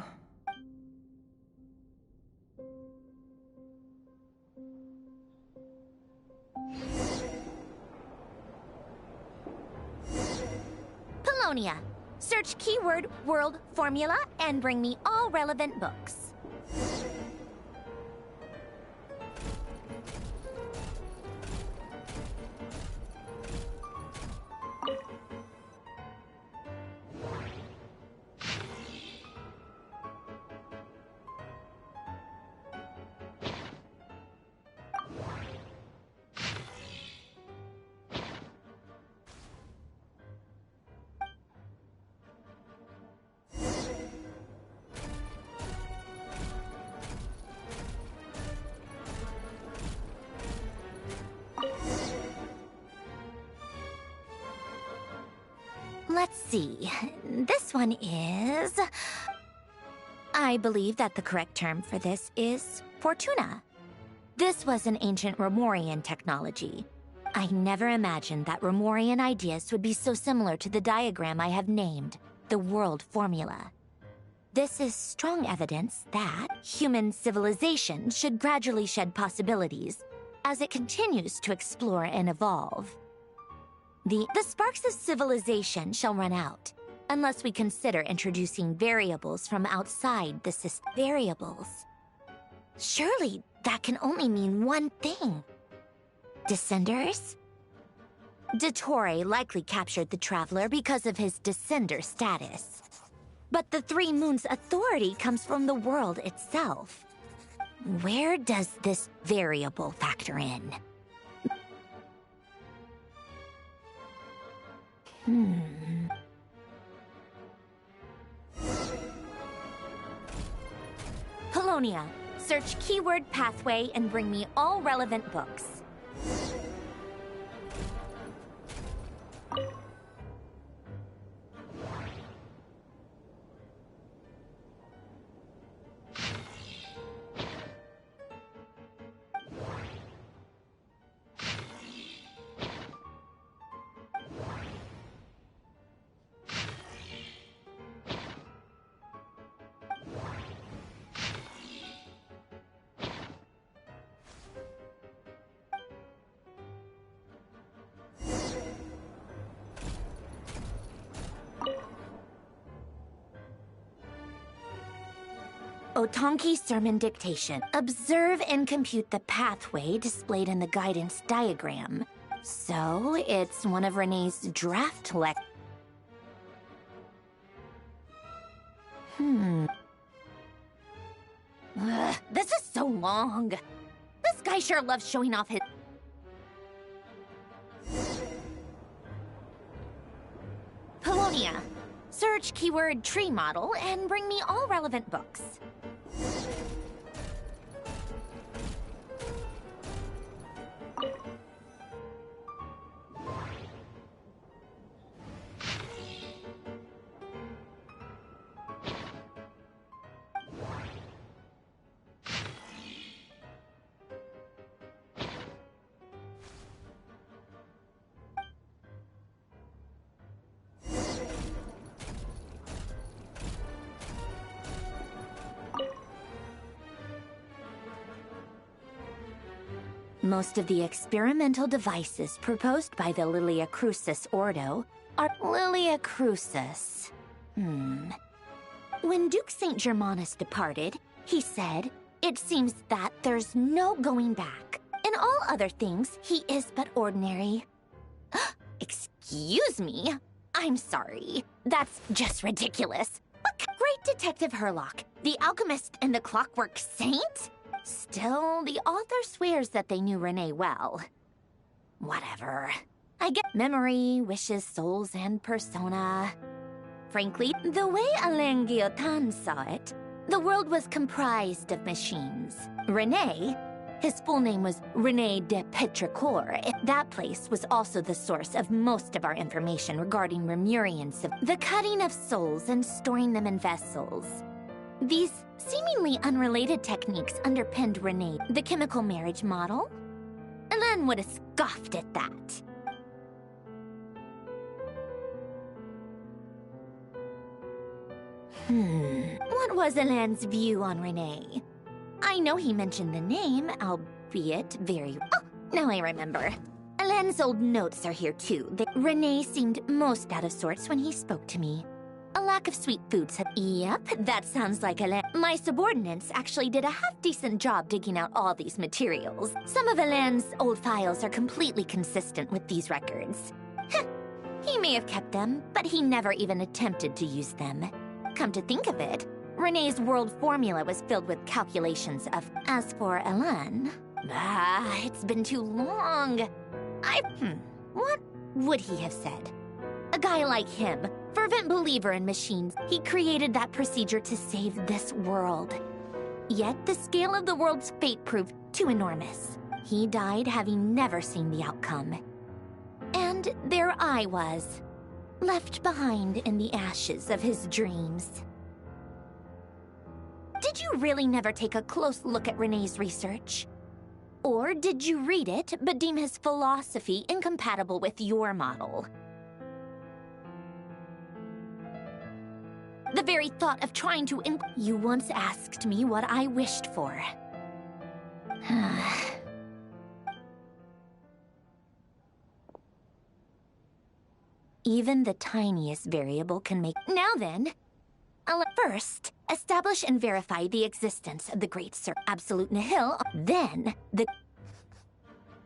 Polonia. Search keyword world formula and bring me all relevant books. Let's see. This one is... I believe that the correct term for this is Fortuna. This was an ancient Remorian technology. I never imagined that Remorian ideas would be so similar to the diagram I have named, the world formula. This is strong evidence that human civilization should gradually shed possibilities as it continues to explore and evolve. The sparks of civilization shall run out, unless we consider introducing variables from outside the system. Variables? Surely that can only mean one thing. Descenders? Dottore likely captured the Traveler because of his descender status. But the Three Moons' authority comes from the world itself. Where does this variable factor in? Polonia. Search keyword pathway and bring me all relevant books. Otonki sermon dictation. Observe and compute the pathway displayed in the guidance diagram. So, it's one of Renee's draft this is so long. This guy sure loves showing off his... Polonia. Search keyword tree model and bring me all relevant books. Most of the experimental devices proposed by the Lilia Crucis Ordo are Lilia Crucis. When Duke St. Germanus departed, he said, "It seems that there's no going back. In all other things, he is but ordinary." Excuse me? I'm sorry. That's just ridiculous. Great Detective Herlock, the alchemist and the clockwork saint? Still, the author swears that they knew Renee well. Whatever. I get memory, wishes, souls, and persona. Frankly, the way Alain Guillotin saw it, the world was comprised of machines. Renee, his full name was Rene de Petrichor. That place was also the source of most of our information regarding Remurians, the cutting of souls and storing them in vessels. These seemingly unrelated techniques underpinned Renee, the chemical marriage model. Alain would have scoffed at that. What was Alain's view on Renee? I know he mentioned the name, albeit very... Oh, now I remember. Alain's old notes are here too. Renee seemed most out of sorts when he spoke to me. A lack of sweet foods. Yep, that sounds like Alain. My subordinates actually did a half-decent job digging out all these materials. Some of Alain's old files are completely consistent with these records. He may have kept them, but he never even attempted to use them. Come to think of it, Renee's world formula was filled with calculations of... As for Alain... it's been too long. What would he have said? A guy like him, fervent believer in machines, he created that procedure to save this world. Yet the scale of the world's fate proved too enormous. He died having never seen the outcome. And there I was, left behind in the ashes of his dreams. Did you really never take a close look at Renee's research? Or did you read it but deem his philosophy incompatible with your model? The very thought of trying to You once asked me what I wished for. Even the tiniest variable can make... Now then, I'll first establish and verify the existence of the Great Sir Absolute Nihil. Then, the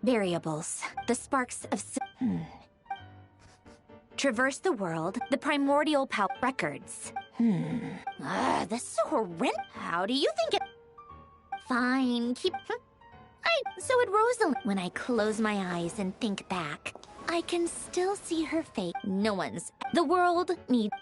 variables, the sparks of... Traverse the world, the primordial power records. This is so horrendous. How do you think it... Fine, keep... So it Rosalind. When I close my eyes and think back, I can still see her face. No one's... The world needs...